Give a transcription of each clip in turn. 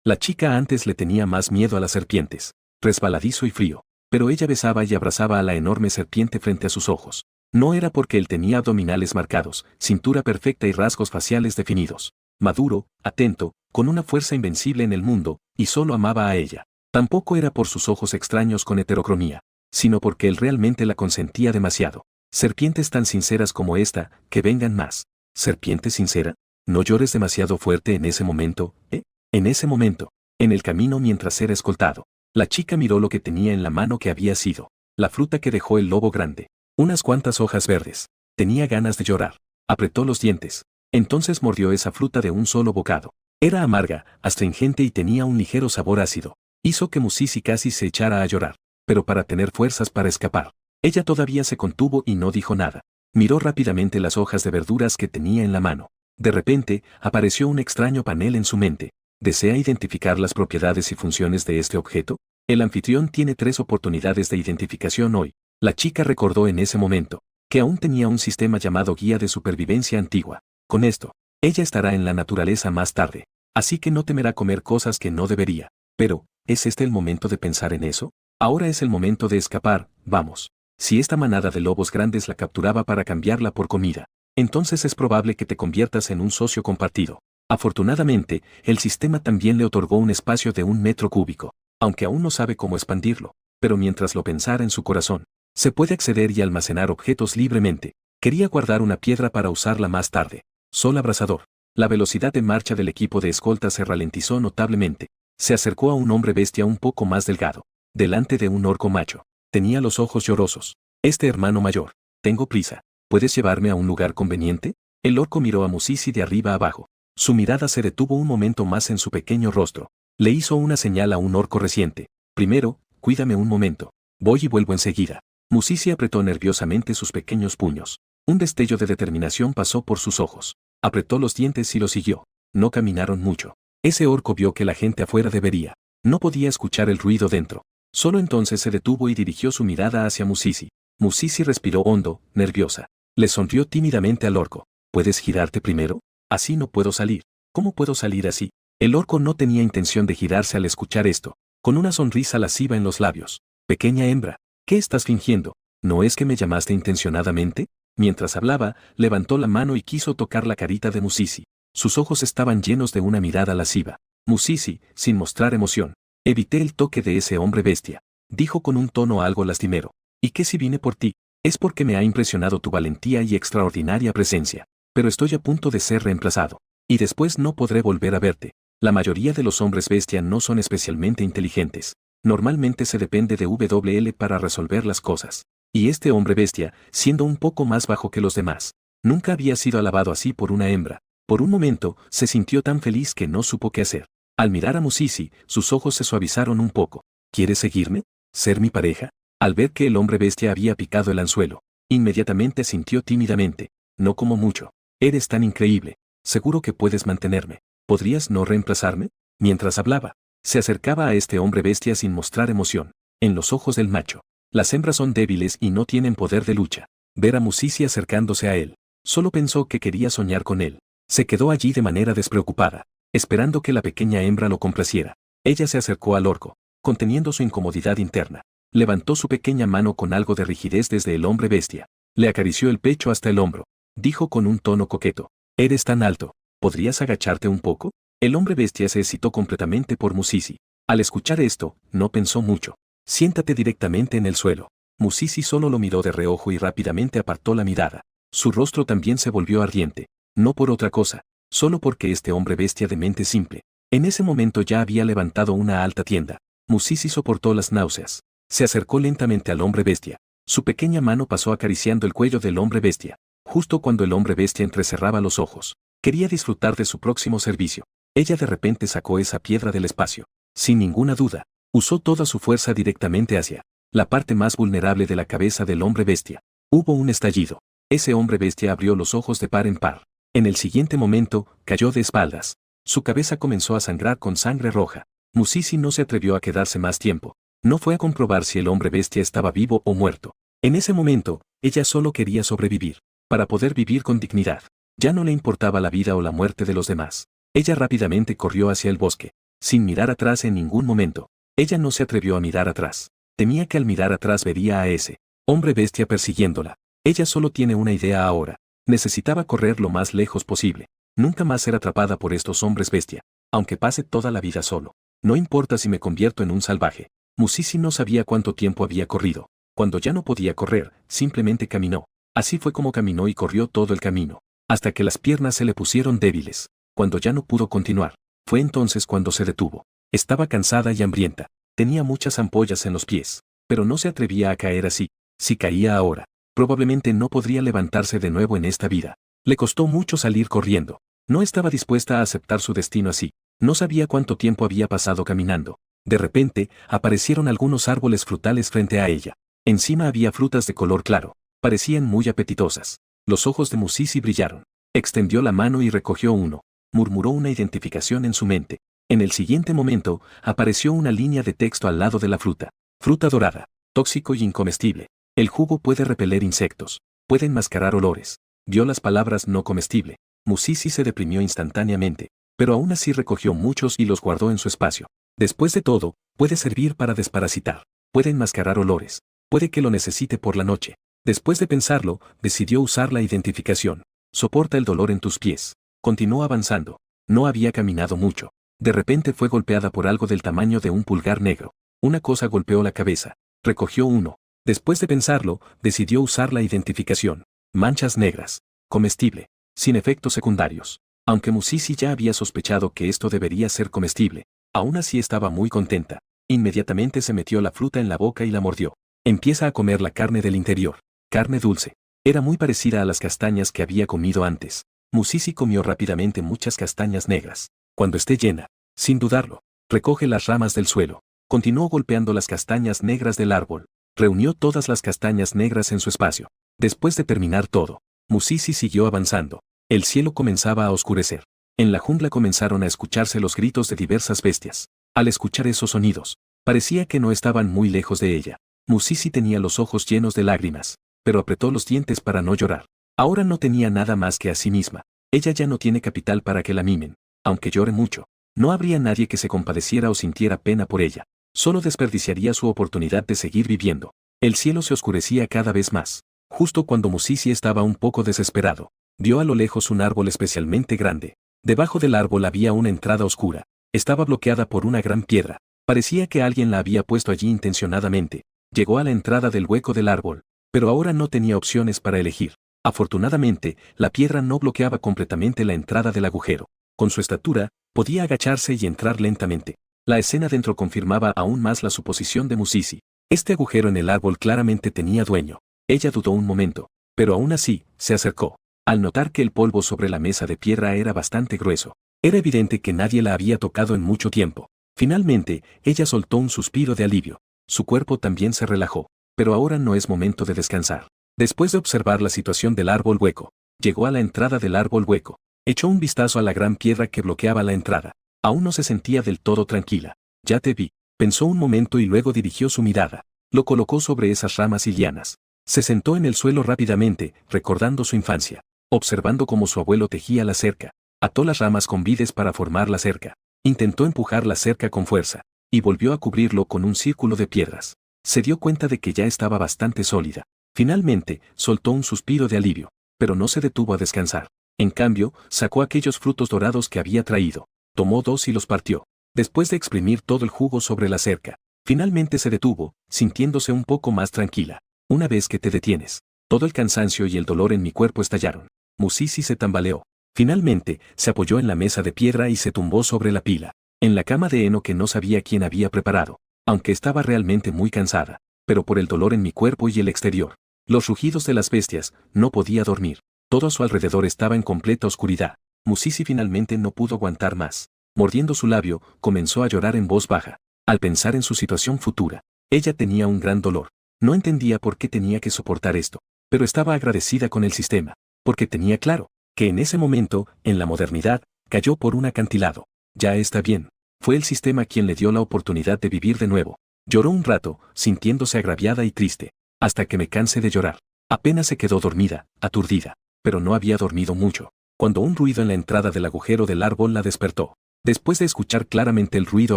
La chica antes le tenía más miedo a las serpientes, resbaladizo y frío, pero ella besaba y abrazaba a la enorme serpiente frente a sus ojos. No era porque él tenía abdominales marcados, cintura perfecta y rasgos faciales definidos. Maduro, atento, con una fuerza invencible en el mundo, y solo amaba a ella. Tampoco era por sus ojos extraños con heterocromía, sino porque él realmente la consentía demasiado. Serpientes tan sinceras como esta, que vengan más. ¿Serpiente sincera? No llores demasiado fuerte en ese momento, ¿eh? En ese momento, en el camino mientras era escoltado, la chica miró lo que tenía en la mano que había sido la fruta que dejó el lobo grande. Unas cuantas hojas verdes. Tenía ganas de llorar. Apretó los dientes. Entonces mordió esa fruta de un solo bocado. Era amarga, astringente y tenía un ligero sabor ácido. Hizo que Musisi casi se echara a llorar, pero para tener fuerzas para escapar. Ella todavía se contuvo y no dijo nada. Miró rápidamente las hojas de verduras que tenía en la mano. De repente, apareció un extraño panel en su mente. ¿Desea identificar las propiedades y funciones de este objeto? El anfitrión tiene 3 oportunidades de identificación hoy. La chica recordó en ese momento que aún tenía un sistema llamado guía de supervivencia antigua. Con esto, ella estará en la naturaleza más tarde, así que no temerá comer cosas que no debería. Pero, ¿es este el momento de pensar en eso? Ahora es el momento de escapar, vamos. Si esta manada de lobos grandes la capturaba para cambiarla por comida, entonces es probable que te conviertas en un socio compartido. Afortunadamente, el sistema también le otorgó un espacio de 1 metro cúbico, aunque aún no sabe cómo expandirlo, pero mientras lo pensara en su corazón, se puede acceder y almacenar objetos libremente. Quería guardar una piedra para usarla más tarde. Sol abrasador. La velocidad de marcha del equipo de escolta se ralentizó notablemente. Se acercó a un hombre bestia un poco más delgado, delante de un orco macho. Tenía los ojos llorosos. Hermano mayor, tengo prisa. ¿Puedes llevarme a un lugar conveniente? El orco miró a Musisi de arriba abajo. Su mirada se detuvo un momento más en su pequeño rostro. Le hizo una señal a un orco reciente. Primero, cuídame un momento. Voy y vuelvo enseguida. Musisi apretó nerviosamente sus pequeños puños. Un destello de determinación pasó por sus ojos. Apretó los dientes y lo siguió. No caminaron mucho. Ese orco vio que la gente afuera debería. No podía escuchar el ruido dentro. Solo entonces se detuvo y dirigió su mirada hacia Musisi. Musisi respiró hondo, nerviosa. Le sonrió tímidamente al orco. ¿Puedes girarte primero? Así no puedo salir. ¿Cómo puedo salir así? El orco no tenía intención de girarse al escuchar esto. Con una sonrisa lasciva en los labios. Pequeña hembra, ¿qué estás fingiendo? ¿No es que me llamaste intencionadamente? Mientras hablaba, levantó la mano y quiso tocar la carita de Musisi. Sus ojos estaban llenos de una mirada lasciva. Musisi, sin mostrar emoción. Evité el toque de ese hombre bestia. Dijo con un tono algo lastimero. ¿Y qué si vine por ti? Es porque me ha impresionado tu valentía y extraordinaria presencia. Pero estoy a punto de ser reemplazado. Y después no podré volver a verte. La mayoría de los hombres bestia no son especialmente inteligentes. Normalmente se depende de WL para resolver las cosas. Y este hombre bestia, siendo un poco más bajo que los demás, nunca había sido alabado así por una hembra. Por un momento, se sintió tan feliz que no supo qué hacer. Al mirar a Musisi, sus ojos se suavizaron un poco. ¿Quieres seguirme? ¿Ser mi pareja? Al ver que el hombre bestia había picado el anzuelo, inmediatamente sintió tímidamente. No como mucho. Eres tan increíble. Seguro que puedes mantenerme. ¿Podrías no reemplazarme? Mientras hablaba, se acercaba a este hombre bestia sin mostrar emoción. En los ojos del macho. Las hembras son débiles y no tienen poder de lucha. Ver a Musisi acercándose a él. Solo pensó que quería soñar con él. Se quedó allí de manera despreocupada, esperando que la pequeña hembra lo complaciera. Ella se acercó al orco, conteniendo su incomodidad interna. Levantó su pequeña mano con algo de rigidez desde el hombre bestia. Le acarició el pecho hasta el hombro. Dijo con un tono coqueto. Eres tan alto. ¿Podrías agacharte un poco? El hombre bestia se excitó completamente por Musisi. Al escuchar esto, no pensó mucho. Siéntate directamente en el suelo. Musisi solo lo miró de reojo y rápidamente apartó la mirada. Su rostro también se volvió ardiente. No por otra cosa, solo porque este hombre bestia de mente simple. En ese momento ya había levantado una alta tienda. Musisi soportó las náuseas. Se acercó lentamente al hombre bestia. Su pequeña mano pasó acariciando el cuello del hombre bestia. Justo cuando el hombre bestia entrecerraba los ojos. Quería disfrutar de su próximo servicio. Ella de repente sacó esa piedra del espacio. Sin ninguna duda, usó toda su fuerza directamente hacia la parte más vulnerable de la cabeza del hombre bestia. Hubo un estallido. Ese hombre bestia abrió los ojos de par en par. En el siguiente momento, cayó de espaldas. Su cabeza comenzó a sangrar con sangre roja. Musisi no se atrevió a quedarse más tiempo. No fue a comprobar si el hombre bestia estaba vivo o muerto. En ese momento, ella solo quería sobrevivir, para poder vivir con dignidad. Ya no le importaba la vida o la muerte de los demás. Ella rápidamente corrió hacia el bosque. sin mirar atrás en ningún momento. Ella no se atrevió a mirar atrás. Temía que al mirar atrás vería a ese hombre bestia persiguiéndola. Ella solo tiene una idea ahora. Necesitaba correr lo más lejos posible. Nunca más ser atrapada por estos hombres bestia, aunque pase toda la vida solo. No importa si me convierto en un salvaje. Musisi no sabía cuánto tiempo había corrido. Cuando ya no podía correr, simplemente caminó. Así fue como caminó y corrió todo el camino, hasta que las piernas se le pusieron débiles. Cuando ya no pudo continuar, fue entonces cuando se detuvo. Estaba cansada y hambrienta. Tenía muchas ampollas en los pies, pero no se atrevía a caer así. Si caía ahora, probablemente no podría levantarse de nuevo en esta vida. Le costó mucho salir corriendo. No estaba dispuesta a aceptar su destino así. No sabía cuánto tiempo había pasado caminando. De repente, aparecieron algunos árboles frutales frente a ella. Encima había frutas de color claro. Parecían muy apetitosas. Los ojos de Musisi brillaron. Extendió la mano y recogió uno. Murmuró una identificación en su mente. En el siguiente momento, apareció una línea de texto al lado de la fruta. Fruta dorada. Tóxico y incomestible. El jugo puede repeler insectos. Puede enmascarar olores. Vio las palabras no comestible. Musisi se deprimió instantáneamente, pero aún así recogió muchos y los guardó en su espacio. Después de todo, puede servir para desparasitar. Puede enmascarar olores. Puede que lo necesite por la noche. Después de pensarlo, decidió usar la identificación. Soporta el dolor en tus pies. Continuó avanzando. No había caminado mucho. De repente fue golpeada por algo del tamaño de un pulgar negro. Una cosa golpeó la cabeza. Recogió uno. Después de pensarlo, decidió usar la identificación. Manchas negras. Comestible. Sin efectos secundarios. Aunque Musisi ya había sospechado que esto debería ser comestible, aún así estaba muy contenta. Inmediatamente se metió la fruta en la boca y la mordió. Empieza a comer la carne del interior. Carne dulce. Era muy parecida a las castañas que había comido antes. Musisi comió rápidamente muchas castañas negras. Cuando esté llena, sin dudarlo, recoge las ramas del suelo. Continuó golpeando las castañas negras del árbol. Reunió todas las castañas negras en su espacio. Después de terminar todo, Musisi siguió avanzando. El cielo comenzaba a oscurecer. En la jungla comenzaron a escucharse los gritos de diversas bestias. Al escuchar esos sonidos, parecía que no estaban muy lejos de ella. Musisi tenía los ojos llenos de lágrimas, pero apretó los dientes para no llorar. Ahora no tenía nada más que a sí misma. Ella ya no tiene capital para que la mimen. Aunque llore mucho, no habría nadie que se compadeciera o sintiera pena por ella. Solo desperdiciaría su oportunidad de seguir viviendo. El cielo se oscurecía cada vez más. Justo cuando Musisi estaba un poco desesperado, vio a lo lejos un árbol especialmente grande. Debajo del árbol había una entrada oscura. Estaba bloqueada por una gran piedra. Parecía que alguien la había puesto allí intencionadamente. Llegó a la entrada del hueco del árbol, pero ahora no tenía opciones para elegir. Afortunadamente, la piedra no bloqueaba completamente la entrada del agujero. Con su estatura, podía agacharse y entrar lentamente. La escena dentro confirmaba aún más la suposición de Musisi. Este agujero en el árbol claramente tenía dueño. Ella dudó un momento, pero aún así, se acercó. Al notar que el polvo sobre la mesa de piedra era bastante grueso, era evidente que nadie la había tocado en mucho tiempo. Finalmente, ella soltó un suspiro de alivio. Su cuerpo también se relajó, pero ahora no es momento de descansar. Después de observar la situación del árbol hueco, llegó a la entrada del árbol hueco. Echó un vistazo a la gran piedra que bloqueaba la entrada. Aún no se sentía del todo tranquila. Ya te vi, pensó un momento y luego dirigió su mirada. Lo colocó sobre esas ramas y lianas. Se sentó en el suelo rápidamente, recordando su infancia, observando cómo su abuelo tejía la cerca. Ató las ramas con vides para formar la cerca. Intentó empujar la cerca con fuerza, y volvió a cubrirlo con un círculo de piedras. Se dio cuenta de que ya estaba bastante sólida. Finalmente, soltó un suspiro de alivio, pero no se detuvo a descansar. En cambio, sacó aquellos frutos dorados que había traído. Tomó dos y los partió. Después de exprimir todo el jugo sobre la cerca, finalmente se detuvo, sintiéndose un poco más tranquila. Una vez que te detienes, todo el cansancio y el dolor en mi cuerpo estallaron. Musisi se tambaleó. Finalmente, se apoyó en la mesa de piedra y se tumbó sobre la pila. En la cama de heno que no sabía quién había preparado, aunque estaba realmente muy cansada, pero por el dolor en mi cuerpo y el exterior, los rugidos de las bestias, no podía dormir. Todo a su alrededor estaba en completa oscuridad. Musisi finalmente no pudo aguantar más. Mordiendo su labio, comenzó a llorar en voz baja. Al pensar en su situación futura, ella tenía un gran dolor. No entendía por qué tenía que soportar esto, pero estaba agradecida con el sistema, porque tenía claro que en ese momento, en la modernidad, cayó por un acantilado. Ya está bien. Fue el sistema quien le dio la oportunidad de vivir de nuevo. Lloró un rato, sintiéndose agraviada y triste, hasta que me cansé de llorar. Apenas se quedó dormida, aturdida, pero no había dormido mucho, cuando un ruido en la entrada del agujero del árbol la despertó. Después de escuchar claramente el ruido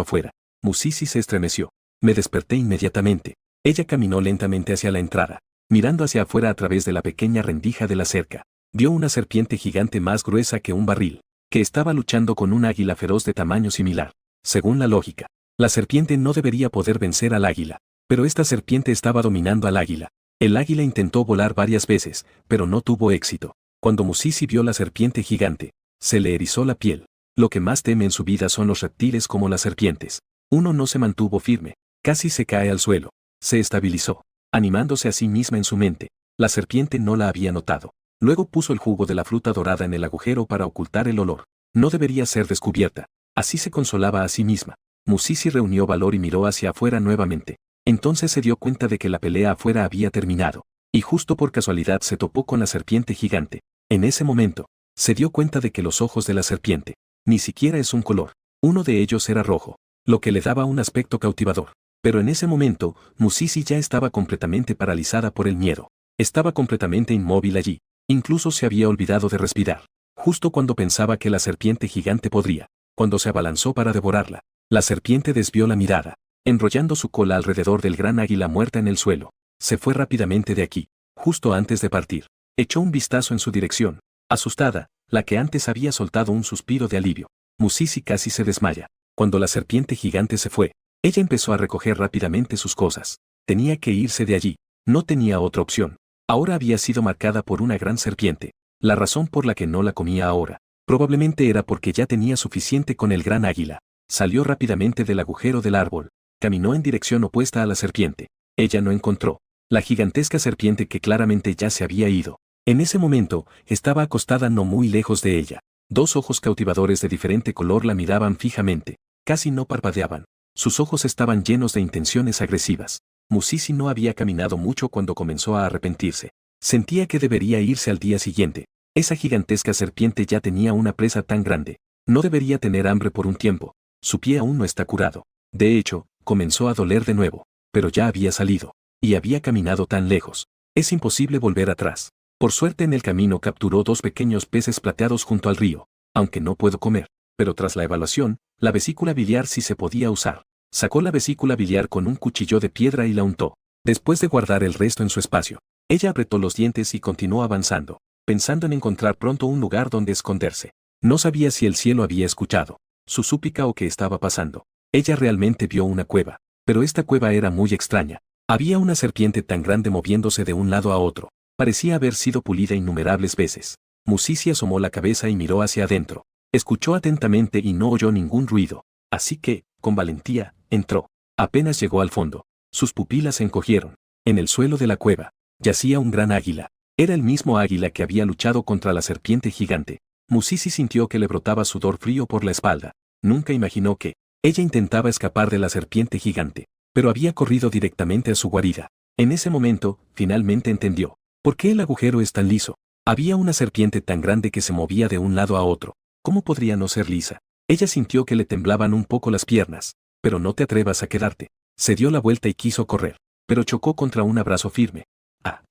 afuera, Musisi se estremeció. Me desperté inmediatamente. Ella caminó lentamente hacia la entrada, mirando hacia afuera a través de la pequeña rendija de la cerca. Vio una serpiente gigante más gruesa que un barril, que estaba luchando con un águila feroz de tamaño similar. Según la lógica, la serpiente no debería poder vencer al águila, pero esta serpiente estaba dominando al águila. El águila intentó volar varias veces, pero no tuvo éxito. Cuando Musisi vio la serpiente gigante, se le erizó la piel. Lo que más teme en su vida son los reptiles como las serpientes. Uno no se mantuvo firme, casi se cae al suelo. Se estabilizó, animándose a sí misma en su mente. La serpiente no la había notado. Luego puso el jugo de la fruta dorada en el agujero para ocultar el olor. No debería ser descubierta. Así se consolaba a sí misma. Musisi reunió valor y miró hacia afuera nuevamente. Entonces se dio cuenta de que la pelea afuera había terminado. Y justo por casualidad se topó con la serpiente gigante. En ese momento, se dio cuenta de que los ojos de la serpiente ni siquiera es un color. Uno de ellos era rojo, lo que le daba un aspecto cautivador. Pero en ese momento, Musisi ya estaba completamente paralizada por el miedo. Estaba completamente inmóvil allí. Incluso se había olvidado de respirar. Justo cuando pensaba que la serpiente gigante podría, cuando se abalanzó para devorarla, la serpiente desvió la mirada, enrollando su cola alrededor del gran águila muerta en el suelo. Se fue rápidamente de aquí. Justo antes de partir, echó un vistazo en su dirección. Asustada, la que antes había soltado un suspiro de alivio. Musisi casi se desmaya. Cuando la serpiente gigante se fue, ella empezó a recoger rápidamente sus cosas. Tenía que irse de allí. No tenía otra opción. Ahora había sido marcada por una gran serpiente. La razón por la que no la comía ahora, probablemente era porque ya tenía suficiente con el gran águila. Salió rápidamente del agujero del árbol. Caminó en dirección opuesta a la serpiente. Ella no encontró la gigantesca serpiente que claramente ya se había ido. En ese momento, estaba acostada no muy lejos de ella. Dos ojos cautivadores de diferente color la miraban fijamente. Casi no parpadeaban. Sus ojos estaban llenos de intenciones agresivas. Musisi no había caminado mucho cuando comenzó a arrepentirse. Sentía que debería irse al día siguiente. Esa gigantesca serpiente ya tenía una presa tan grande. No debería tener hambre por un tiempo. Su pie aún no está curado. De hecho, comenzó a doler de nuevo. Pero ya había salido. Y había caminado tan lejos. Es imposible volver atrás. Por suerte en el camino capturó dos pequeños peces plateados junto al río. Aunque no puedo comer. Pero tras la evaluación, la vesícula biliar sí se podía usar. Sacó la vesícula biliar con un cuchillo de piedra y la untó. Después de guardar el resto en su espacio, ella apretó los dientes y continuó avanzando, pensando en encontrar pronto un lugar donde esconderse. No sabía si el cielo había escuchado su súplica o qué estaba pasando. Ella realmente vio una cueva, pero esta cueva era muy extraña. Había una serpiente tan grande moviéndose de un lado a otro. Parecía haber sido pulida innumerables veces. Musisi asomó la cabeza y miró hacia adentro. Escuchó atentamente y no oyó ningún ruido. Así que, con valentía, entró. Apenas llegó al fondo. Sus pupilas se encogieron. En el suelo de la cueva, yacía un gran águila. Era el mismo águila que había luchado contra la serpiente gigante. Musisi sintió que le brotaba sudor frío por la espalda. Nunca imaginó que ella intentaba escapar de la serpiente gigante, pero había corrido directamente a su guarida. En ese momento, finalmente entendió. ¿Por qué el agujero es tan liso? Había una serpiente tan grande que se movía de un lado a otro. ¿Cómo podría no ser lisa? Ella sintió que le temblaban un poco las piernas. Pero no te atrevas a quedarte. Se dio la vuelta y quiso correr, pero chocó contra un abrazo firme. ¡Ah!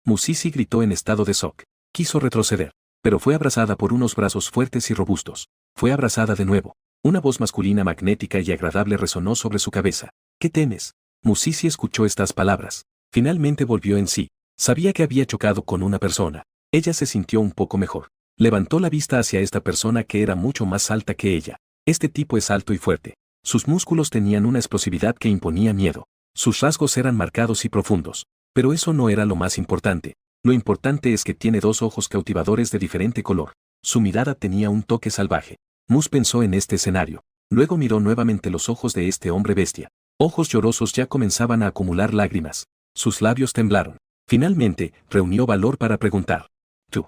Musisi gritó en estado de shock. Quiso retroceder, pero fue abrazada por unos brazos fuertes y robustos. Fue abrazada de nuevo. Una voz masculina magnética y agradable resonó sobre su cabeza. ¿Qué temes? Musisi escuchó estas palabras. Finalmente volvió en sí. Sabía que había chocado con una persona. Ella se sintió un poco mejor. Levantó la vista hacia esta persona que era mucho más alta que ella. Este tipo es alto y fuerte. Sus músculos tenían una explosividad que imponía miedo. Sus rasgos eran marcados y profundos. Pero eso no era lo más importante. Lo importante es que tiene dos ojos cautivadores de diferente color. Su mirada tenía un toque salvaje. Mus pensó en este escenario. Luego miró nuevamente los ojos de este hombre bestia. Ojos llorosos ya comenzaban a acumular lágrimas. Sus labios temblaron. Finalmente, reunió valor para preguntar. ¿Tú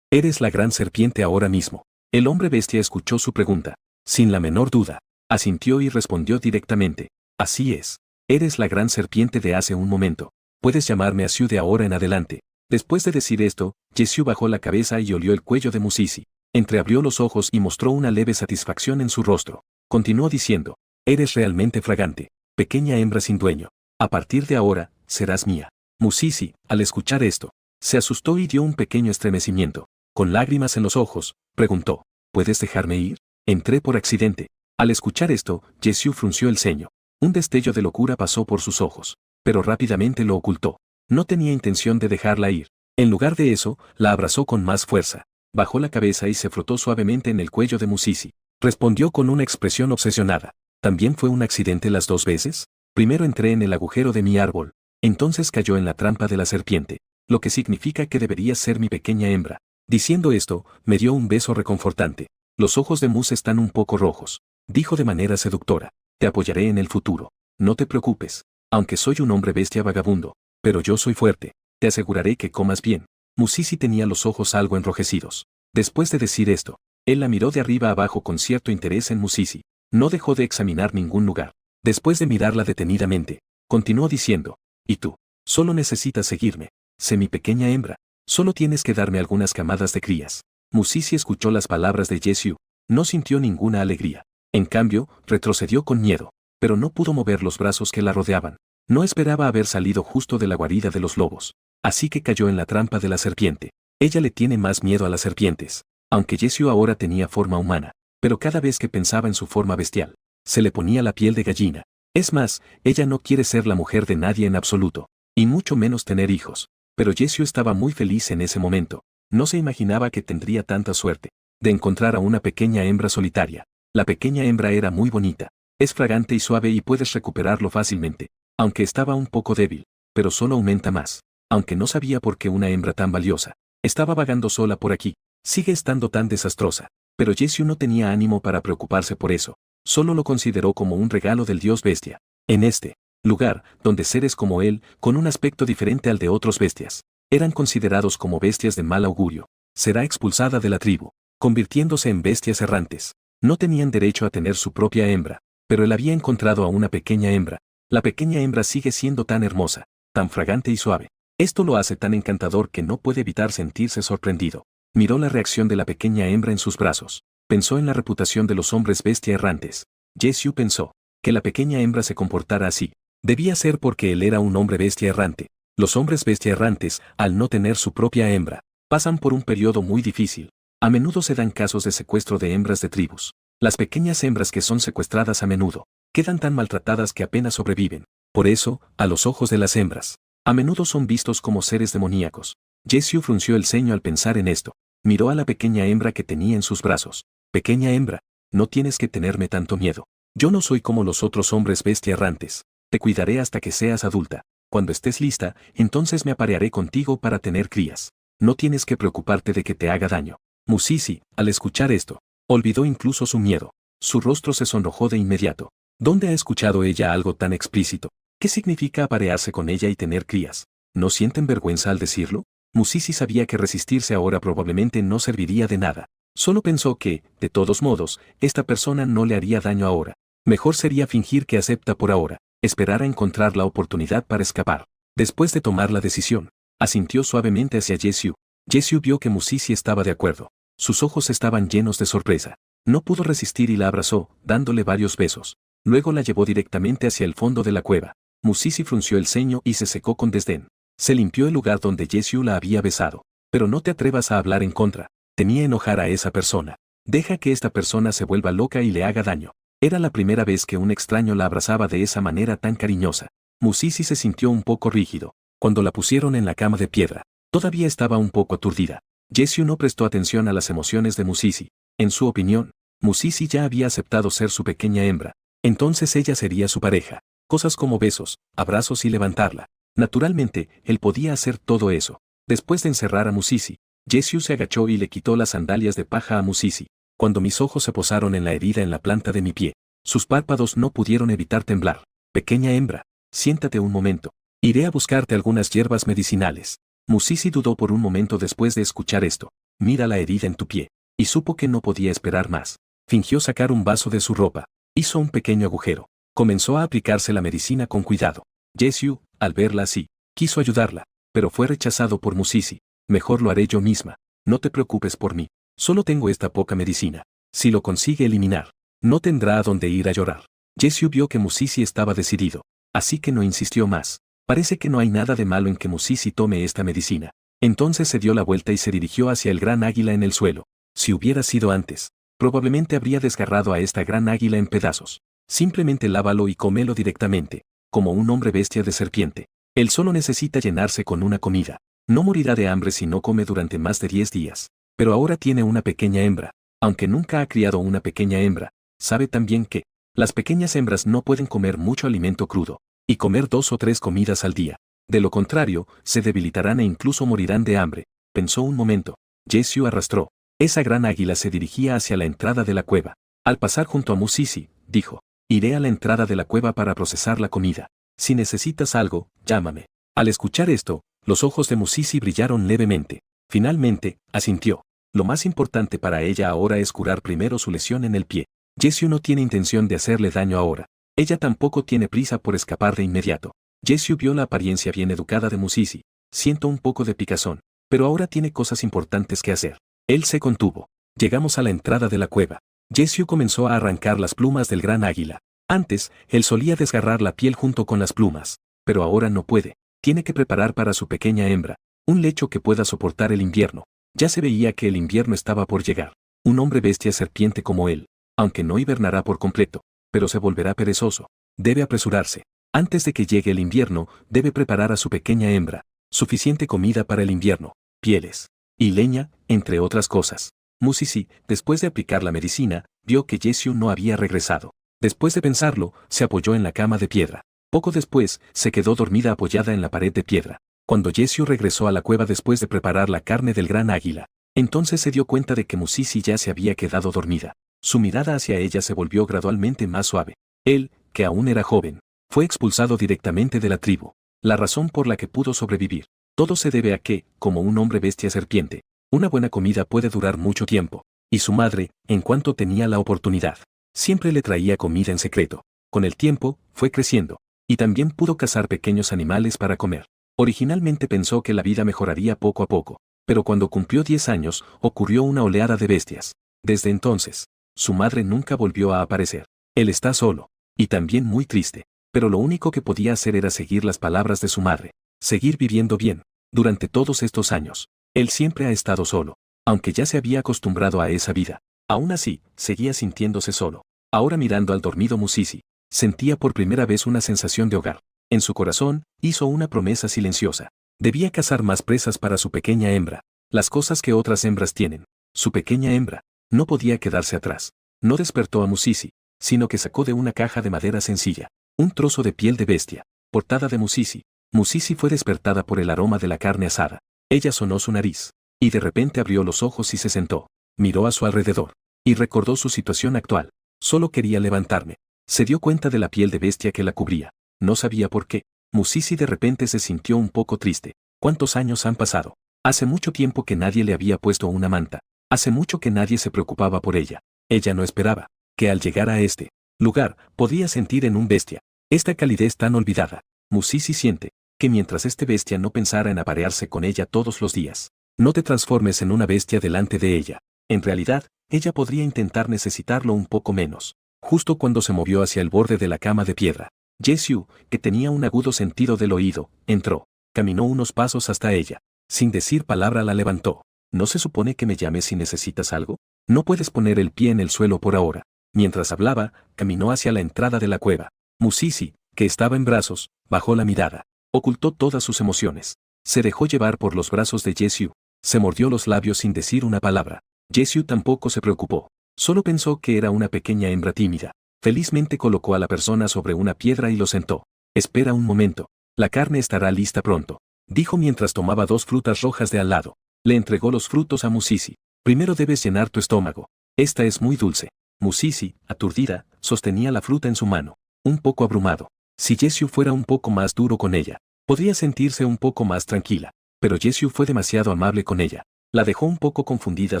eres la gran serpiente ahora mismo? El hombre bestia escuchó su pregunta. Sin la menor duda. Asintió y respondió directamente. Así es. Eres la gran serpiente de hace un momento. Puedes llamarme Asiu de ahora en adelante. Después de decir esto, Yesiu bajó la cabeza y olió el cuello de Musisi. Entreabrió los ojos y mostró una leve satisfacción en su rostro. Continuó diciendo. Eres realmente fragante. Pequeña hembra sin dueño. A partir de ahora, serás mía. Musisi, al escuchar esto, se asustó y dio un pequeño estremecimiento. Con lágrimas en los ojos, preguntó. ¿Puedes dejarme ir? Entré por accidente. Al escuchar esto, Jesús frunció el ceño. Un destello de locura pasó por sus ojos, pero rápidamente lo ocultó. No tenía intención de dejarla ir. En lugar de eso, la abrazó con más fuerza. Bajó la cabeza y se frotó suavemente en el cuello de Musisi. Respondió con una expresión obsesionada. ¿También fue un accidente las dos veces? Primero entré en el agujero de mi árbol. Entonces cayó en la trampa de la serpiente, lo que significa que deberías ser mi pequeña hembra. Diciendo esto, me dio un beso reconfortante. Los ojos de Mus están un poco rojos. Dijo de manera seductora. Te apoyaré en el futuro. No te preocupes. Aunque soy un hombre bestia vagabundo, pero yo soy fuerte. Te aseguraré que comas bien. Musisi tenía los ojos algo enrojecidos. Después de decir esto, él la miró de arriba abajo con cierto interés en Musisi. No dejó de examinar ningún lugar. Después de mirarla detenidamente, continuó diciendo, ¿y tú? Solo necesitas seguirme. Sé mi pequeña hembra. Solo tienes que darme algunas camadas de crías. Musisi escuchó las palabras de Jesús. No sintió ninguna alegría. En cambio, retrocedió con miedo, pero no pudo mover los brazos que la rodeaban. No esperaba haber salido justo de la guarida de los lobos. Así que cayó en la trampa de la serpiente. Ella le tiene más miedo a las serpientes. Aunque Jesús ahora tenía forma humana, pero cada vez que pensaba en su forma bestial, se le ponía la piel de gallina. Es más, ella no quiere ser la mujer de nadie en absoluto, y mucho menos tener hijos. Pero Jesús estaba muy feliz en ese momento. No se imaginaba que tendría tanta suerte de encontrar a una pequeña hembra solitaria. La pequeña hembra era muy bonita. Es fragante y suave y puedes recuperarlo fácilmente. Aunque estaba un poco débil, pero solo aumenta más. Aunque no sabía por qué una hembra tan valiosa estaba vagando sola por aquí. Sigue estando tan desastrosa. Pero Jesús no tenía ánimo para preocuparse por eso. Solo lo consideró como un regalo del dios bestia. En este lugar, donde seres como él, con un aspecto diferente al de otros bestias, eran considerados como bestias de mal augurio, será expulsada de la tribu, convirtiéndose en bestias errantes. No tenían derecho a tener su propia hembra, pero él había encontrado a una pequeña hembra. La pequeña hembra sigue siendo tan hermosa, tan fragante y suave. Esto lo hace tan encantador que no puede evitar sentirse sorprendido. Miró la reacción de la pequeña hembra en sus brazos. Pensó en la reputación de los hombres bestia errantes. Jesús pensó que la pequeña hembra se comportara así. Debía ser porque él era un hombre bestia errante. Los hombres bestia errantes, al no tener su propia hembra, pasan por un periodo muy difícil. A menudo se dan casos de secuestro de hembras de tribus. Las pequeñas hembras que son secuestradas a menudo quedan tan maltratadas que apenas sobreviven. Por eso, a los ojos de las hembras, a menudo son vistos como seres demoníacos. Jesús frunció el ceño al pensar en esto. Miró a la pequeña hembra que tenía en sus brazos. Pequeña hembra, no tienes que tenerme tanto miedo. Yo no soy como los otros hombres bestia errantes. Te cuidaré hasta que seas adulta. Cuando estés lista, entonces me aparearé contigo para tener crías. No tienes que preocuparte de que te haga daño. Musisi, al escuchar esto, olvidó incluso su miedo. Su rostro se sonrojó de inmediato. ¿Dónde ha escuchado ella algo tan explícito? ¿Qué significa aparearse con ella y tener crías? ¿No sienten vergüenza al decirlo? Musisi sabía que resistirse ahora probablemente no serviría de nada. Solo pensó que, de todos modos, esta persona no le haría daño ahora. Mejor sería fingir que acepta por ahora, esperar a encontrar la oportunidad para escapar. Después de tomar la decisión, asintió suavemente hacia Jesús. Jesús vio que Musisi estaba de acuerdo. Sus ojos estaban llenos de sorpresa. No pudo resistir y la abrazó, dándole varios besos. Luego la llevó directamente hacia el fondo de la cueva. Musisi frunció el ceño y se secó con desdén. Se limpió el lugar donde Jesús la había besado. Pero no te atrevas a hablar en contra. Temía enojar a esa persona. Deja que esta persona se vuelva loca y le haga daño. Era la primera vez que un extraño la abrazaba de esa manera tan cariñosa. Musisi se sintió un poco rígido. Cuando la pusieron en la cama de piedra, todavía estaba un poco aturdida. Jesús no prestó atención a las emociones de Musisi. En su opinión, Musisi ya había aceptado ser su pequeña hembra. Entonces ella sería su pareja. Cosas como besos, abrazos y levantarla. Naturalmente, él podía hacer todo eso. Después de encerrar a Musisi, Jesús se agachó y le quitó las sandalias de paja a Musisi. Cuando mis ojos se posaron en la herida en la planta de mi pie, sus párpados no pudieron evitar temblar. Pequeña hembra, siéntate un momento. Iré a buscarte algunas hierbas medicinales. Musisi dudó por un momento después de escuchar esto. Mira la herida en tu pie. Y supo que no podía esperar más. Fingió sacar un vaso de su ropa. Hizo un pequeño agujero. Comenzó a aplicarse la medicina con cuidado. Jesús, al verla así, quiso ayudarla, pero fue rechazado por Musisi. Mejor lo haré yo misma. No te preocupes por mí. Solo tengo esta poca medicina. Si lo consigue eliminar, no tendrá a dónde ir a llorar. Jesús vio que Musisi estaba decidido, así que no insistió más. Parece que no hay nada de malo en que Musisi tome esta medicina. Entonces se dio la vuelta y se dirigió hacia el gran águila en el suelo. Si hubiera sido antes, probablemente habría desgarrado a esta gran águila en pedazos. Simplemente lávalo y cómelo directamente, como un hombre bestia de serpiente. Él solo necesita llenarse con una comida. No morirá de hambre si no come durante más de 10 días. Pero ahora tiene una pequeña hembra. Aunque nunca ha criado una pequeña hembra, sabe también que las pequeñas hembras no pueden comer mucho alimento crudo, y comer 2 o 3 comidas al día. De lo contrario, se debilitarán e incluso morirán de hambre. Pensó un momento. Jessie arrastró. Esa gran águila se dirigía hacia la entrada de la cueva. Al pasar junto a Musisi, dijo, iré a la entrada de la cueva para procesar la comida. Si necesitas algo, llámame. Al escuchar esto, los ojos de Musisi brillaron levemente. Finalmente, asintió. Lo más importante para ella ahora es curar primero su lesión en el pie. Jessie no tiene intención de hacerle daño ahora. Ella tampoco tiene prisa por escapar de inmediato. Jessie vio la apariencia bien educada de Musisi. Siento un poco de picazón, pero ahora tiene cosas importantes que hacer. Él se contuvo. Llegamos a la entrada de la cueva. Jessie comenzó a arrancar las plumas del gran águila. Antes, él solía desgarrar la piel junto con las plumas, pero ahora no puede. Tiene que preparar para su pequeña hembra un lecho que pueda soportar el invierno. Ya se veía que el invierno estaba por llegar. Un hombre bestia serpiente como él, aunque no hibernará por completo, pero se volverá perezoso. Debe apresurarse. Antes de que llegue el invierno, debe preparar a su pequeña hembra suficiente comida para el invierno, pieles y leña, entre otras cosas. Musisi, después de aplicar la medicina, vio que Jessie no había regresado. Después de pensarlo, se apoyó en la cama de piedra. Poco después, se quedó dormida apoyada en la pared de piedra. Cuando Jessie regresó a la cueva después de preparar la carne del gran águila, entonces se dio cuenta de que Musisi ya se había quedado dormida. Su mirada hacia ella se volvió gradualmente más suave. Él, que aún era joven, fue expulsado directamente de la tribu. La razón por la que pudo sobrevivir. Todo se debe a que, como un hombre bestia serpiente, una buena comida puede durar mucho tiempo. Y su madre, en cuanto tenía la oportunidad, siempre le traía comida en secreto. Con el tiempo, fue creciendo. Y también pudo cazar pequeños animales para comer. Originalmente pensó que la vida mejoraría poco a poco, pero cuando cumplió 10 años, ocurrió una oleada de bestias. Desde entonces, su madre nunca volvió a aparecer. Él está solo, y también muy triste, pero lo único que podía hacer era seguir las palabras de su madre, seguir viviendo bien. Durante todos estos años, él siempre ha estado solo, aunque ya se había acostumbrado a esa vida. Aún así, seguía sintiéndose solo. Ahora mirando al dormido Musisi, sentía por primera vez una sensación de hogar. En su corazón, hizo una promesa silenciosa. Debía cazar más presas para su pequeña hembra, las cosas que otras hembras tienen. Su pequeña hembra no podía quedarse atrás. No despertó a Musisi, sino que sacó de una caja de madera sencilla un trozo de piel de bestia, portada de Musisi. Musisi fue despertada por el aroma de la carne asada. Ella sonó su nariz, y de repente abrió los ojos y se sentó. Miró a su alrededor, y recordó su situación actual. Solo quería levantarme. Se dio cuenta de la piel de bestia que la cubría. No sabía por qué. Musisi de repente se sintió un poco triste. ¿Cuántos años han pasado? Hace mucho tiempo que nadie le había puesto una manta. Hace mucho que nadie se preocupaba por ella. Ella no esperaba que al llegar a este lugar podía sentir en un bestia esta calidez tan olvidada. Musisi siente que mientras este bestia no pensara en aparearse con ella todos los días, no te transformes en una bestia delante de ella. En realidad, ella podría intentar necesitarlo un poco menos. Justo cuando se movió hacia el borde de la cama de piedra, Jessie, que tenía un agudo sentido del oído, entró. Caminó unos pasos hasta ella. Sin decir palabra la levantó. ¿No se supone que me llames si necesitas algo? No puedes poner el pie en el suelo por ahora. Mientras hablaba, caminó hacia la entrada de la cueva. Musisi, que estaba en brazos, bajó la mirada. Ocultó todas sus emociones. Se dejó llevar por los brazos de Jessie. Se mordió los labios sin decir una palabra. Jessie tampoco se preocupó. Solo pensó que era una pequeña hembra tímida. Felizmente colocó a la persona sobre una piedra y lo sentó. Espera un momento. La carne estará lista pronto, dijo mientras tomaba 2 frutas rojas de al lado. Le entregó los frutos a Musisi. Primero debes llenar tu estómago. Esta es muy dulce. Musisi, aturdida, sostenía la fruta en su mano, un poco abrumado. Si Jessie fuera un poco más duro con ella, podría sentirse un poco más tranquila. Pero Jessie fue demasiado amable con ella. La dejó un poco confundida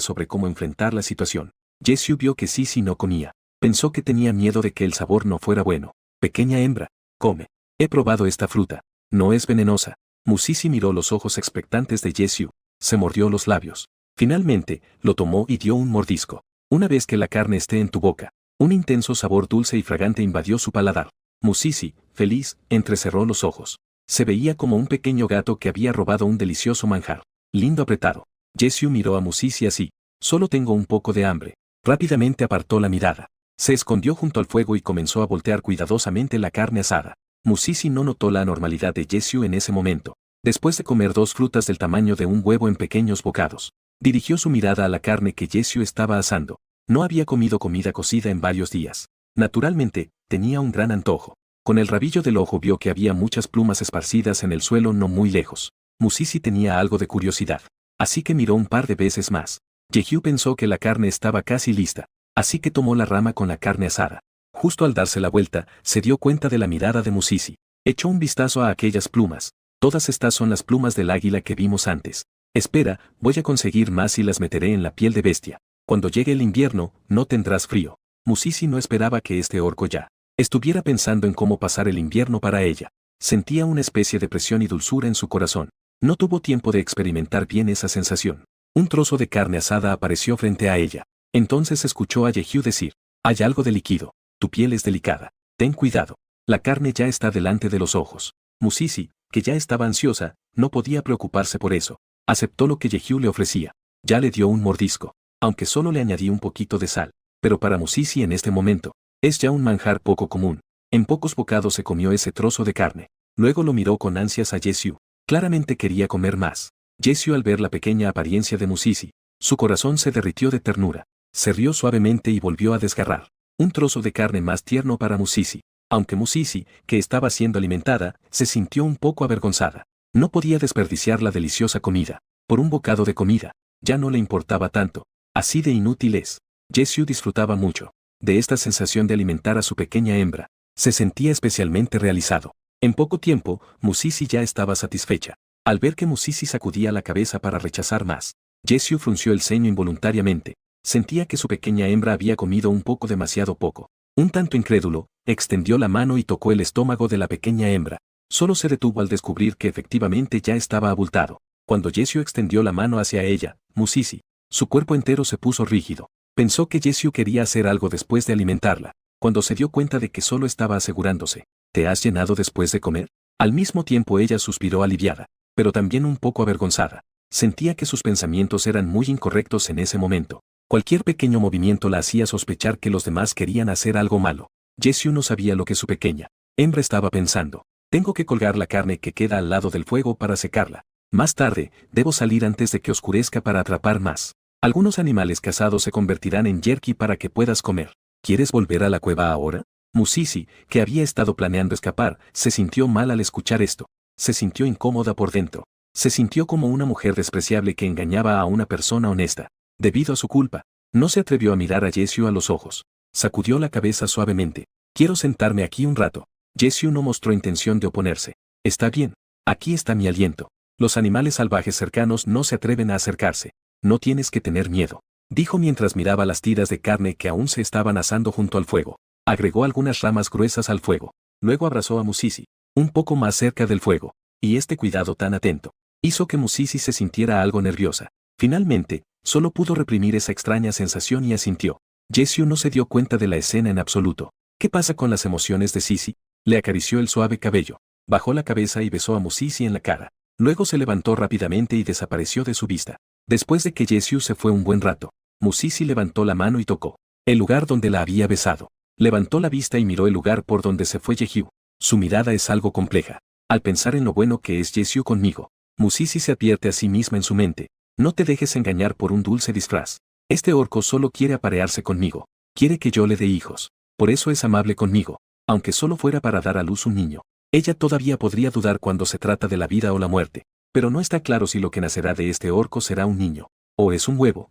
sobre cómo enfrentar la situación. Jessie vio que Sisi no comía. Pensó que tenía miedo de que el sabor no fuera bueno. Pequeña hembra, come. He probado esta fruta. No es venenosa. Musisi miró los ojos expectantes de Jessie. Se mordió los labios. Finalmente, lo tomó y dio un mordisco. Una vez que la carne esté en tu boca, un intenso sabor dulce y fragante invadió su paladar. Musisi, feliz, entrecerró los ojos. Se veía como un pequeño gato que había robado un delicioso manjar. Lindo apretado. Jessie miró a Musisi así. Solo tengo un poco de hambre. Rápidamente apartó la mirada. Se escondió junto al fuego y comenzó a voltear cuidadosamente la carne asada. Musisi no notó la anormalidad de Jessie en ese momento. Después de comer 2 frutas del tamaño de un huevo en pequeños bocados, dirigió su mirada a la carne que Jessie estaba asando. No había comido comida cocida en varios días. Naturalmente, tenía un gran antojo. Con el rabillo del ojo vio que había muchas plumas esparcidas en el suelo no muy lejos. Musisi tenía algo de curiosidad. Así que miró un par de veces más. Yehiu pensó que la carne estaba casi lista. Así que tomó la rama con la carne asada. Justo al darse la vuelta, se dio cuenta de la mirada de Musisi. Echó un vistazo a aquellas plumas. Todas estas son las plumas del águila que vimos antes. Espera, voy a conseguir más y las meteré en la piel de bestia. Cuando llegue el invierno, no tendrás frío. Musisi no esperaba que este orco ya estuviera pensando en cómo pasar el invierno para ella. Sentía una especie de presión y dulzura en su corazón. No tuvo tiempo de experimentar bien esa sensación. Un trozo de carne asada apareció frente a ella. Entonces escuchó a Yehiu decir, hay algo de líquido, tu piel es delicada, ten cuidado. La carne ya está delante de los ojos. Musisi, que ya estaba ansiosa, no podía preocuparse por eso. Aceptó lo que Yehiu le ofrecía. Ya le dio un mordisco, aunque solo le añadí un poquito de sal. Pero para Musisi en este momento, es ya un manjar poco común. En pocos bocados se comió ese trozo de carne. Luego lo miró con ansias a Yehiu. Claramente quería comer más. Yehiu al ver la pequeña apariencia de Musisi, su corazón se derritió de ternura. Se rió suavemente y volvió a desgarrar. Un trozo de carne más tierno para Musisi. Aunque Musisi, que estaba siendo alimentada, se sintió un poco avergonzada. No podía desperdiciar la deliciosa comida. Por un bocado de comida, ya no le importaba tanto. Así de inútil es. Yehiu disfrutaba mucho de esta sensación de alimentar a su pequeña hembra. Se sentía especialmente realizado. En poco tiempo, Musisi ya estaba satisfecha. Al ver que Musisi sacudía la cabeza para rechazar más, Yehiu frunció el ceño involuntariamente. Sentía que su pequeña hembra había comido un poco demasiado poco. Un tanto incrédulo, extendió la mano y tocó el estómago de la pequeña hembra. Solo se detuvo al descubrir que efectivamente ya estaba abultado. Cuando Yehiu extendió la mano hacia ella, Musisi, su cuerpo entero se puso rígido. Pensó que Yehiu quería hacer algo después de alimentarla. Cuando se dio cuenta de que solo estaba asegurándose, ¿te has llenado después de comer? Al mismo tiempo ella suspiró aliviada, pero también un poco avergonzada. Sentía que sus pensamientos eran muy incorrectos en ese momento. Cualquier pequeño movimiento la hacía sospechar que los demás querían hacer algo malo. Yehiu no sabía lo que su pequeña hembra estaba pensando. Tengo que colgar la carne que queda al lado del fuego para secarla. Más tarde, debo salir antes de que oscurezca para atrapar más. Algunos animales cazados se convertirán en jerky para que puedas comer. ¿Quieres volver a la cueva ahora? Musisi, que había estado planeando escapar, se sintió mal al escuchar esto. Se sintió incómoda por dentro. Se sintió como una mujer despreciable que engañaba a una persona honesta. Debido a su culpa, no se atrevió a mirar a Yehiu a los ojos. Sacudió la cabeza suavemente. Quiero sentarme aquí un rato. Yehiu no mostró intención de oponerse. Está bien. Aquí está mi aliento. Los animales salvajes cercanos no se atreven a acercarse. No tienes que tener miedo, dijo mientras miraba las tiras de carne que aún se estaban asando junto al fuego. Agregó algunas ramas gruesas al fuego. Luego abrazó a Musisi, un poco más cerca del fuego. Y este cuidado tan atento hizo que Musisi se sintiera algo nerviosa. Finalmente, solo pudo reprimir esa extraña sensación y asintió. Yehiu no se dio cuenta de la escena en absoluto. ¿Qué pasa con las emociones de Sisi? Le acarició el suave cabello. Bajó la cabeza y besó a Musisi en la cara. Luego se levantó rápidamente y desapareció de su vista. Después de que Yehiu se fue un buen rato, Musisi levantó la mano y tocó el lugar donde la había besado. Levantó la vista y miró el lugar por donde se fue Yehiu. Su mirada es algo compleja. Al pensar en lo bueno que es Yehiu conmigo, Musisi se advierte a sí misma en su mente. No te dejes engañar por un dulce disfraz. Este orco solo quiere aparearse conmigo. Quiere que yo le dé hijos. Por eso es amable conmigo. Aunque solo fuera para dar a luz un niño. Ella todavía podría dudar cuando se trata de la vida o la muerte. Pero no está claro si lo que nacerá de este orco será un niño. ¿O es un huevo?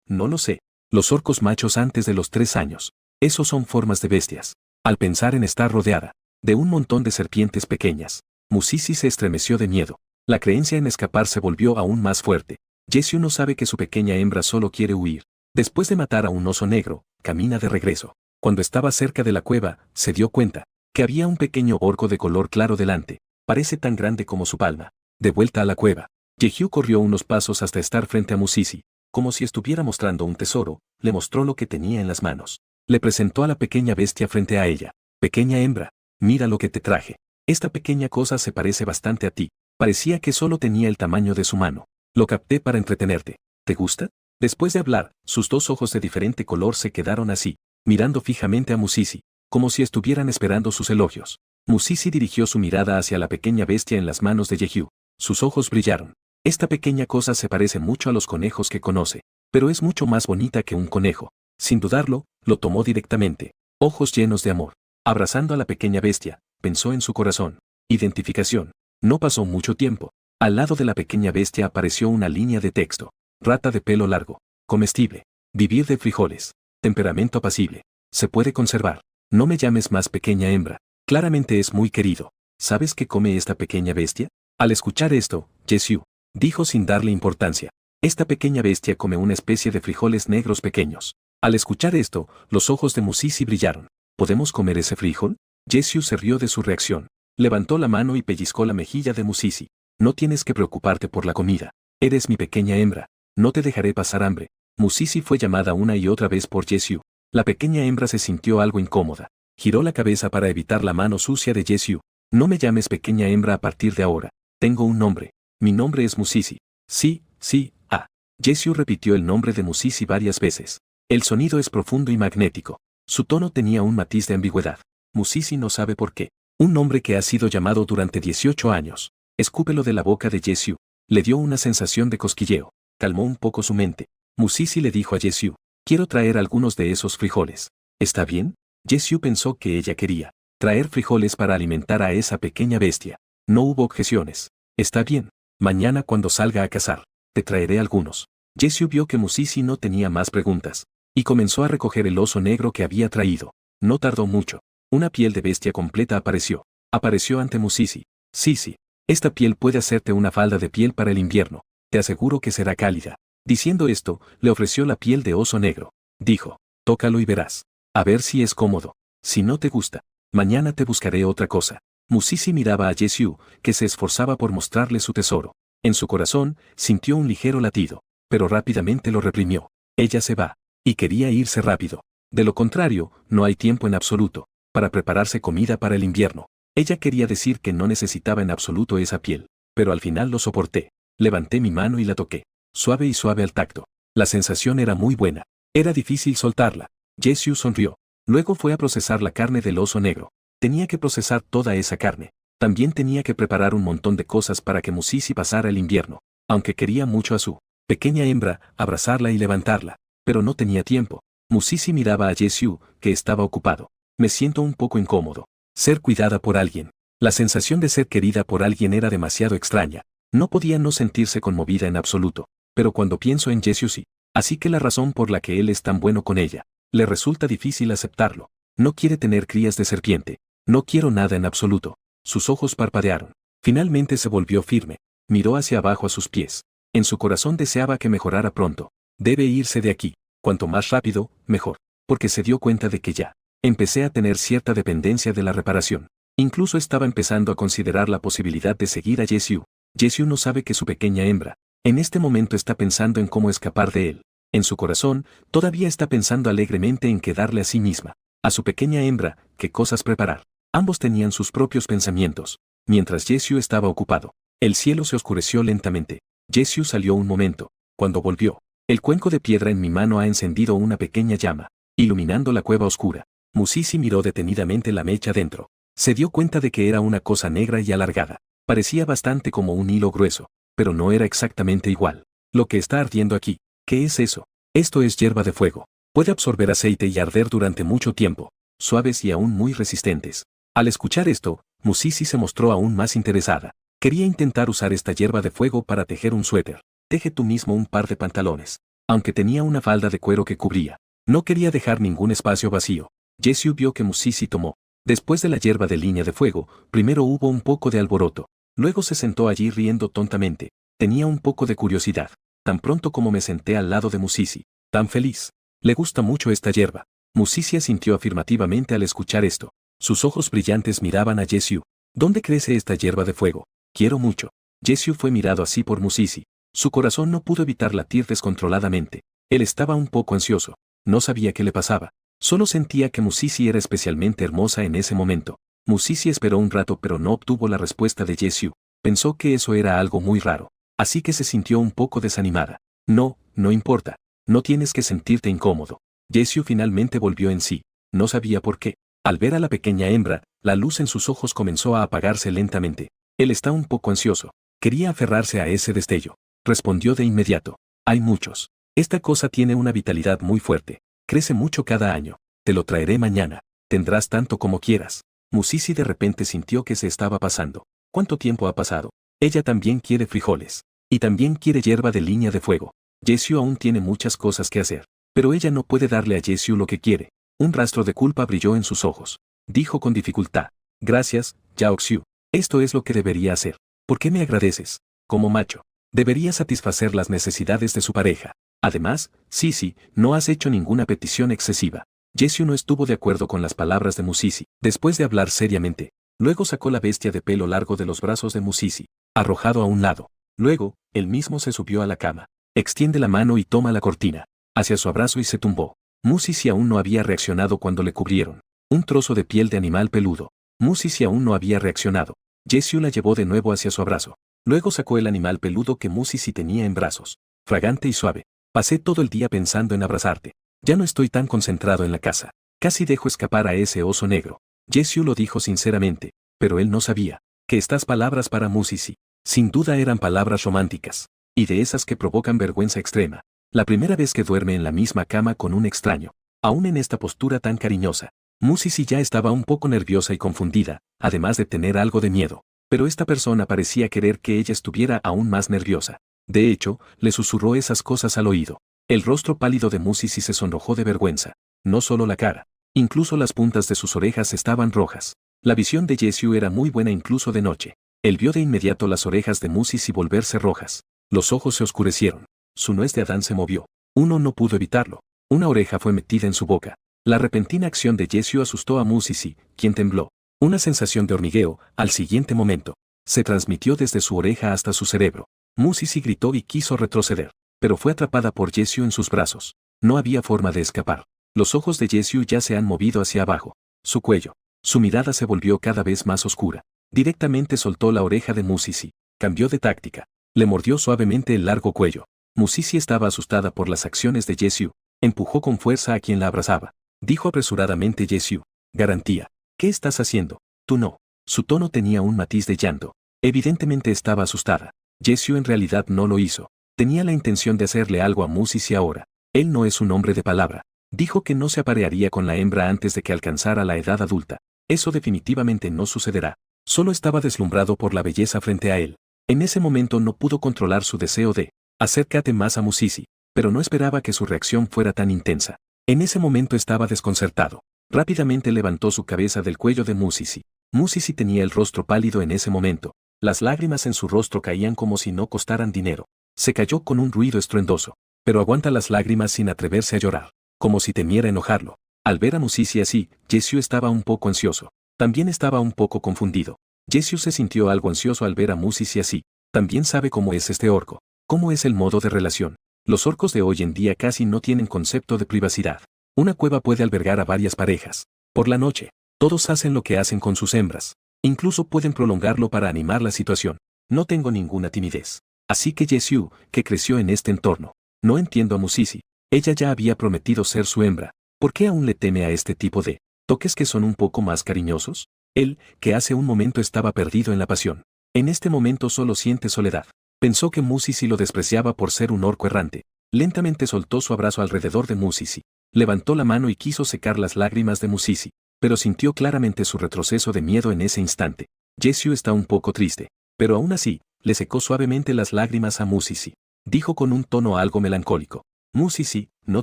No lo sé. Los orcos machos antes de los 3 años. Esos son formas de bestias. Al pensar en estar rodeada de un montón de serpientes pequeñas, Musisi se estremeció de miedo. La creencia en escapar se volvió aún más fuerte. Yehiu no sabe que su pequeña hembra solo quiere huir. Después de matar a un oso negro, camina de regreso. Cuando estaba cerca de la cueva, se dio cuenta que había un pequeño orco de color claro delante. Parece tan grande como su palma. De vuelta a la cueva, Yehiu corrió unos pasos hasta estar frente a Musisi. Como si estuviera mostrando un tesoro, le mostró lo que tenía en las manos. Le presentó a la pequeña bestia frente a ella. Pequeña hembra, mira lo que te traje. Esta pequeña cosa se parece bastante a ti. Parecía que solo tenía el tamaño de su mano. Lo capté para entretenerte. ¿Te gusta? Después de hablar, sus dos ojos de diferente color se quedaron así, mirando fijamente a Musisi, como si estuvieran esperando sus elogios. Musisi dirigió su mirada hacia la pequeña bestia en las manos de Yehyu. Sus ojos brillaron. Esta pequeña cosa se parece mucho a los conejos que conoce, pero es mucho más bonita que un conejo. Sin dudarlo, lo tomó directamente. Ojos llenos de amor. Abrazando a la pequeña bestia, pensó en su corazón. Identificación. No pasó mucho tiempo. Al lado de la pequeña bestia apareció una línea de texto. Rata de pelo largo. Comestible. Vivir de frijoles. Temperamento apacible. Se puede conservar. No me llames más pequeña hembra. Claramente es muy querido. ¿Sabes qué come esta pequeña bestia? Al escuchar esto, Yehyu dijo sin darle importancia. Esta pequeña bestia come una especie de frijoles negros pequeños. Al escuchar esto, los ojos de Musisi brillaron. ¿Podemos comer ese frijol? Yehyu se rió de su reacción. Levantó la mano y pellizcó la mejilla de Musisi. No tienes que preocuparte por la comida. Eres mi pequeña hembra. No te dejaré pasar hambre. Musisi fue llamada una y otra vez por Yehyu. La pequeña hembra se sintió algo incómoda. Giró la cabeza para evitar la mano sucia de Yehyu. No me llames pequeña hembra a partir de ahora. Tengo un nombre. Mi nombre es Musisi. Sí, sí, ah. Yehyu repitió el nombre de Musisi varias veces. El sonido es profundo y magnético. Su tono tenía un matiz de ambigüedad. Musisi no sabe por qué. Un nombre que ha sido llamado durante 18 años. Escúpelo de la boca de Yehyu. Le dio una sensación de cosquilleo. Calmó un poco su mente. Musisi le dijo a Yehyu, quiero traer algunos de esos frijoles. ¿Está bien? Yehyu pensó que ella quería traer frijoles para alimentar a esa pequeña bestia. No hubo objeciones. Está bien. Mañana cuando salga a cazar, te traeré algunos. Yehyu vio que Musisi no tenía más preguntas, y comenzó a recoger el oso negro que había traído. No tardó mucho. Una piel de bestia completa apareció. Apareció ante Musisi. Sí, sí. Esta piel puede hacerte una falda de piel para el invierno. Te aseguro que será cálida. Diciendo esto, le ofreció la piel de oso negro. Dijo, tócalo y verás. A ver si es cómodo. Si no te gusta, mañana te buscaré otra cosa. Musisi miraba a Yehyu, que se esforzaba por mostrarle su tesoro. En su corazón, sintió un ligero latido, pero rápidamente lo reprimió. Ella se va. Y quería irse rápido. De lo contrario, no hay tiempo en absoluto para prepararse comida para el invierno. Ella quería decir que no necesitaba en absoluto esa piel, pero al final lo soporté. Levanté mi mano y la toqué. Suave y suave al tacto. La sensación era muy buena. Era difícil soltarla. Yehyu sonrió. Luego fue a procesar la carne del oso negro. Tenía que procesar toda esa carne. También tenía que preparar un montón de cosas para que Musisi pasara el invierno. Aunque quería mucho a su pequeña hembra, abrazarla y levantarla. Pero no tenía tiempo. Musisi miraba a Yehyu, que estaba ocupado. Me siento un poco incómodo. Ser cuidada por alguien. La sensación de ser querida por alguien era demasiado extraña. No podía no sentirse conmovida en absoluto. Pero cuando pienso en Yehyu sí. Así que la razón por la que él es tan bueno con ella. Le resulta difícil aceptarlo. No quiere tener crías de serpiente. No quiero nada en absoluto. Sus ojos parpadearon. Finalmente se volvió firme. Miró hacia abajo a sus pies. En su corazón deseaba que mejorara pronto. Debe irse de aquí. Cuanto más rápido, mejor. Porque se dio cuenta de que ya empecé a tener cierta dependencia de la reparación. Incluso estaba empezando a considerar la posibilidad de seguir a Yehyu. Yehyu no sabe que su pequeña hembra, en este momento está pensando en cómo escapar de él. En su corazón, todavía está pensando alegremente en qué darle a sí misma, a su pequeña hembra, qué cosas preparar. Ambos tenían sus propios pensamientos. Mientras Yehyu estaba ocupado, el cielo se oscureció lentamente. Yehyu salió un momento. Cuando volvió, el cuenco de piedra en mi mano ha encendido una pequeña llama, iluminando la cueva oscura. Musisi miró detenidamente la mecha dentro. Se dio cuenta de que era una cosa negra y alargada. Parecía bastante como un hilo grueso, pero no era exactamente igual. Lo que está ardiendo aquí, ¿qué es eso? Esto es hierba de fuego. Puede absorber aceite y arder durante mucho tiempo, suaves y aún muy resistentes. Al escuchar esto, Musisi se mostró aún más interesada. Quería intentar usar esta hierba de fuego para tejer un suéter. Teje tú mismo un par de pantalones. Aunque tenía una falda de cuero que cubría, no quería dejar ningún espacio vacío. Yehyu vio que Musisi tomó. Después de la hierba de línea de fuego, primero hubo un poco de alboroto. Luego se sentó allí riendo tontamente. Tenía un poco de curiosidad. Tan pronto como me senté al lado de Musisi. Tan feliz. Le gusta mucho esta hierba. Musisi asintió afirmativamente al escuchar esto. Sus ojos brillantes miraban a Yehyu. ¿Dónde crece esta hierba de fuego? Quiero mucho. Yehyu fue mirado así por Musisi. Su corazón no pudo evitar latir descontroladamente. Él estaba un poco ansioso. No sabía qué le pasaba. Solo sentía que Musisi era especialmente hermosa en ese momento. Musisi esperó un rato pero no obtuvo la respuesta de Yehyu. Pensó que eso era algo muy raro. Así que se sintió un poco desanimada. No, no importa. No tienes que sentirte incómodo. Jessie finalmente volvió en sí. No sabía por qué. Al ver a la pequeña hembra, la luz en sus ojos comenzó a apagarse lentamente. Él está un poco ansioso. Quería aferrarse a ese destello. Respondió de inmediato. Hay muchos. Esta cosa tiene una vitalidad muy fuerte. Crece mucho cada año. Te lo traeré mañana. Tendrás tanto como quieras. Musisi de repente sintió que se estaba pasando. ¿Cuánto tiempo ha pasado? Ella también quiere frijoles. Y también quiere hierba de línea de fuego. Jessie aún tiene muchas cosas que hacer. Pero ella no puede darle a Jessie lo que quiere. Un rastro de culpa brilló en sus ojos. Dijo con dificultad. Gracias, Yao Xiu. Esto es lo que debería hacer. ¿Por qué me agradeces? Como macho. Debería satisfacer las necesidades de su pareja. Además, sí, no has hecho ninguna petición excesiva. Jessie no estuvo de acuerdo con las palabras de Musisi. Después de hablar seriamente, luego sacó la bestia de pelo largo de los brazos de Musisi, arrojado a un lado. Luego, él mismo se subió a la cama. Extiende la mano y toma la cortina. Hacia su abrazo y se tumbó. Musisi aún no había reaccionado cuando le cubrieron. Un trozo de piel de animal peludo. Musisi aún no había reaccionado. Jessie la llevó de nuevo hacia su abrazo. Luego sacó el animal peludo que Musisi tenía en brazos. Fragante y suave. Pasé todo el día pensando en abrazarte. Ya no estoy tan concentrado en la casa. Casi dejo escapar a ese oso negro. Jessie lo dijo sinceramente, pero él no sabía que estas palabras para Musisi, sin duda eran palabras románticas, y de esas que provocan vergüenza extrema. La primera vez que duerme en la misma cama con un extraño, aún en esta postura tan cariñosa. Musisi ya estaba un poco nerviosa y confundida, además de tener algo de miedo, pero esta persona parecía querer que ella estuviera aún más nerviosa. De hecho, le susurró esas cosas al oído. El rostro pálido de Musisi se sonrojó de vergüenza. No solo la cara, incluso las puntas de sus orejas estaban rojas. La visión de Jessie era muy buena incluso de noche. Él vio de inmediato las orejas de Musisi volverse rojas. Los ojos se oscurecieron. Su nuez de Adán se movió. Uno no pudo evitarlo. Una oreja fue metida en su boca. La repentina acción de Jessie asustó a Musisi, quien tembló. Una sensación de hormigueo, al siguiente momento, se transmitió desde su oreja hasta su cerebro. Musisi gritó y quiso retroceder, pero fue atrapada por Jessie en sus brazos. No había forma de escapar. Los ojos de Jessie ya se han movido hacia abajo. Su cuello. Su mirada se volvió cada vez más oscura. Directamente soltó la oreja de Musisi. Cambió de táctica. Le mordió suavemente el largo cuello. Musisi estaba asustada por las acciones de Jessie. Empujó con fuerza a quien la abrazaba. Dijo apresuradamente Jessie. Garantía. ¿Qué estás haciendo? Tú no. Su tono tenía un matiz de llanto. Evidentemente estaba asustada. Jessie en realidad no lo hizo. Tenía la intención de hacerle algo a Musisi ahora. Él no es un hombre de palabra. Dijo que no se aparearía con la hembra antes de que alcanzara la edad adulta. Eso definitivamente no sucederá. Solo estaba deslumbrado por la belleza frente a él. En ese momento no pudo controlar su deseo de acércate más a Musisi, pero no esperaba que su reacción fuera tan intensa. En ese momento estaba desconcertado. Rápidamente levantó su cabeza del cuello de Musisi. Musisi tenía el rostro pálido en ese momento. Las lágrimas en su rostro caían como si no costaran dinero. Se cayó con un ruido estruendoso, pero aguanta las lágrimas sin atreverse a llorar, como si temiera enojarlo. Al ver a Musisi así, Jessie estaba un poco ansioso. También estaba un poco confundido. Jessie se sintió algo ansioso al ver a Musisi así. También sabe cómo es este orco. Cómo es el modo de relación. Los orcos de hoy en día casi no tienen concepto de privacidad. Una cueva puede albergar a varias parejas. Por la noche, todos hacen lo que hacen con sus hembras. Incluso pueden prolongarlo para animar la situación. No tengo ninguna timidez. Así que Jessie, que creció en este entorno. No entiendo a Musisi. Ella ya había prometido ser su hembra. ¿Por qué aún le teme a este tipo de toques que son un poco más cariñosos? Él, que hace un momento estaba perdido en la pasión. En este momento solo siente soledad. Pensó que Musisi lo despreciaba por ser un orco errante. Lentamente soltó su abrazo alrededor de Musisi. Levantó la mano y quiso secar las lágrimas de Musisi, pero sintió claramente su retroceso de miedo en ese instante. Jessie está un poco triste, pero aún así, le secó suavemente las lágrimas a Musisi. Dijo con un tono algo melancólico. Musisi, no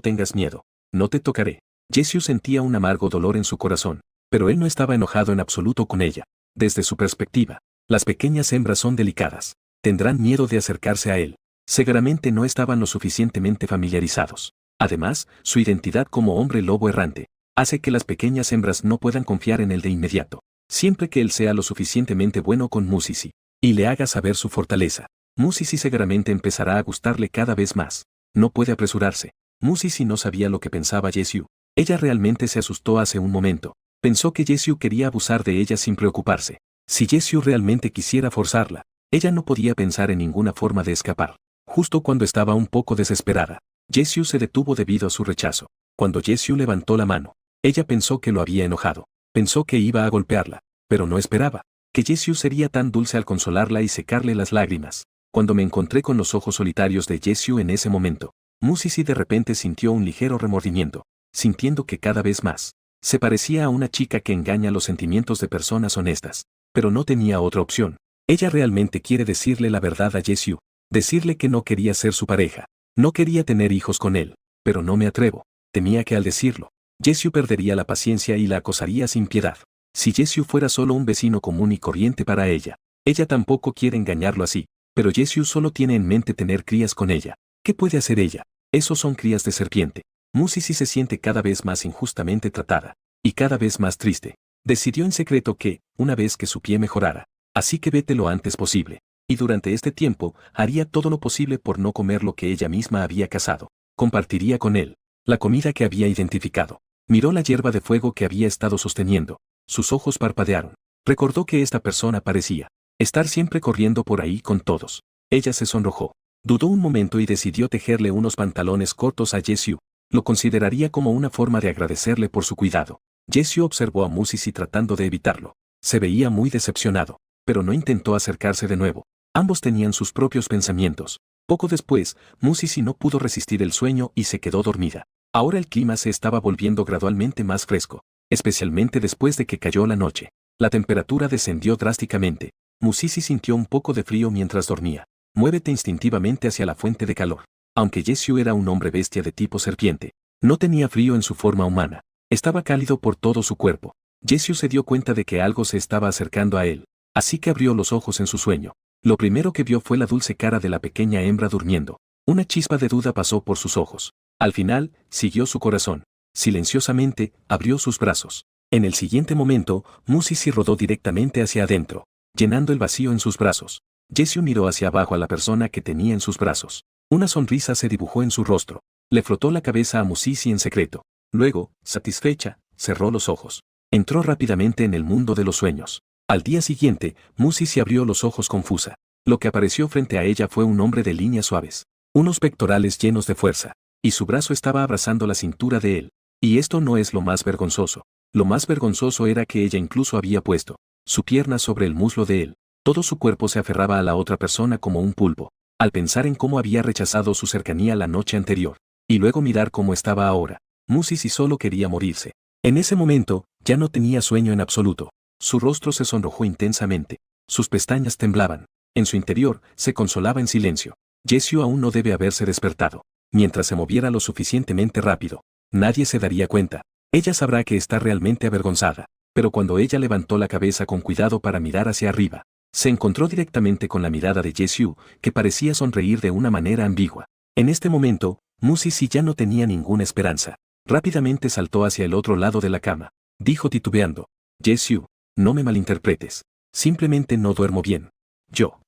tengas miedo. No te tocaré. Jessie sentía un amargo dolor en su corazón, pero él no estaba enojado en absoluto con ella. Desde su perspectiva, las pequeñas hembras son delicadas. Tendrán miedo de acercarse a él. Seguramente no estaban lo suficientemente familiarizados. Además, su identidad como hombre lobo errante hace que las pequeñas hembras no puedan confiar en él de inmediato. Siempre que él sea lo suficientemente bueno con Musisi y le haga saber su fortaleza, Musisi seguramente empezará a gustarle cada vez más. No puede apresurarse. Musisi no sabía lo que pensaba Jessie. Ella realmente se asustó hace un momento. Pensó que Jessie quería abusar de ella sin preocuparse. Si Jessie realmente quisiera forzarla, ella no podía pensar en ninguna forma de escapar. Justo cuando estaba un poco desesperada, Jessie se detuvo debido a su rechazo. Cuando Jessie levantó la mano, ella pensó que lo había enojado. Pensó que iba a golpearla, pero no esperaba que Jessie sería tan dulce al consolarla y secarle las lágrimas. Cuando me encontré con los ojos solitarios de Jessie en ese momento, Musisi de repente sintió un ligero remordimiento, sintiendo que cada vez más se parecía a una chica que engaña los sentimientos de personas honestas. Pero no tenía otra opción. Ella realmente quiere decirle la verdad a Jessie, decirle que no quería ser su pareja, no quería tener hijos con él, pero no me atrevo. Temía que al decirlo, Jessie perdería la paciencia y la acosaría sin piedad. Si Jessie fuera solo un vecino común y corriente para ella, ella tampoco quiere engañarlo así, pero Jessie solo tiene en mente tener crías con ella. ¿Qué puede hacer ella? Esos son crías de serpiente. Musisi se siente cada vez más injustamente tratada, y cada vez más triste. Decidió en secreto que, una vez que su pie mejorara, así que vete lo antes posible, y durante este tiempo haría todo lo posible por no comer lo que ella misma había cazado. Compartiría con él la comida que había identificado. Miró la hierba de fuego que había estado sosteniendo. Sus ojos parpadearon. Recordó que esta persona parecía estar siempre corriendo por ahí con todos. Ella se sonrojó. Dudó un momento y decidió tejerle unos pantalones cortos a Jessie. Lo consideraría como una forma de agradecerle por su cuidado. Jessie observó a Musisi tratando de evitarlo. Se veía muy decepcionado, pero no intentó acercarse de nuevo. Ambos tenían sus propios pensamientos. Poco después, Musisi no pudo resistir el sueño y se quedó dormida. Ahora el clima se estaba volviendo gradualmente más fresco, especialmente después de que cayó la noche. La temperatura descendió drásticamente. Musisi sintió un poco de frío mientras dormía. Muévete instintivamente hacia la fuente de calor. Aunque Jessie era un hombre bestia de tipo serpiente, no tenía frío en su forma humana. Estaba cálido por todo su cuerpo. Jessie se dio cuenta de que algo se estaba acercando a él, así que abrió los ojos en su sueño. Lo primero que vio fue la dulce cara de la pequeña hembra durmiendo. Una chispa de duda pasó por sus ojos. Al final, siguió su corazón. Silenciosamente, abrió sus brazos. En el siguiente momento, Musisi rodó directamente hacia adentro, llenando el vacío en sus brazos. Jessie miró hacia abajo a la persona que tenía en sus brazos. Una sonrisa se dibujó en su rostro. Le frotó la cabeza a Musisi en secreto. Luego, satisfecha, cerró los ojos. Entró rápidamente en el mundo de los sueños. Al día siguiente, Musisi abrió los ojos confusa. Lo que apareció frente a ella fue un hombre de líneas suaves, unos pectorales llenos de fuerza, y su brazo estaba abrazando la cintura de él. Y esto no es lo más vergonzoso. Lo más vergonzoso era que ella incluso había puesto su pierna sobre el muslo de él. Todo su cuerpo se aferraba a la otra persona como un pulpo, al pensar en cómo había rechazado su cercanía la noche anterior, y luego mirar cómo estaba ahora. Musisi solo quería morirse. En ese momento, ya no tenía sueño en absoluto. Su rostro se sonrojó intensamente. Sus pestañas temblaban. En su interior, se consolaba en silencio. Jessie aún no debe haberse despertado. Mientras se moviera lo suficientemente rápido, nadie se daría cuenta. Ella sabrá que está realmente avergonzada. Pero cuando ella levantó la cabeza con cuidado para mirar hacia arriba, se encontró directamente con la mirada de Jessie, que parecía sonreír de una manera ambigua. En este momento, Musisi ya no tenía ninguna esperanza. Rápidamente saltó hacia el otro lado de la cama. Dijo titubeando: Jessie, no me malinterpretes. Simplemente no duermo bien. Yo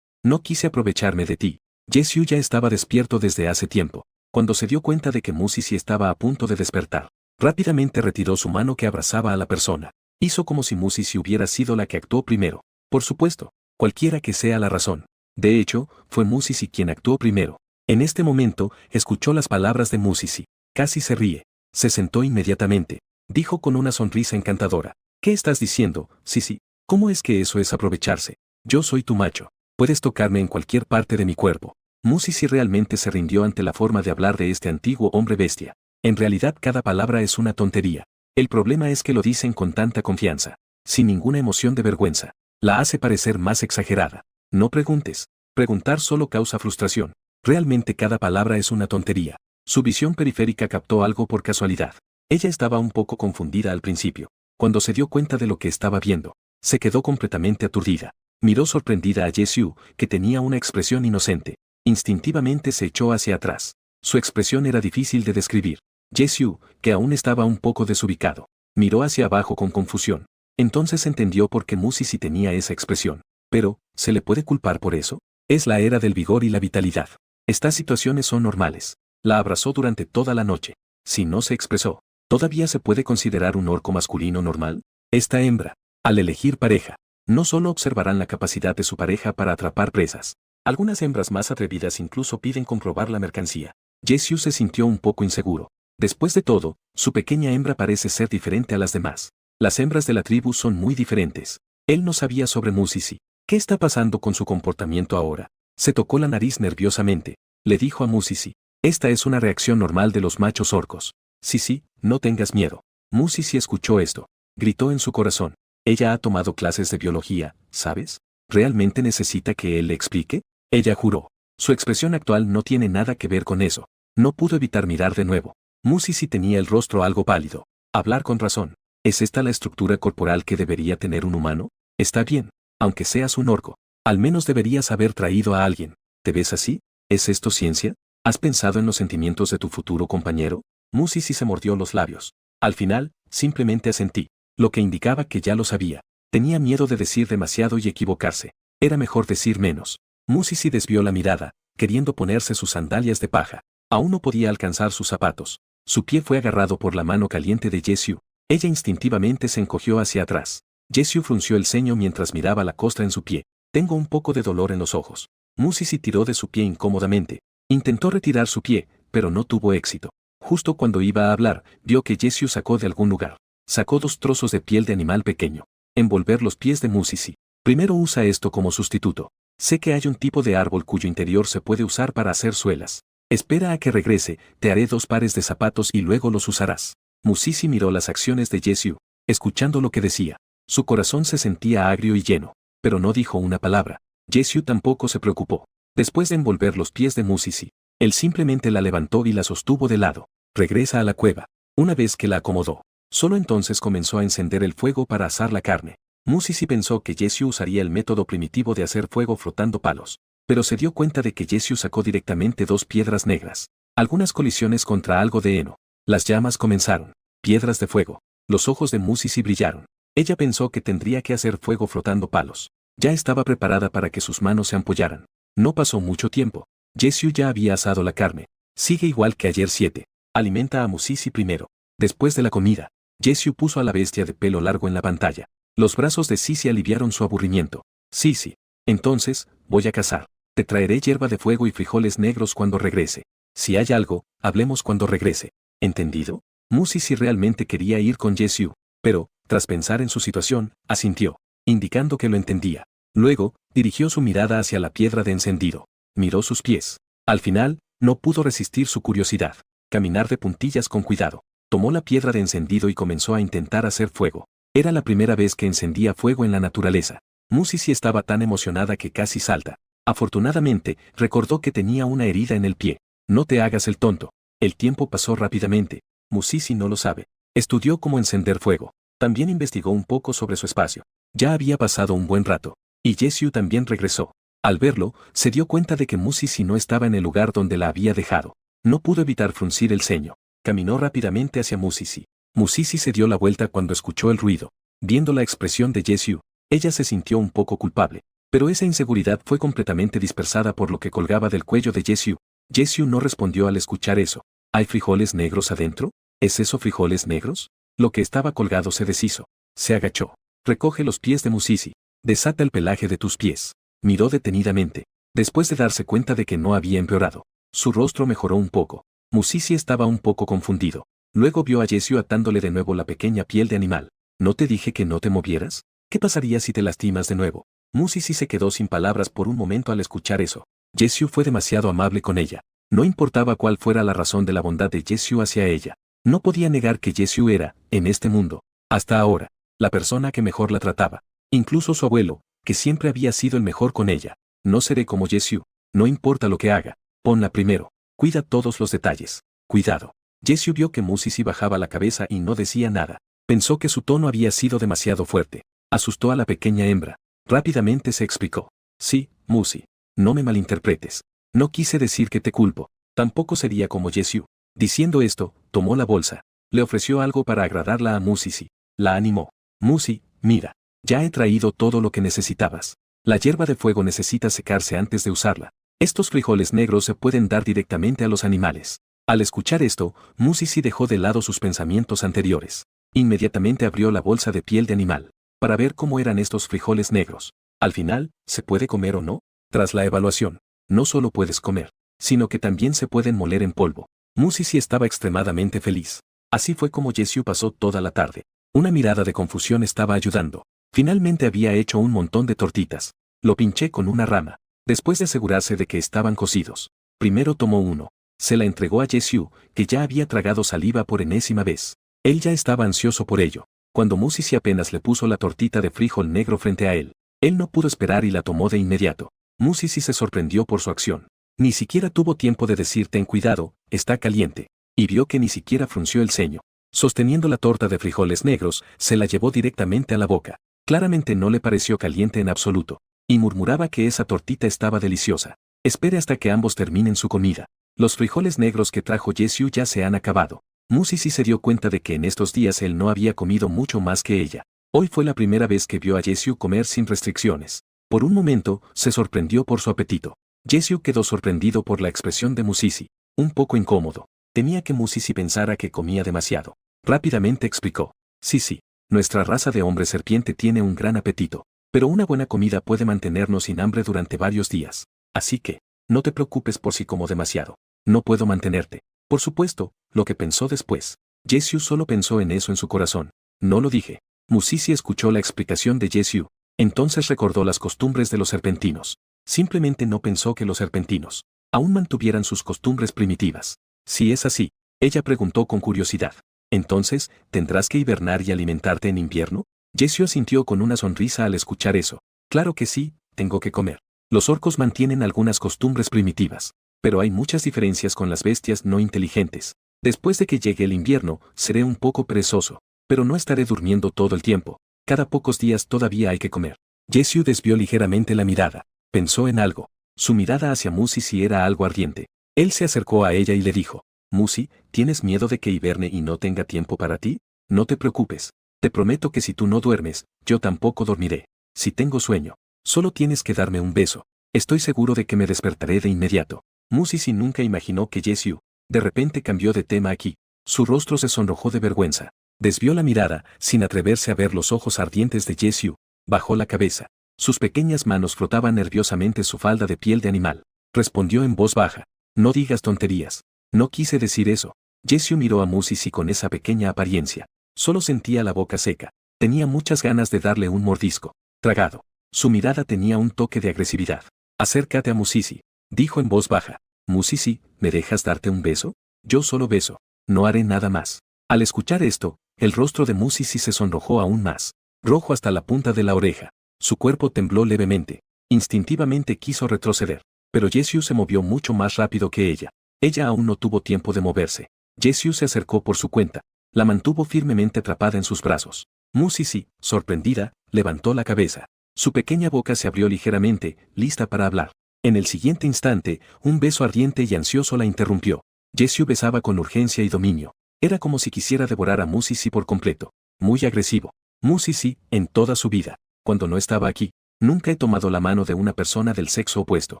no quise aprovecharme de ti. Jessie ya estaba despierto desde hace tiempo. Cuando se dio cuenta de que Musisi estaba a punto de despertar, rápidamente retiró su mano que abrazaba a la persona. Hizo como si Musisi hubiera sido la que actuó primero. Por supuesto, cualquiera que sea la razón. De hecho, fue Musisi quien actuó primero. En este momento, escuchó las palabras de Musisi. Casi se ríe. Se sentó inmediatamente. Dijo con una sonrisa encantadora: ¿Qué estás diciendo, Sisi? ¿Cómo es que eso es aprovecharse? Yo soy tu macho. Puedes tocarme en cualquier parte de mi cuerpo. Musisi realmente se rindió ante la forma de hablar de este antiguo hombre bestia. En realidad cada palabra es una tontería. El problema es que lo dicen con tanta confianza, sin ninguna emoción de vergüenza. La hace parecer más exagerada. No preguntes. Preguntar solo causa frustración. Realmente cada palabra es una tontería. Su visión periférica captó algo por casualidad. Ella estaba un poco confundida al principio. Cuando se dio cuenta de lo que estaba viendo, se quedó completamente aturdida. Miró sorprendida a Jessie, que tenía una expresión inocente. Instintivamente se echó hacia atrás. Su expresión era difícil de describir. Jessie, que aún estaba un poco desubicado, miró hacia abajo con confusión. Entonces entendió por qué Musisi tenía esa expresión. Pero, ¿se le puede culpar por eso? Es la era del vigor y la vitalidad. Estas situaciones son normales. La abrazó durante toda la noche. Si no se expresó, ¿todavía se puede considerar un orco masculino normal? Esta hembra, al elegir pareja, no solo observarán la capacidad de su pareja para atrapar presas. Algunas hembras más atrevidas incluso piden comprobar la mercancía. Jessie se sintió un poco inseguro. Después de todo, su pequeña hembra parece ser diferente a las demás. Las hembras de la tribu son muy diferentes. Él no sabía sobre Musisi. ¿Qué está pasando con su comportamiento ahora? Se tocó la nariz nerviosamente. Le dijo a Musisi. Esta es una reacción normal de los machos orcos. Sí, no tengas miedo. Musisi escuchó esto. Gritó en su corazón. Ella ha tomado clases de biología, ¿sabes? ¿Realmente necesita que él le explique? Ella juró. Su expresión actual no tiene nada que ver con eso. No pudo evitar mirar de nuevo. Musisi tenía el rostro algo pálido. Hablar con razón. ¿Es esta la estructura corporal que debería tener un humano? Está bien, aunque seas un orco. Al menos deberías haber traído a alguien. ¿Te ves así? ¿Es esto ciencia? ¿Has pensado en los sentimientos de tu futuro compañero? Musisi se mordió los labios. Al final, simplemente asentí, lo que indicaba que ya lo sabía. Tenía miedo de decir demasiado y equivocarse. Era mejor decir menos. Musisi desvió la mirada, queriendo ponerse sus sandalias de paja. Aún no podía alcanzar sus zapatos. Su pie fue agarrado por la mano caliente de Jessie. Ella instintivamente se encogió hacia atrás. Jessie frunció el ceño mientras miraba la costra en su pie. Tengo un poco de dolor en los ojos. Musisi tiró de su pie incómodamente. Intentó retirar su pie, pero no tuvo éxito. Justo cuando iba a hablar, vio que Jessie sacó de algún lugar. Sacó 2 trozos de piel de animal pequeño. Envolver los pies de Musisi. Primero usa esto como sustituto. Sé que hay un tipo de árbol cuyo interior se puede usar para hacer suelas. Espera a que regrese, te haré 2 pares de zapatos y luego los usarás. Musisi miró las acciones de Jessie, escuchando lo que decía. Su corazón se sentía agrio y lleno, pero no dijo una palabra. Jessie tampoco se preocupó. Después de envolver los pies de Musisi, él simplemente la levantó y la sostuvo de lado. Regresa a la cueva. Una vez que la acomodó, solo entonces comenzó a encender el fuego para asar la carne. Musisi pensó que Jessie usaría el método primitivo de hacer fuego frotando palos, pero se dio cuenta de que Jessie sacó directamente 2 piedras negras. Algunas colisiones contra algo de heno. Las llamas comenzaron. Piedras de fuego. Los ojos de Musisi brillaron. Ella pensó que tendría que hacer fuego frotando palos. Ya estaba preparada para que sus manos se ampollaran. No pasó mucho tiempo. Jessie ya había asado la carne. Sigue igual que ayer 7. Alimenta a Musisi primero. Después de la comida, Jessie puso a la bestia de pelo largo en la pantalla. Los brazos de Sisi aliviaron su aburrimiento. Sí. Entonces, voy a cazar. Te traeré hierba de fuego y frijoles negros cuando regrese. Si hay algo, hablemos cuando regrese. ¿Entendido? Musisi realmente quería ir con Jessie, pero, tras pensar en su situación, asintió, indicando que lo entendía. Luego, dirigió su mirada hacia la piedra de encendido. Miró sus pies. Al final, no pudo resistir su curiosidad. Caminar de puntillas con cuidado. Tomó la piedra de encendido y comenzó a intentar hacer fuego. Era la primera vez que encendía fuego en la naturaleza. Musisi estaba tan emocionada que casi salta. Afortunadamente, recordó que tenía una herida en el pie. No te hagas el tonto. El tiempo pasó rápidamente. Musisi no lo sabe. Estudió cómo encender fuego. También investigó un poco sobre su espacio. Ya había pasado un buen rato. Y Jessie también regresó. Al verlo, se dio cuenta de que Musisi no estaba en el lugar donde la había dejado. No pudo evitar fruncir el ceño. Caminó rápidamente hacia Musisi. Musisi se dio la vuelta cuando escuchó el ruido. Viendo la expresión de Jessie, ella se sintió un poco culpable. Pero esa inseguridad fue completamente dispersada por lo que colgaba del cuello de Jessie. Jessie no respondió al escuchar eso. ¿Hay frijoles negros adentro? ¿Es eso frijoles negros? Lo que estaba colgado se deshizo. Se agachó. Recoge los pies de Musisi. Desata el pelaje de tus pies. Miró detenidamente. Después de darse cuenta de que no había empeorado, su rostro mejoró un poco. Musisi estaba un poco confundido. Luego vio a Jessie atándole de nuevo la pequeña piel de animal. ¿No te dije que no te movieras? ¿Qué pasaría si te lastimas de nuevo? Musisi se quedó sin palabras por un momento al escuchar eso. Jessie fue demasiado amable con ella. No importaba cuál fuera la razón de la bondad de Jessie hacia ella. No podía negar que Jessie era, en este mundo, hasta ahora, la persona que mejor la trataba. Incluso su abuelo, que siempre había sido el mejor con ella. No seré como Jessie. No importa lo que haga. Ponla primero. Cuida todos los detalles. Cuidado. Jessie vio que Musisi bajaba la cabeza y no decía nada. Pensó que su tono había sido demasiado fuerte. Asustó a la pequeña hembra. Rápidamente se explicó. Sí, Musi. No me malinterpretes. No quise decir que te culpo. Tampoco sería como Jessie. Diciendo esto, tomó la bolsa. Le ofreció algo para agradarla a Musisi. La animó. Musi, mira. Ya he traído todo lo que necesitabas. La hierba de fuego necesita secarse antes de usarla. Estos frijoles negros se pueden dar directamente a los animales. Al escuchar esto, Musisi dejó de lado sus pensamientos anteriores. Inmediatamente abrió la bolsa de piel de animal, para ver cómo eran estos frijoles negros. Al final, ¿se puede comer o no? Tras la evaluación, no solo puedes comer. sino que también se pueden moler en polvo. Musisi estaba extremadamente feliz. Así fue como Jessie pasó toda la tarde. Una mirada de confusión estaba ayudando. Finalmente había hecho un montón de tortitas. Lo pinché con una rama. Después de asegurarse de que estaban cocidos. Primero tomó uno. Se la entregó a Jessie, que ya había tragado saliva por enésima vez. Él ya estaba ansioso por ello. Cuando Musisi apenas le puso la tortita de frijol negro frente a él, él no pudo esperar y la tomó de inmediato. Musisi se sorprendió por su acción. Ni siquiera tuvo tiempo de decir ten cuidado, está caliente. Y vio que ni siquiera frunció el ceño. Sosteniendo la torta de frijoles negros, se la llevó directamente a la boca. Claramente no le pareció caliente en absoluto. Y murmuraba que esa tortita estaba deliciosa. Espere hasta que ambos terminen su comida. Los frijoles negros que trajo Jessie ya se han acabado. Musisi se dio cuenta de que en estos días él no había comido mucho más que ella. Hoy fue la primera vez que vio a Jessie comer sin restricciones. Por un momento, se sorprendió por su apetito. Jessie quedó sorprendido por la expresión de Musisi. Un poco incómodo. Temía que Musisi pensara que comía demasiado. Rápidamente explicó. Sí, nuestra raza de hombre serpiente tiene un gran apetito. Pero una buena comida puede mantenernos sin hambre durante varios días. Así que, no te preocupes por si como demasiado. No puedo mantenerte. Por supuesto, lo que pensó después. Jessie solo pensó en eso en su corazón. No lo dije. Musisi escuchó la explicación de Jessie. Entonces recordó las costumbres de los serpentinos. Simplemente no pensó que los serpentinos aún mantuvieran sus costumbres primitivas. Si es así, ella preguntó con curiosidad. Entonces, ¿tendrás que hibernar y alimentarte en invierno? Jessie asintió con una sonrisa al escuchar eso. Claro que sí, tengo que comer. Los orcos mantienen algunas costumbres primitivas, pero hay muchas diferencias con las bestias no inteligentes. Después de que llegue el invierno, seré un poco perezoso, pero no estaré durmiendo todo el tiempo. Cada pocos días todavía hay que comer. Jessie desvió ligeramente la mirada. Pensó en algo. Su mirada hacia Musisi era algo ardiente. Él se acercó a ella y le dijo, Musi, ¿tienes miedo de que hiberne y no tenga tiempo para ti? No te preocupes. Te prometo que si tú no duermes, yo tampoco dormiré. Si tengo sueño, solo tienes que darme un beso. Estoy seguro de que me despertaré de inmediato. Musisi nunca imaginó que Jessie de repente cambió de tema aquí. Su rostro se sonrojó de vergüenza. Desvió la mirada, sin atreverse a ver los ojos ardientes de Jessie. Bajó la cabeza. Sus pequeñas manos frotaban nerviosamente su falda de piel de animal. Respondió en voz baja. No digas tonterías. No quise decir eso. Jessie miró a Musisi con esa pequeña apariencia. Solo sentía la boca seca. Tenía muchas ganas de darle un mordisco. Tragado. Su mirada tenía un toque de agresividad. Acércate a Musisi, dijo en voz baja. Musisi, ¿me dejas darte un beso? Yo solo beso. No haré nada más. Al escuchar esto, el rostro de Musisi se sonrojó aún más. Rojo hasta la punta de la oreja. Su cuerpo tembló levemente. Instintivamente quiso retroceder. Pero Jessie se movió mucho más rápido que ella. Ella aún no tuvo tiempo de moverse. Jessie se acercó por su cuenta. La mantuvo firmemente atrapada en sus brazos. Musisi, sorprendida, levantó la cabeza. Su pequeña boca se abrió ligeramente, lista para hablar. En el siguiente instante, un beso ardiente y ansioso la interrumpió. Jessie besaba con urgencia y dominio. Era como si quisiera devorar a Musisi por completo. Muy agresivo. Musisi, en toda su vida, cuando no estaba aquí, nunca he tomado la mano de una persona del sexo opuesto.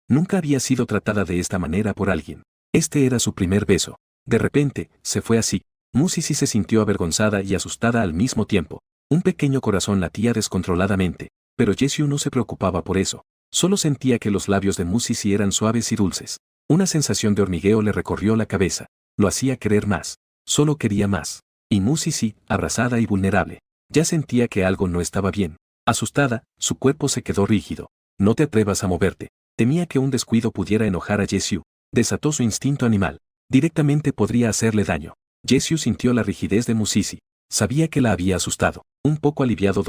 Nunca había sido tratada de esta manera por alguien. Este era su primer beso. De repente, se fue así. Musisi se sintió avergonzada y asustada al mismo tiempo. Un pequeño corazón latía descontroladamente, pero Jessie no se preocupaba por eso. Solo sentía que los labios de Musisi eran suaves y dulces. Una sensación de hormigueo le recorrió la cabeza. Lo hacía querer más. Solo quería más. Y Musisi, abrazada y vulnerable, ya sentía que algo no estaba bien. Asustada, su cuerpo se quedó rígido. No te atrevas a moverte. Temía que un descuido pudiera enojar a Jessie. Desató su instinto animal. Directamente podría hacerle daño. Jessie sintió la rigidez de Musisi. Sabía que la había asustado. Un poco aliviado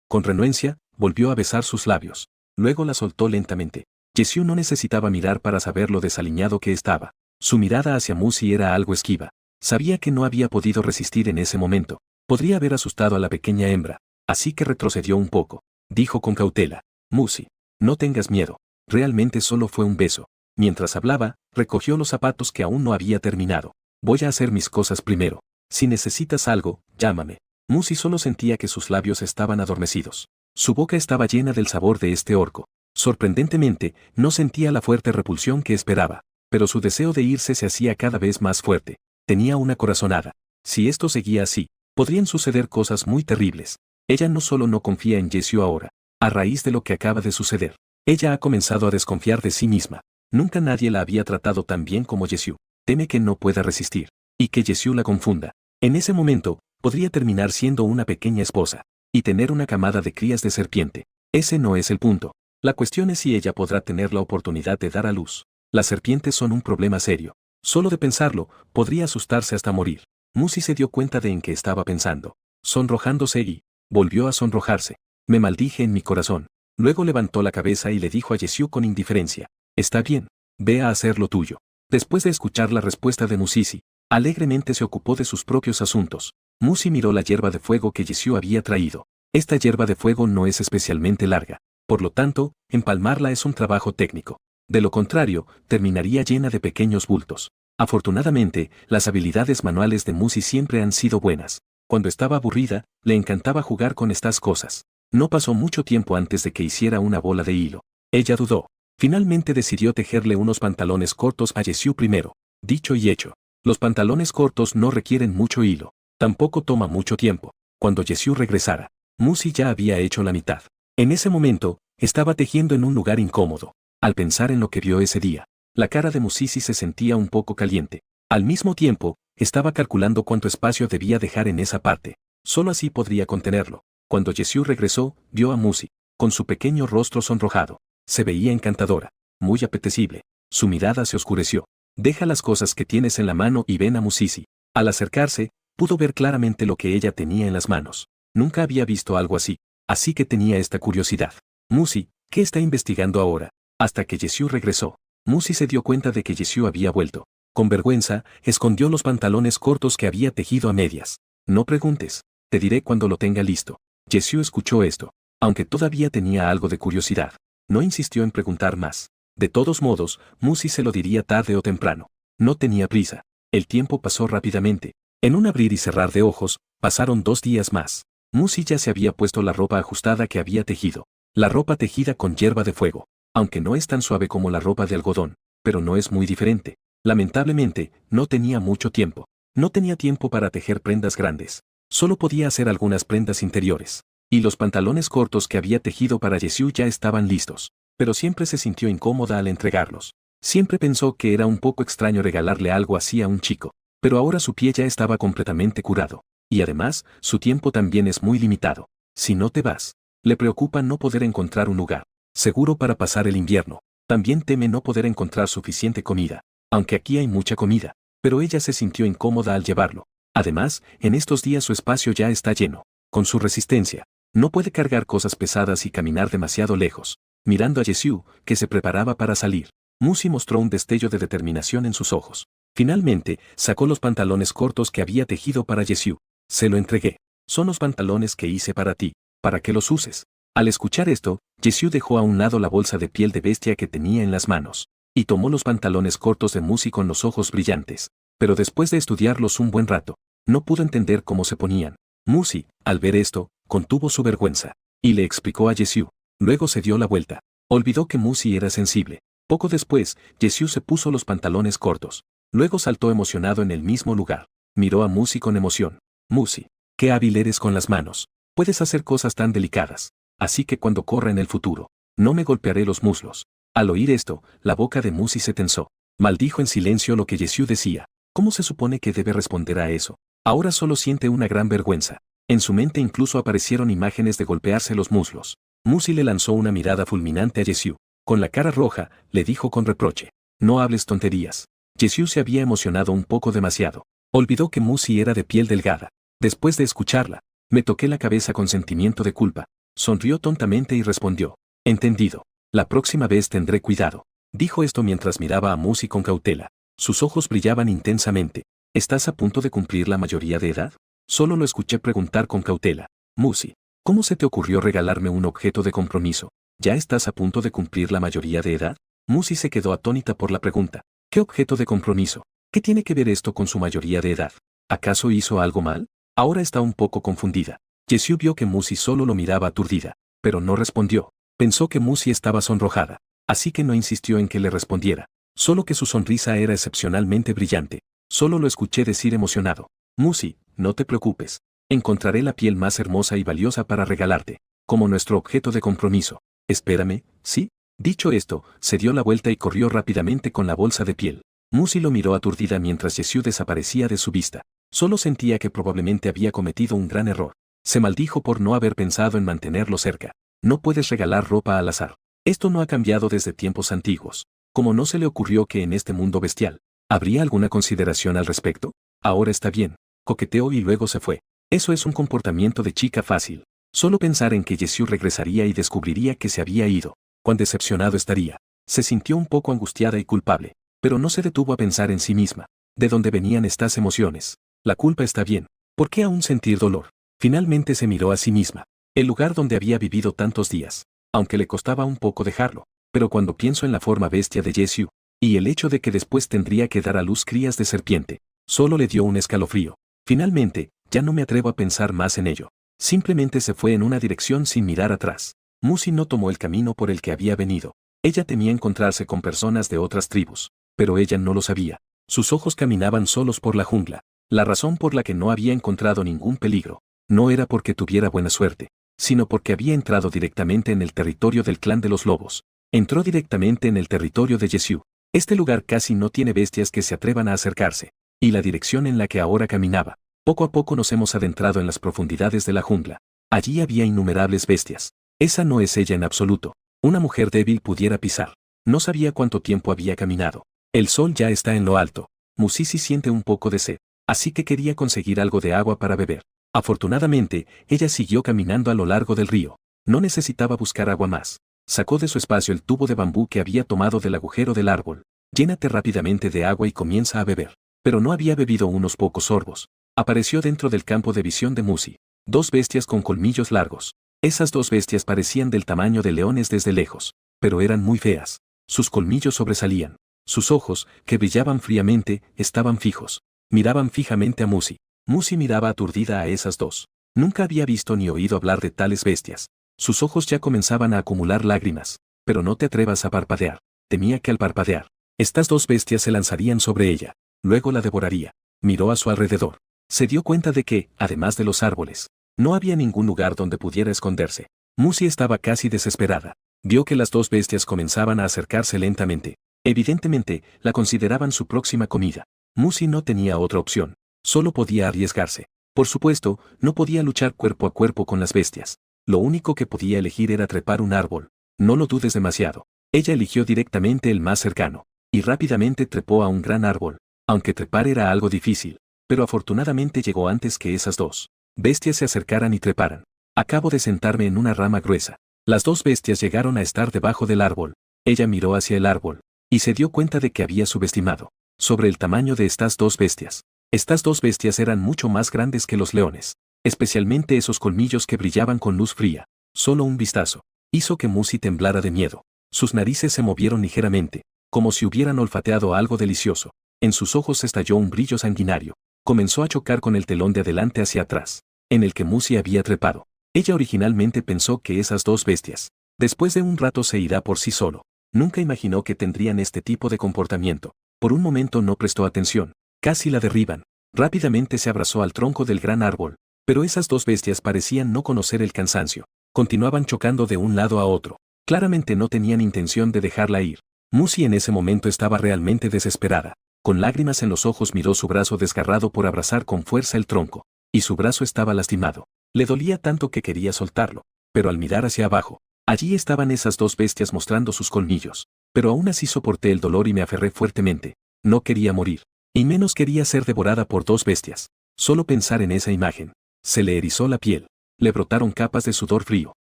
con renuencia, volvió a besar sus labios. Luego la soltó lentamente. Jessie no necesitaba mirar para saber lo desaliñado que estaba. Su mirada hacia Musi era algo esquiva. Sabía que no había podido resistir en ese momento. Podría haber asustado a la pequeña hembra. Así que retrocedió un poco. Dijo con cautela. Musi, no tengas miedo. Realmente solo fue un beso. Mientras hablaba, recogió los zapatos que aún no había terminado. Voy a hacer mis cosas primero. Si necesitas algo, llámame. Musi solo sentía que sus labios estaban adormecidos. Su boca estaba llena del sabor de este orco. Sorprendentemente, no sentía la fuerte repulsión que esperaba, pero su deseo de irse se hacía cada vez más fuerte. Tenía una corazonada. Si esto seguía así, podrían suceder cosas muy terribles. Ella no solo no confía en Jessie ahora, a raíz de lo que acaba de suceder. Ella ha comenzado a desconfiar de sí misma. Nunca nadie la había tratado tan bien como Jesús. Teme que no pueda resistir. Y que Jesús la confunda. En ese momento, podría terminar siendo una pequeña esposa. Y tener una camada de crías de serpiente. Ese no es el punto. La cuestión es si ella podrá tener la oportunidad de dar a luz. Las serpientes son un problema serio. Solo de pensarlo, podría asustarse hasta morir. Musi se dio cuenta de en qué estaba pensando. Sonrojándose y volvió a sonrojarse. Me maldije en mi corazón. Luego levantó la cabeza y le dijo a Jesús con indiferencia. Está bien, ve a hacer lo tuyo. Después de escuchar la respuesta de Musisi, alegremente se ocupó de sus propios asuntos. Musi miró la hierba de fuego que Jesús había traído. Esta hierba de fuego no es especialmente larga. Por lo tanto, empalmarla es un trabajo técnico. De lo contrario, terminaría llena de pequeños bultos. Afortunadamente, las habilidades manuales de Musi siempre han sido buenas. Cuando estaba aburrida, le encantaba jugar con estas cosas. No pasó mucho tiempo antes de que hiciera una bola de hilo. Ella dudó. Finalmente decidió tejerle unos pantalones cortos a Jesús primero. Dicho y hecho. Los pantalones cortos no requieren mucho hilo. Tampoco toma mucho tiempo. Cuando Jesús regresara, Musi ya había hecho la mitad. En ese momento, estaba tejiendo en un lugar incómodo. Al pensar en lo que vio ese día, la cara de Musisi se sentía un poco caliente. Al mismo tiempo, estaba calculando cuánto espacio debía dejar en esa parte. Solo así podría contenerlo. Cuando Jesús regresó, vio a Musi, con su pequeño rostro sonrojado. Se veía encantadora, muy apetecible. Su mirada se oscureció. Deja las cosas que tienes en la mano y ven a Musisi. Al acercarse, pudo ver claramente lo que ella tenía en las manos. Nunca había visto algo así que tenía esta curiosidad. Musi, ¿qué está investigando ahora? Hasta que Jesús regresó. Musi se dio cuenta de que Jesús había vuelto. Con vergüenza, escondió los pantalones cortos que había tejido a medias. No preguntes, te diré cuando lo tenga listo. Jesús escuchó esto, aunque todavía tenía algo de curiosidad. No insistió en preguntar más. De todos modos, Musi se lo diría tarde o temprano. No tenía prisa. El tiempo pasó rápidamente. En un abrir y cerrar de ojos, pasaron 2 días más. Musi ya se había puesto la ropa ajustada que había tejido. La ropa tejida con hierba de fuego. Aunque no es tan suave como la ropa de algodón, pero no es muy diferente. Lamentablemente, no tenía mucho tiempo. No tenía tiempo para tejer prendas grandes. Solo podía hacer algunas prendas interiores. Y los pantalones cortos que había tejido para Jesús ya estaban listos. Pero siempre se sintió incómoda al entregarlos. Siempre pensó que era un poco extraño regalarle algo así a un chico. Pero ahora su pie ya estaba completamente curado. Y además, su tiempo también es muy limitado. Si no te vas, le preocupa no poder encontrar un lugar seguro para pasar el invierno. También teme no poder encontrar suficiente comida. Aunque aquí hay mucha comida. Pero ella se sintió incómoda al llevarlo. Además, en estos días su espacio ya está lleno. Con su resistencia, no puede cargar cosas pesadas y caminar demasiado lejos. Mirando a Jesús, que se preparaba para salir, Musi mostró un destello de determinación en sus ojos. Finalmente, sacó los pantalones cortos que había tejido para Jesús. Se lo entregué. Son los pantalones que hice para ti, para que los uses. Al escuchar esto, Jesús dejó a un lado la bolsa de piel de bestia que tenía en las manos, y tomó los pantalones cortos de Musi con los ojos brillantes. Pero después de estudiarlos un buen rato, no pudo entender cómo se ponían. Musi, al ver esto, contuvo su vergüenza, y le explicó a Jesús. Luego se dio la vuelta. Olvidó que Musi era sensible. Poco después, Jesús se puso los pantalones cortos. Luego saltó emocionado en el mismo lugar. Miró a Musi con emoción. Musi, qué hábil eres con las manos. Puedes hacer cosas tan delicadas. Así que cuando corra en el futuro, no me golpearé los muslos. Al oír esto, la boca de Musi se tensó. Maldijo en silencio lo que Jesús decía. ¿Cómo se supone que debe responder a eso? Ahora solo siente una gran vergüenza. En su mente incluso aparecieron imágenes de golpearse los muslos. Musi le lanzó una mirada fulminante a Jesús. Con la cara roja, le dijo con reproche. No hables tonterías. Jesús se había emocionado un poco demasiado. Olvidó que Musi era de piel delgada. Después de escucharla, me toqué la cabeza con sentimiento de culpa. Sonrió tontamente y respondió. Entendido. La próxima vez tendré cuidado. Dijo esto mientras miraba a Musi con cautela. Sus ojos brillaban intensamente. ¿Estás a punto de cumplir la mayoría de edad? Solo lo escuché preguntar con cautela. Musi, ¿cómo se te ocurrió regalarme un objeto de compromiso? ¿Ya estás a punto de cumplir la mayoría de edad? Musi se quedó atónita por la pregunta. ¿Qué objeto de compromiso? ¿Qué tiene que ver esto con su mayoría de edad? ¿Acaso hizo algo mal? Ahora está un poco confundida. Jesús vio que Musi solo lo miraba aturdida, pero no respondió. Pensó que Musi estaba sonrojada, así que no insistió en que le respondiera. Solo que su sonrisa era excepcionalmente brillante. Solo lo escuché decir emocionado. Musi, no te preocupes. Encontraré la piel más hermosa y valiosa para regalarte, como nuestro objeto de compromiso. Espérame, ¿sí? Dicho esto, se dio la vuelta y corrió rápidamente con la bolsa de piel. Musi lo miró aturdida mientras Jesús desaparecía de su vista. Solo sentía que probablemente había cometido un gran error. Se maldijo por no haber pensado en mantenerlo cerca. No puedes regalar ropa al azar. Esto no ha cambiado desde tiempos antiguos. Como no se le ocurrió que en este mundo bestial, ¿habría alguna consideración al respecto? Ahora está bien. Coqueteó y luego se fue. Eso es un comportamiento de chica fácil. Solo pensar en que Jesús regresaría y descubriría que se había ido. Cuán decepcionado estaría. Se sintió un poco angustiada y culpable, pero no se detuvo a pensar en sí misma. ¿De dónde venían estas emociones? La culpa está bien. ¿Por qué aún sentir dolor? Finalmente se miró a sí misma. El lugar donde había vivido tantos días. Aunque le costaba un poco dejarlo. Pero cuando pienso en la forma bestia de Jesús, y el hecho de que después tendría que dar a luz crías de serpiente, solo le dio un escalofrío. Finalmente, ya no me atrevo a pensar más en ello. Simplemente se fue en una dirección sin mirar atrás. Musi no tomó el camino por el que había venido. Ella temía encontrarse con personas de otras tribus, pero ella no lo sabía. Sus ojos caminaban solos por la jungla. La razón por la que no había encontrado ningún peligro, no era porque tuviera buena suerte, sino porque había entrado directamente en el territorio del clan de los lobos. Entró directamente en el territorio de Jesús. Este lugar casi no tiene bestias que se atrevan a acercarse, y la dirección en la que ahora caminaba. Poco a poco nos hemos adentrado en las profundidades de la jungla. Allí había innumerables bestias. Esa no es ella en absoluto. Una mujer débil pudiera pisar. No sabía cuánto tiempo había caminado. El sol ya está en lo alto. Musisi siente un poco de sed, así que quería conseguir algo de agua para beber. Afortunadamente, ella siguió caminando a lo largo del río. No necesitaba buscar agua más. Sacó de su espacio el tubo de bambú que había tomado del agujero del árbol. Llénate rápidamente de agua y comienza a beber. Pero no había bebido unos pocos sorbos. Apareció dentro del campo de visión de Musi. Dos bestias con colmillos largos. Esas dos bestias parecían del tamaño de leones desde lejos, pero eran muy feas. Sus colmillos sobresalían. Sus ojos, que brillaban fríamente, estaban fijos. Miraban fijamente a Musi. Musi miraba aturdida a esas dos. Nunca había visto ni oído hablar de tales bestias. Sus ojos ya comenzaban a acumular lágrimas. Pero no te atrevas a parpadear. Temía que al parpadear, estas dos bestias se lanzarían sobre ella. Luego la devoraría. Miró a su alrededor. Se dio cuenta de que, además de los árboles, no había ningún lugar donde pudiera esconderse. Musi estaba casi desesperada. Vio que las dos bestias comenzaban a acercarse lentamente. Evidentemente, la consideraban su próxima comida. Musi no tenía otra opción. Solo podía arriesgarse. Por supuesto, no podía luchar cuerpo a cuerpo con las bestias. Lo único que podía elegir era trepar un árbol. No lo dudes demasiado. Ella eligió directamente el más cercano. Y rápidamente trepó a un gran árbol. Aunque trepar era algo difícil. Pero afortunadamente llegó antes que esas dos bestias se acercaran y treparan. Acabo de sentarme en una rama gruesa. Las dos bestias llegaron a estar debajo del árbol. Ella miró hacia el árbol, y se dio cuenta de que había subestimado sobre el tamaño de estas dos bestias. Estas dos bestias eran mucho más grandes que los leones, especialmente esos colmillos que brillaban con luz fría. Solo un vistazo hizo que Musi temblara de miedo. Sus narices se movieron ligeramente, como si hubieran olfateado algo delicioso. En sus ojos estalló un brillo sanguinario. Comenzó a chocar con el telón de adelante hacia atrás, en el que Musi había trepado. Ella originalmente pensó que esas dos bestias, después de un rato se irá por sí solo. Nunca imaginó que tendrían este tipo de comportamiento. Por un momento no prestó atención. Casi la derriban. Rápidamente se abrazó al tronco del gran árbol. Pero esas dos bestias parecían no conocer el cansancio. Continuaban chocando de un lado a otro. Claramente no tenían intención de dejarla ir. Musi en ese momento estaba realmente desesperada. Con lágrimas en los ojos miró su brazo desgarrado por abrazar con fuerza el tronco. Y su brazo estaba lastimado. Le dolía tanto que quería soltarlo. Pero al mirar hacia abajo, allí estaban esas dos bestias mostrando sus colmillos. Pero aún así soporté el dolor y me aferré fuertemente. No quería morir. Y menos quería ser devorada por dos bestias. Solo pensar en esa imagen. Se le erizó la piel. Le brotaron capas de sudor frío.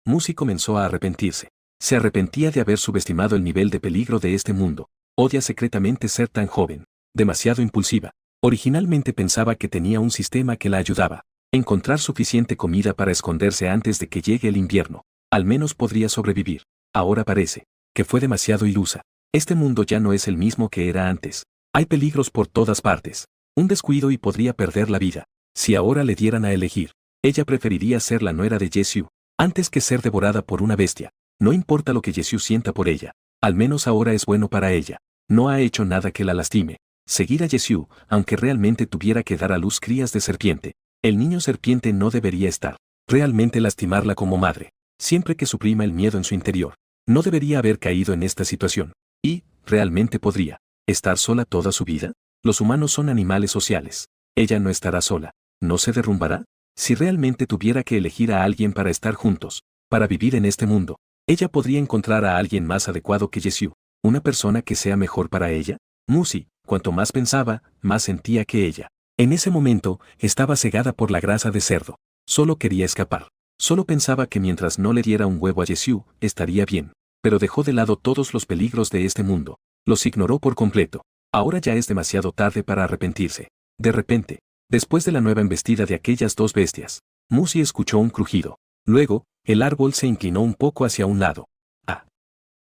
Musi comenzó a arrepentirse. Se arrepentía de haber subestimado el nivel de peligro de este mundo. Odia secretamente ser tan joven. Demasiado impulsiva. Originalmente pensaba que tenía un sistema que la ayudaba. Encontrar suficiente comida para esconderse antes de que llegue el invierno. Al menos podría sobrevivir. Ahora parece que fue demasiado ilusa. Este mundo ya no es el mismo que era antes. Hay peligros por todas partes. Un descuido y podría perder la vida. Si ahora le dieran a elegir, ella preferiría ser la nuera de Jesús, antes que ser devorada por una bestia. No importa lo que Jesús sienta por ella. Al menos ahora es bueno para ella. No ha hecho nada que la lastime. Seguir a Jesús, aunque realmente tuviera que dar a luz crías de serpiente. El niño serpiente no debería estar. Realmente lastimarla como madre. Siempre que suprima el miedo en su interior. No debería haber caído en esta situación. Y, ¿realmente podría estar sola toda su vida? Los humanos son animales sociales. Ella no estará sola. ¿No se derrumbará? Si realmente tuviera que elegir a alguien para estar juntos, para vivir en este mundo, ella podría encontrar a alguien más adecuado que Jesús, una persona que sea mejor para ella. Musi, cuanto más pensaba, más sentía que ella, en ese momento, estaba cegada por la grasa de cerdo. Solo quería escapar. Solo pensaba que mientras no le diera un huevo a Jesús, estaría bien. Pero dejó de lado todos los peligros de este mundo. Los ignoró por completo. Ahora ya es demasiado tarde para arrepentirse. De repente, después de la nueva embestida de aquellas dos bestias, Musi escuchó un crujido. Luego, el árbol se inclinó un poco hacia un lado. ¡Ah!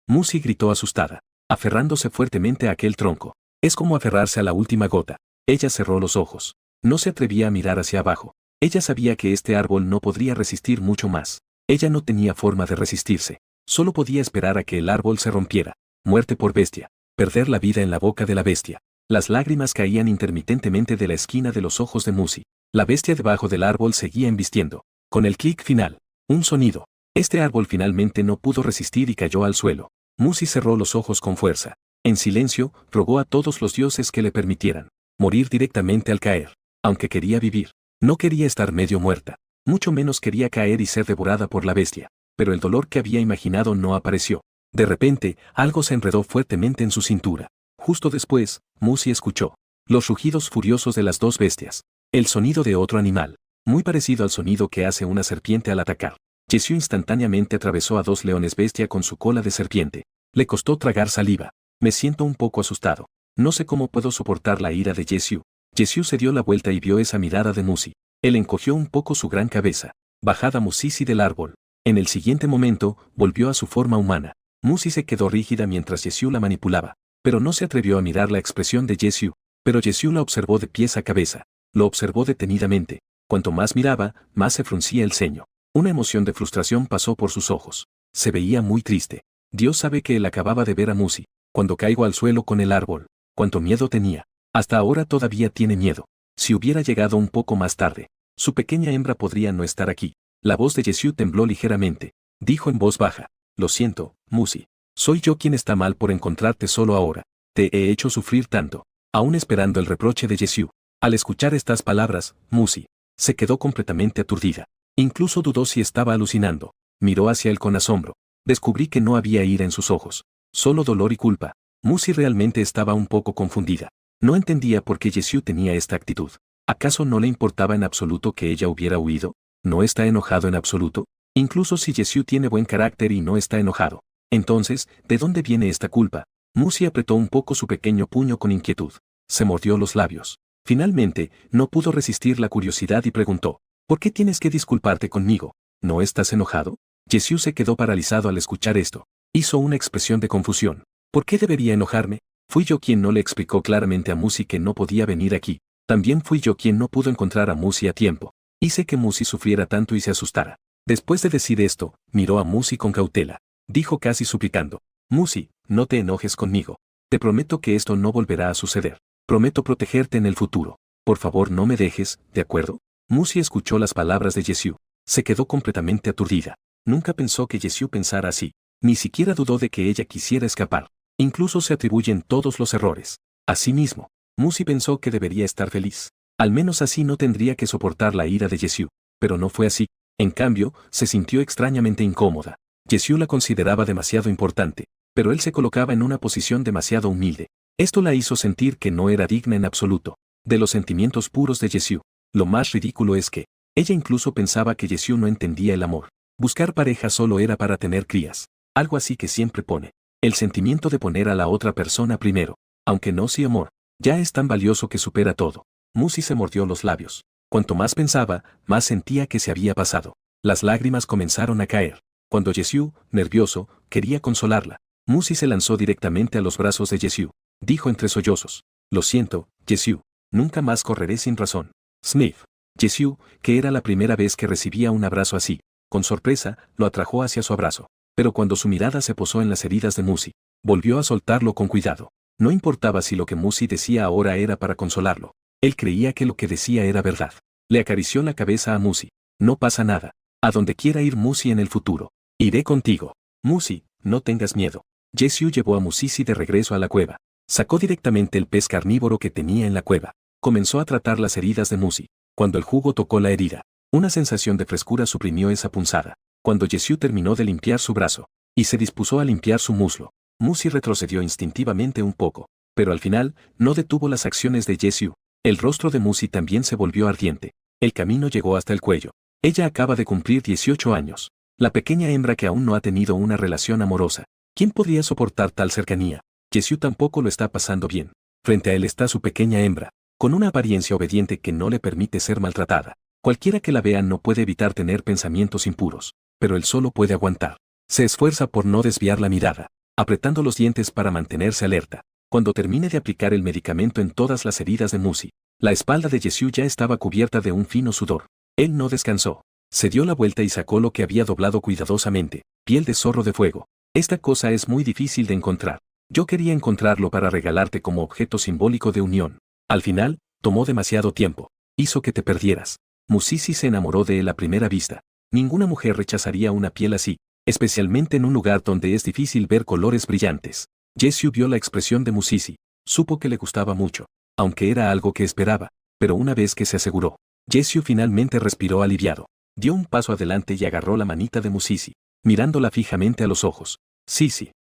Musi gritó asustada, aferrándose fuertemente a aquel tronco. Es como aferrarse a la última gota. Ella cerró los ojos. No se atrevía a mirar hacia abajo. Ella sabía que este árbol no podría resistir mucho más. Ella no tenía forma de resistirse. Solo podía esperar a que el árbol se rompiera. Muerte por bestia. Perder la vida en la boca de la bestia. Las lágrimas caían intermitentemente de la esquina de los ojos de Musi. La bestia debajo del árbol seguía embistiendo. Con el clic final. Un sonido. Este árbol finalmente no pudo resistir y cayó al suelo. Musi cerró los ojos con fuerza. En silencio, rogó a todos los dioses que le permitieran morir directamente al caer. Aunque quería vivir. No quería estar medio muerta. Mucho menos quería caer y ser devorada por la bestia. Pero el dolor que había imaginado no apareció. De repente, algo se enredó fuertemente en su cintura. Justo después, Musi escuchó los rugidos furiosos de las dos bestias. El sonido de otro animal, muy parecido al sonido que hace una serpiente al atacar. Jesús instantáneamente atravesó a dos leones bestia con su cola de serpiente. Le costó tragar saliva. Me siento un poco asustado. No sé cómo puedo soportar la ira de Jesús. Jesús se dio la vuelta y vio esa mirada de Musi. Él encogió un poco su gran cabeza. Bajada Musisi del árbol. En el siguiente momento, volvió a su forma humana. Musi se quedó rígida mientras Jesús la manipulaba. Pero no se atrevió a mirar la expresión de Jesús. Pero Jesús la observó de pies a cabeza. Lo observó detenidamente. Cuanto más miraba, más se fruncía el ceño. Una emoción de frustración pasó por sus ojos. Se veía muy triste. Dios sabe que él acababa de ver a Musi. Cuando caigo al suelo con el árbol. Cuánto miedo tenía. Hasta ahora todavía tiene miedo. Si hubiera llegado un poco más tarde, su pequeña hembra podría no estar aquí. La voz de Jesús tembló ligeramente. Dijo en voz baja. Lo siento, Musi. Soy yo quien está mal por encontrarte solo ahora. Te he hecho sufrir tanto. Aún esperando el reproche de Jesús. Al escuchar estas palabras, Musi se quedó completamente aturdida. Incluso dudó si estaba alucinando. Miró hacia él con asombro. Descubrí que no había ira en sus ojos. Solo dolor y culpa. Musi realmente estaba un poco confundida. No entendía por qué Jesús tenía esta actitud. ¿Acaso no le importaba en absoluto que ella hubiera huido? ¿No está enojado en absoluto? Incluso si Jesús tiene buen carácter y no está enojado. Entonces, ¿de dónde viene esta culpa? Musi apretó un poco su pequeño puño con inquietud. Se mordió los labios. Finalmente, no pudo resistir la curiosidad y preguntó, ¿por qué tienes que disculparte conmigo? ¿No estás enojado? Jesús se quedó paralizado al escuchar esto. Hizo una expresión de confusión. ¿Por qué debería enojarme? Fui yo quien no le explicó claramente a Musi que no podía venir aquí. También fui yo quien no pudo encontrar a Musi a tiempo. Hice que Musi sufriera tanto y se asustara. Después de decir esto, miró a Musi con cautela. Dijo casi suplicando. Musi, no te enojes conmigo. Te prometo que esto no volverá a suceder. Prometo protegerte en el futuro. Por favor no me dejes, ¿de acuerdo? Musi escuchó las palabras de Jesús. Se quedó completamente aturdida. Nunca pensó que Jesús pensara así. Ni siquiera dudó de que ella quisiera escapar. Incluso se atribuyen todos los errores. Asimismo, Musi pensó que debería estar feliz. Al menos así no tendría que soportar la ira de Jesús. Pero no fue así. En cambio, se sintió extrañamente incómoda. Jesús la consideraba demasiado importante, pero él se colocaba en una posición demasiado humilde. Esto la hizo sentir que no era digna en absoluto de los sentimientos puros de Jesús. Lo más ridículo es que ella incluso pensaba que Jesús no entendía el amor. Buscar pareja solo era para tener crías. Algo así que siempre pone. El sentimiento de poner a la otra persona primero. Aunque no sí amor. Ya es tan valioso que supera todo. Musi se mordió los labios. Cuanto más pensaba, más sentía que se había pasado. Las lágrimas comenzaron a caer. Cuando Jesús, nervioso, quería consolarla, Musi se lanzó directamente a los brazos de Jesús. Dijo entre sollozos. Lo siento, Jesús. Nunca más correré sin razón. Sniff. Jesús, que era la primera vez que recibía un abrazo así, con sorpresa, lo atrajo hacia su abrazo. Pero cuando su mirada se posó en las heridas de Musi, volvió a soltarlo con cuidado. No importaba si lo que Musi decía ahora era para consolarlo. Él creía que lo que decía era verdad. Le acarició la cabeza a Musi. No pasa nada. A donde quiera ir Musi en el futuro. Iré contigo. Musi, no tengas miedo. Jessie llevó a Musisi de regreso a la cueva. Sacó directamente el pez carnívoro que tenía en la cueva. Comenzó a tratar las heridas de Musi. Cuando el jugo tocó la herida, una sensación de frescura suprimió esa punzada. Cuando Jessie terminó de limpiar su brazo y se dispuso a limpiar su muslo, Musi retrocedió instintivamente un poco, pero al final no detuvo las acciones de Jessie. El rostro de Musi también se volvió ardiente. El camino llegó hasta el cuello. Ella acaba de cumplir 18 años. La pequeña hembra que aún no ha tenido una relación amorosa. ¿Quién podría soportar tal cercanía? Jessie tampoco lo está pasando bien. Frente a él está su pequeña hembra, con una apariencia obediente que no le permite ser maltratada. Cualquiera que la vea no puede evitar tener pensamientos impuros, pero él solo puede aguantar. Se esfuerza por no desviar la mirada, apretando los dientes para mantenerse alerta. Cuando termine de aplicar el medicamento en todas las heridas de Musi, la espalda de Jessie ya estaba cubierta de un fino sudor. Él no descansó. Se dio la vuelta y sacó lo que había doblado cuidadosamente, piel de zorro de fuego. Esta cosa es muy difícil de encontrar. Yo quería encontrarlo para regalarte como objeto simbólico de unión. Al final, tomó demasiado tiempo. Hizo que te perdieras. Musisi se enamoró de él a primera vista. Ninguna mujer rechazaría una piel así, especialmente en un lugar donde es difícil ver colores brillantes. Jessie vio la expresión de Musisi. Supo que le gustaba mucho, aunque era algo que esperaba, pero una vez que se aseguró, Jessie finalmente respiró aliviado. Dio un paso adelante y agarró la manita de Musisi, mirándola fijamente a los ojos. Sí,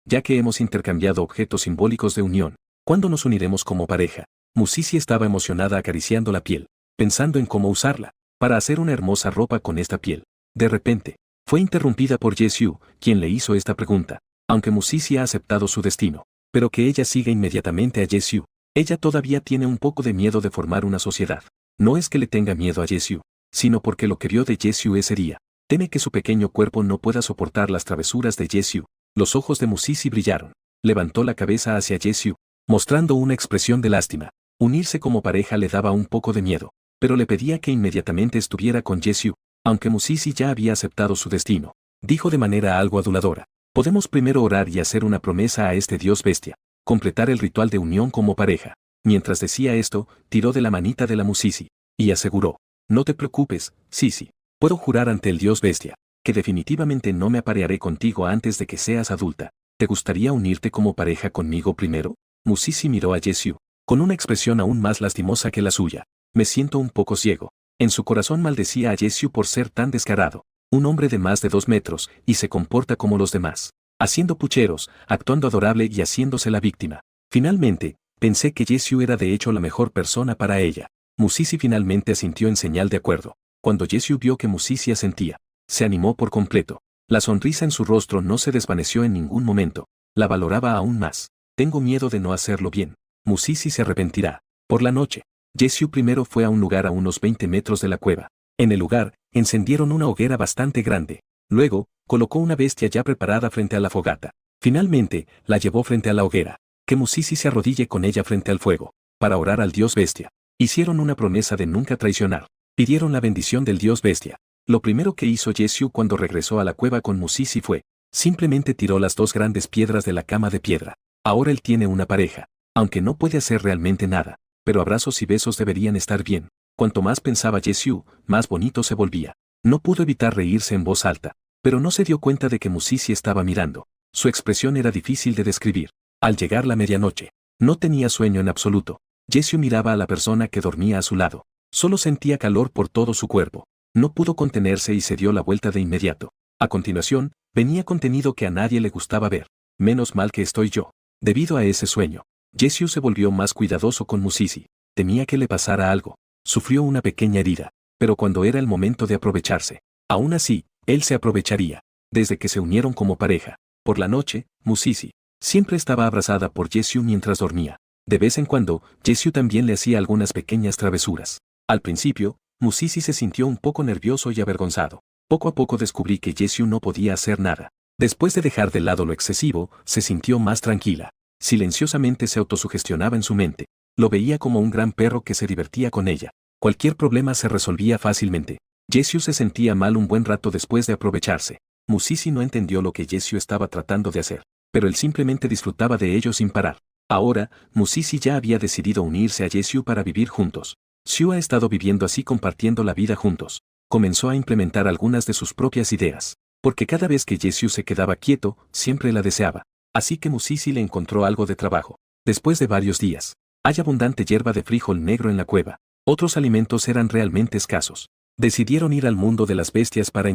ya que hemos intercambiado objetos simbólicos de unión, ¿cuándo nos uniremos como pareja? Musisi estaba emocionada acariciando la piel, pensando en cómo usarla, para hacer una hermosa ropa con esta piel. De repente, fue interrumpida por Jessie, quien le hizo esta pregunta. Aunque Musisi ha aceptado su destino, pero que ella siga inmediatamente a Jessie. Ella todavía tiene un poco de miedo de formar una sociedad. No es que le tenga miedo a Jessie, sino porque lo que vio de Jessie ese día. Teme que su pequeño cuerpo no pueda soportar las travesuras de Jessie. Los ojos de Musisi brillaron. Levantó la cabeza hacia Jessie, mostrando una expresión de lástima. Unirse como pareja le daba un poco de miedo, pero le pedía que inmediatamente estuviera con Jessie, aunque Musisi ya había aceptado su destino. Dijo de manera algo aduladora. Podemos primero orar y hacer una promesa a este dios bestia, completar el ritual de unión como pareja. Mientras decía esto, tiró de la manita de la Musisi, y aseguró, no te preocupes, Sisi, puedo jurar ante el dios bestia, que definitivamente no me aparearé contigo antes de que seas adulta. ¿Te gustaría unirte como pareja conmigo primero? Musisi miró a Jessie, con una expresión aún más lastimosa que la suya. Me siento un poco ciego. En su corazón maldecía a Jessie por ser tan descarado. Un hombre de más de 2 metros, y se comporta como los demás, haciendo pucheros, actuando adorable y haciéndose la víctima. Finalmente, pensé que Jessie era de hecho la mejor persona para ella. Musisi finalmente asintió en señal de acuerdo. Cuando Jessie vio que Musisi asentía, se animó por completo. La sonrisa en su rostro no se desvaneció en ningún momento. La valoraba aún más. Tengo miedo de no hacerlo bien. Musisi se arrepentirá. Por la noche, Jessie primero fue a un lugar a unos 20 metros de la cueva. En el lugar, encendieron una hoguera bastante grande. Luego, colocó una bestia ya preparada frente a la fogata. Finalmente, la llevó frente a la hoguera. Que Musisi se arrodille con ella frente al fuego, para orar al dios bestia. Hicieron una promesa de nunca traicionar. Pidieron la bendición del dios bestia. Lo primero que hizo Jessie cuando regresó a la cueva con Musisi fue, simplemente tiró las 2 grandes piedras de la cama de piedra. Ahora él tiene una pareja, aunque no puede hacer realmente nada, pero abrazos y besos deberían estar bien. Cuanto más pensaba Jessie, más bonito se volvía. No pudo evitar reírse en voz alta, pero no se dio cuenta de que Musisi estaba mirando. Su expresión era difícil de describir. Al llegar la medianoche, no tenía sueño en absoluto. Jessie miraba a la persona que dormía a su lado. Solo sentía calor por todo su cuerpo. No pudo contenerse y se dio la vuelta de inmediato. A continuación, venía contenido que a nadie le gustaba ver. Menos mal que estoy yo. Debido a ese sueño, Jessie se volvió más cuidadoso con Musisi. Temía que le pasara algo. Sufrió una pequeña herida, pero cuando era el momento de aprovecharse, aún así, él se aprovecharía. Desde que se unieron como pareja, por la noche, Musisi siempre estaba abrazada por Jessie mientras dormía. De vez en cuando, Jessie también le hacía algunas pequeñas travesuras. Al principio, Musisi se sintió un poco nervioso y avergonzado. Poco a poco descubrí que Jessie no podía hacer nada. Después de dejar de lado lo excesivo, se sintió más tranquila. Silenciosamente se autosugestionaba en su mente. Lo veía como un gran perro que se divertía con ella. Cualquier problema se resolvía fácilmente. Jessie se sentía mal un buen rato después de aprovecharse. Musisi no entendió lo que Jessie estaba tratando de hacer, pero él simplemente disfrutaba de ello sin parar. Ahora, Musisi ya había decidido unirse a Jessie para vivir juntos. Xiu ha estado viviendo así compartiendo la vida juntos. Comenzó a implementar algunas de sus propias ideas. porque cada vez que Jessie se quedaba quieto, siempre la deseaba. Así que Musisi le encontró algo de trabajo. Después de varios días, hay abundante hierba de frijol negro en la cueva. Otros alimentos eran realmente escasos. Decidieron ir al mundo de las bestias para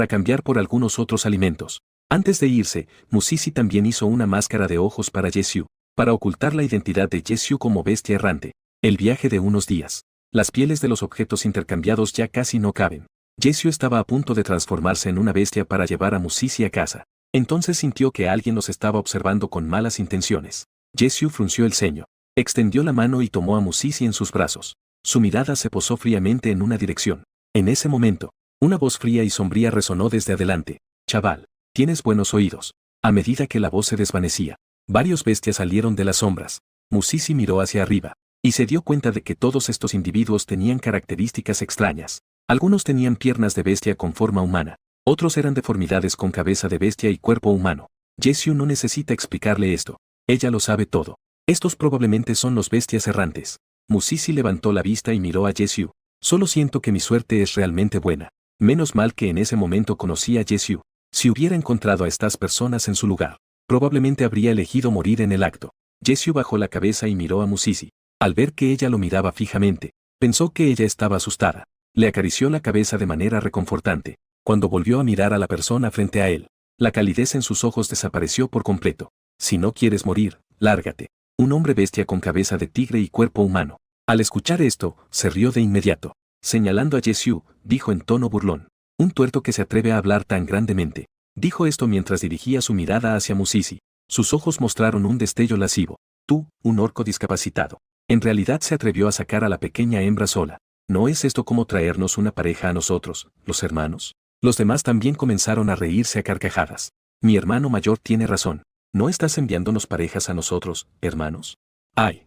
cambiar por algunos otros alimentos. Antes de irse, Musisi también hizo una máscara de ojos para Jessie, para ocultar la identidad de Jessie como bestia errante. El viaje de unos días. Las pieles de los objetos intercambiados ya casi no caben. Jessie estaba a punto de transformarse en una bestia para llevar a Musisi a casa. Entonces sintió que alguien los estaba observando con malas intenciones. Jessie frunció el ceño. Extendió la mano y tomó a Musisi en sus brazos. Su mirada se posó fríamente en una dirección. En ese momento, una voz fría y sombría resonó desde adelante. Chaval, tienes buenos oídos. A medida que la voz se desvanecía, varios bestias salieron de las sombras. Musisi miró hacia arriba y se dio cuenta de que todos estos individuos tenían características extrañas. Algunos tenían piernas de bestia con forma humana, otros eran deformidades con cabeza de bestia y cuerpo humano. Jessie no necesita explicarle esto. Ella lo sabe todo. Estos probablemente son los bestias errantes. Musisi levantó la vista y miró a Jessie. Solo siento que mi suerte es realmente buena. Menos mal que en ese momento conocí a Jessie. Si hubiera encontrado a estas personas en su lugar, probablemente habría elegido morir en el acto. Jessie bajó la cabeza y miró a Musisi. Al ver que ella lo miraba fijamente, pensó que ella estaba asustada. Le acarició la cabeza de manera reconfortante. Cuando volvió a mirar a la persona frente a él, la calidez en sus ojos desapareció por completo. Si no quieres morir, lárgate. Un hombre bestia con cabeza de tigre y cuerpo humano. Al escuchar esto, se rió de inmediato. Señalando a Jessie, dijo en tono burlón. Un tuerto que se atreve a hablar tan grandemente. Dijo esto mientras dirigía su mirada hacia Musisi. Sus ojos mostraron un destello lascivo. Tú, un orco discapacitado. En realidad se atrevió a sacar a la pequeña hembra sola. ¿No es esto como traernos una pareja a nosotros, los hermanos? Los demás también comenzaron a reírse a carcajadas. Mi hermano mayor tiene razón. ¿No estás enviándonos parejas a nosotros, hermanos? ¡Ay!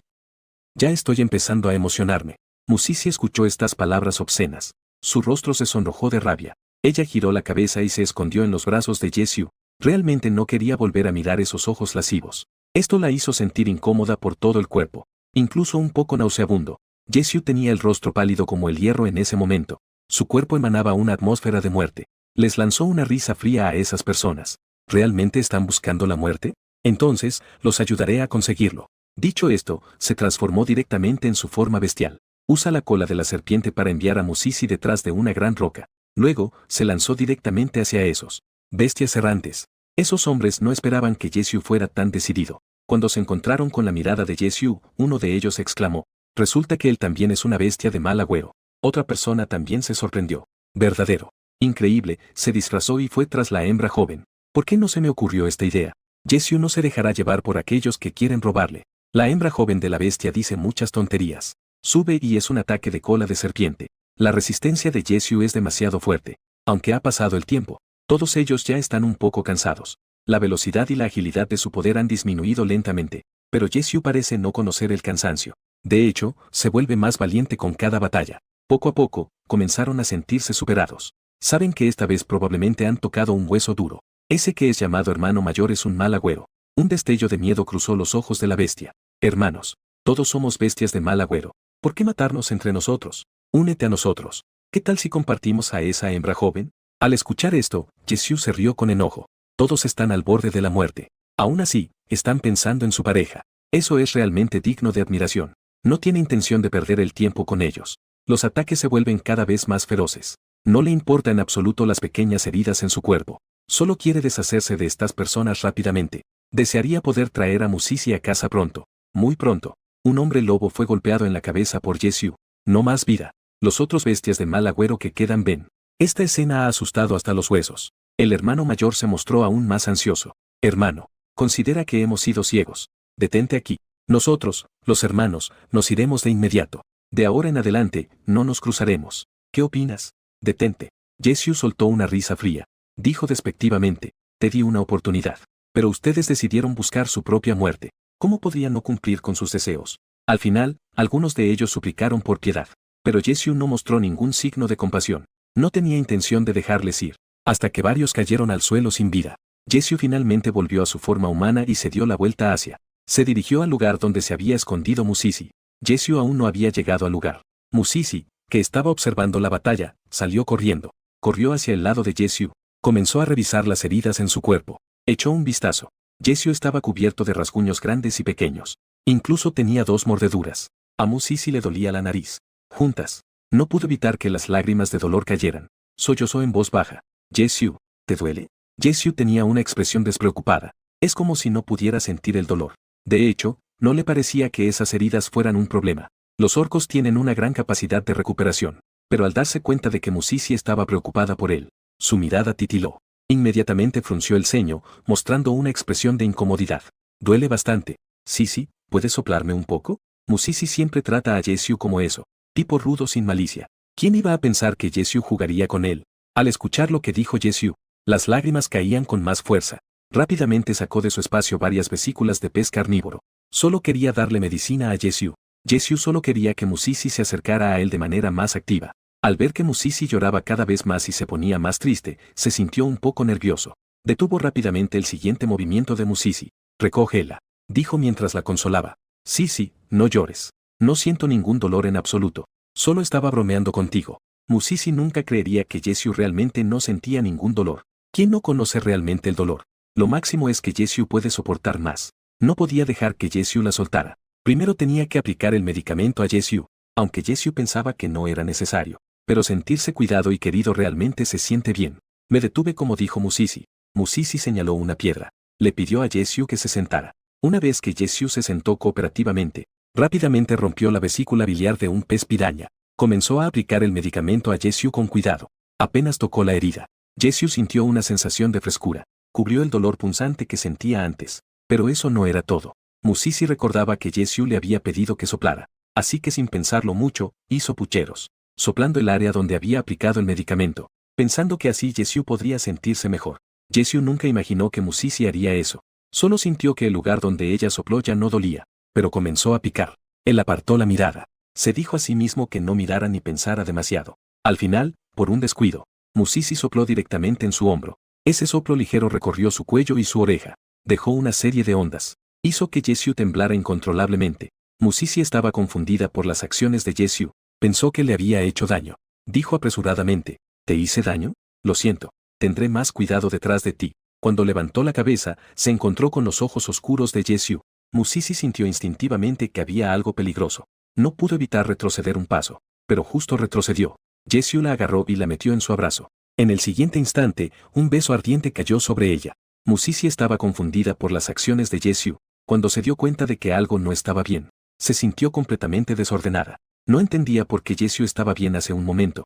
Ya estoy empezando a emocionarme. Musisi escuchó estas palabras obscenas. Su rostro se sonrojó de rabia. Ella giró la cabeza y se escondió en los brazos de Jessie. Realmente no quería volver a mirar esos ojos lascivos. Esto la hizo sentir incómoda por todo el cuerpo, incluso un poco nauseabundo. Jessie tenía el rostro pálido como el hierro en ese momento. Su cuerpo emanaba una atmósfera de muerte. Les lanzó una risa fría a esas personas. ¿Realmente están buscando la muerte? Entonces, los ayudaré a conseguirlo. Dicho esto, se transformó directamente en su forma bestial. Usa la cola de la serpiente para enviar a Musisi detrás de una gran roca. Luego, se lanzó directamente hacia esos bestias errantes. Esos hombres no esperaban que Jessie fuera tan decidido. Cuando se encontraron con la mirada de Jessie, uno de ellos exclamó: resulta que él también es una bestia de mal agüero. Otra persona también se sorprendió. Verdadero. Increíble, se disfrazó y fue tras la hembra joven. ¿Por qué no se me ocurrió esta idea? Jessie no se dejará llevar por aquellos que quieren robarle. La hembra joven de la bestia dice muchas tonterías. Sube y es un ataque de cola de serpiente. La resistencia de Jessie es demasiado fuerte. Aunque ha pasado el tiempo, todos ellos ya están un poco cansados. La velocidad y la agilidad de su poder han disminuido lentamente, pero Jessie parece no conocer el cansancio. De hecho, se vuelve más valiente con cada batalla. Poco a poco, comenzaron a sentirse superados. Saben que esta vez probablemente han tocado un hueso duro. Ese que es llamado hermano mayor es un mal agüero. Un destello de miedo cruzó los ojos de la bestia. Hermanos, todos somos bestias de mal agüero. ¿Por qué matarnos entre nosotros? Únete a nosotros. ¿Qué tal si compartimos a esa hembra joven? Al escuchar esto, Jessie se rió con enojo. Todos están al borde de la muerte. Aún así, están pensando en su pareja. Eso es realmente digno de admiración. No tiene intención de perder el tiempo con ellos. Los ataques se vuelven cada vez más feroces. No le importa en absoluto las pequeñas heridas en su cuerpo. Solo quiere deshacerse de estas personas rápidamente. Desearía poder traer a Musisi a casa pronto. Muy pronto. Un hombre lobo fue golpeado en la cabeza por Jessie. No más vida. Los otros bestias de mal agüero que quedan ven. Esta escena ha asustado hasta los huesos. El hermano mayor se mostró aún más ansioso. Hermano, considera que hemos sido ciegos. Detente aquí. Nosotros, los hermanos, nos iremos de inmediato. De ahora en adelante, no nos cruzaremos. ¿Qué opinas? Detente. Jessie soltó una risa fría. Dijo despectivamente: te di una oportunidad. Pero ustedes decidieron buscar su propia muerte. ¿Cómo podían no cumplir con sus deseos? Al final, algunos de ellos suplicaron por piedad. Pero Jessie no mostró ningún signo de compasión. No tenía intención de dejarles ir. Hasta que varios cayeron al suelo sin vida. Jessie finalmente volvió a su forma humana y se dio la vuelta hacia. Se dirigió al lugar donde se había escondido Musisi. Jessie aún no había llegado al lugar. Musisi, que estaba observando la batalla, salió corriendo. Corrió hacia el lado de Jessie. Comenzó a revisar las heridas en su cuerpo. Echó un vistazo. Jessio estaba cubierto de rasguños grandes y pequeños. Incluso tenía 2 mordeduras. A Musisi le dolía la nariz. Juntas. No pudo evitar que las lágrimas de dolor cayeran. Sollozó en voz baja. Jessio, ¿te duele? Jessio tenía una expresión despreocupada. Es como si no pudiera sentir el dolor. De hecho, no le parecía que esas heridas fueran un problema. Los orcos tienen una gran capacidad de recuperación. Pero al darse cuenta de que Musisi estaba preocupada por él, su mirada titiló. Inmediatamente frunció el ceño, mostrando una expresión de incomodidad. Duele bastante. Sí, ¿puedes soplarme un poco? Musisi siempre trata a Jessio como eso, tipo rudo sin malicia. ¿Quién iba a pensar que Jessio jugaría con él? Al escuchar lo que dijo Jessio, las lágrimas caían con más fuerza. Rápidamente sacó de su espacio varias vesículas de pez carnívoro. Solo quería darle medicina a Jessio. Jessio solo quería que Musisi se acercara a él de manera más activa. Al ver que Musisi lloraba cada vez más y se ponía más triste, se sintió un poco nervioso. Detuvo rápidamente el siguiente movimiento de Musisi. Recógela, dijo mientras la consolaba. Sí, no llores. No siento ningún dolor en absoluto. Solo estaba bromeando contigo. Musisi nunca creería que Jessio realmente no sentía ningún dolor. ¿Quién no conoce realmente el dolor? Lo máximo es que Jessio puede soportar más. No podía dejar que Jessio la soltara. Primero tenía que aplicar el medicamento a Jessio, aunque Jessio pensaba que no era necesario. Pero sentirse cuidado y querido realmente se siente bien. Me detuve como dijo Musisi. Musisi señaló una piedra. Le pidió a Jessio que se sentara. Una vez que Jessio se sentó cooperativamente, rápidamente rompió la vesícula biliar de un pez piraña. Comenzó a aplicar el medicamento a Jessio con cuidado. Apenas tocó la herida. Jessio sintió una sensación de frescura. Cubrió el dolor punzante que sentía antes. Pero eso no era todo. Musisi recordaba que Jessio le había pedido que soplara. Así que sin pensarlo mucho, hizo pucheros, soplando el área donde había aplicado el medicamento, pensando que así Jessio podría sentirse mejor. Jessio nunca imaginó que Musisi haría eso. Solo sintió que el lugar donde ella sopló ya no dolía, pero comenzó a picar. Él apartó la mirada. Se dijo a sí mismo que no mirara ni pensara demasiado. Al final, por un descuido, Musisi sopló directamente en su hombro. Ese soplo ligero recorrió su cuello y su oreja. Dejó una serie de ondas. Hizo que Jessio temblara incontrolablemente. Musisi estaba confundida por las acciones de Jessio. Pensó que le había hecho daño. Dijo apresuradamente, ¿te hice daño? Lo siento. Tendré más cuidado detrás de ti. Cuando levantó la cabeza, se encontró con los ojos oscuros de Jessio. Musisi sintió instintivamente que había algo peligroso. No pudo evitar retroceder un paso, pero justo retrocedió. Jessio la agarró y la metió en su abrazo. En el siguiente instante, un beso ardiente cayó sobre ella. Musisi estaba confundida por las acciones de Jessio. Cuando se dio cuenta de que algo no estaba bien, se sintió completamente desordenada. No entendía por qué Jessio estaba bien hace un momento.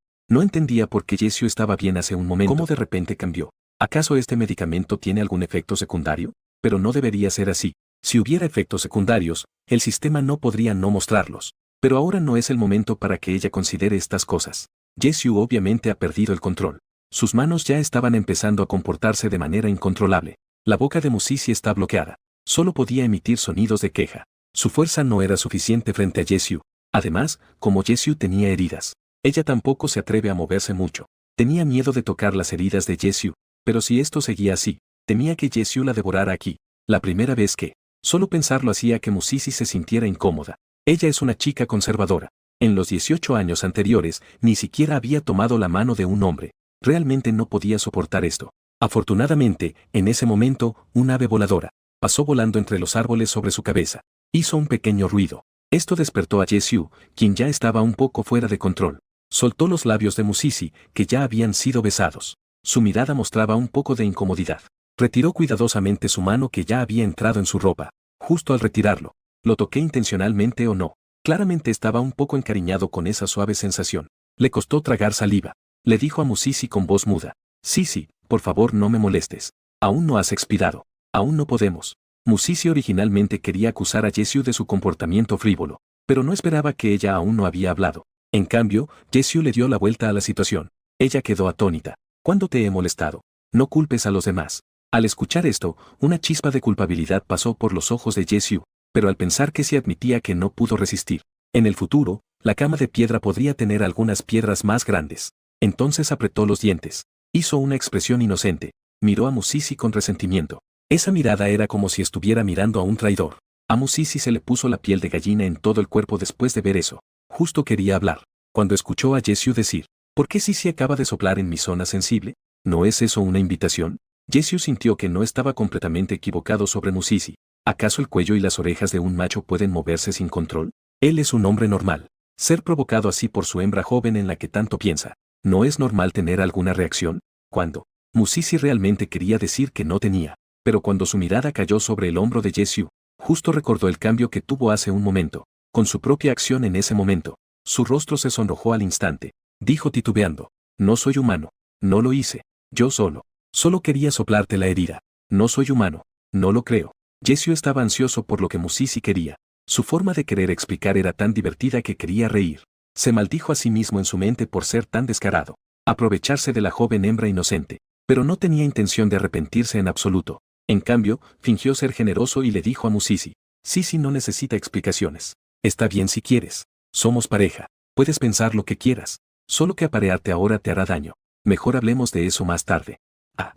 ¿Cómo de repente cambió? ¿Acaso este medicamento tiene algún efecto secundario? Pero no debería ser así. Si hubiera efectos secundarios, el sistema no podría no mostrarlos. Pero ahora no es el momento para que ella considere estas cosas. Jessio obviamente ha perdido el control. Sus manos ya estaban empezando a comportarse de manera incontrolable. La boca de Musisi está bloqueada. Solo podía emitir sonidos de queja. Su fuerza no era suficiente frente a Jessio. Además, como Jessio tenía heridas, ella tampoco se atreve a moverse mucho. Tenía miedo de tocar las heridas de Jessio, pero si esto seguía así, temía que Jessio la devorara aquí. La primera vez que, solo pensarlo hacía que Musisi se sintiera incómoda. Ella es una chica conservadora. En los 18 años anteriores, ni siquiera había tomado la mano de un hombre. Realmente no podía soportar esto. Afortunadamente, en ese momento, un ave voladora pasó volando entre los árboles sobre su cabeza. Hizo un pequeño ruido. Esto despertó a Jessio, quien ya estaba un poco fuera de control. Soltó los labios de Musisi, que ya habían sido besados. Su mirada mostraba un poco de incomodidad. Retiró cuidadosamente su mano que ya había entrado en su ropa. Justo al retirarlo, ¿lo toqué intencionalmente o no? Claramente estaba un poco encariñado con esa suave sensación. Le costó tragar saliva. Le dijo a Musisi con voz muda. Sí, por favor no me molestes. Aún no has expirado. Aún no podemos. Musisi originalmente quería acusar a Jessio de su comportamiento frívolo, pero no esperaba que ella aún no había hablado. En cambio, Jessio le dio la vuelta a la situación. Ella quedó atónita. ¿Cuándo te he molestado? No culpes a los demás. Al escuchar esto, una chispa de culpabilidad pasó por los ojos de Jessio, pero al pensar que se admitía que no pudo resistir. En el futuro, la cama de piedra podría tener algunas piedras más grandes. Entonces apretó los dientes. Hizo una expresión inocente. Miró a Musisi con resentimiento. Esa mirada era como si estuviera mirando a un traidor. A Musisi se le puso la piel de gallina en todo el cuerpo después de ver eso. Justo quería hablar, cuando escuchó a Jessio decir, ¿por qué Sisi acaba de soplar en mi zona sensible? ¿No es eso una invitación? Jessie sintió que no estaba completamente equivocado sobre Musisi. ¿Acaso el cuello y las orejas de un macho pueden moverse sin control? Él es un hombre normal. Ser provocado así por su hembra joven en la que tanto piensa. ¿No es normal tener alguna reacción? ¿Cuándo? Musisi realmente quería decir que no tenía. Pero cuando su mirada cayó sobre el hombro de Jessie, justo recordó el cambio que tuvo hace un momento. Con su propia acción en ese momento, su rostro se sonrojó al instante. Dijo titubeando: no soy humano. No lo hice. Yo solo quería soplarte la herida. No soy humano. No lo creo. Jessie estaba ansioso por lo que Musisi quería. Su forma de querer explicar era tan divertida que quería reír. Se maldijo a sí mismo en su mente por ser tan descarado. Aprovecharse de la joven hembra inocente. Pero no tenía intención de arrepentirse en absoluto. En cambio, fingió ser generoso y le dijo a Musisi: Sisi no necesita explicaciones. Está bien si quieres. Somos pareja. Puedes pensar lo que quieras. Solo que aparearte ahora te hará daño. Mejor hablemos de eso más tarde. Ah.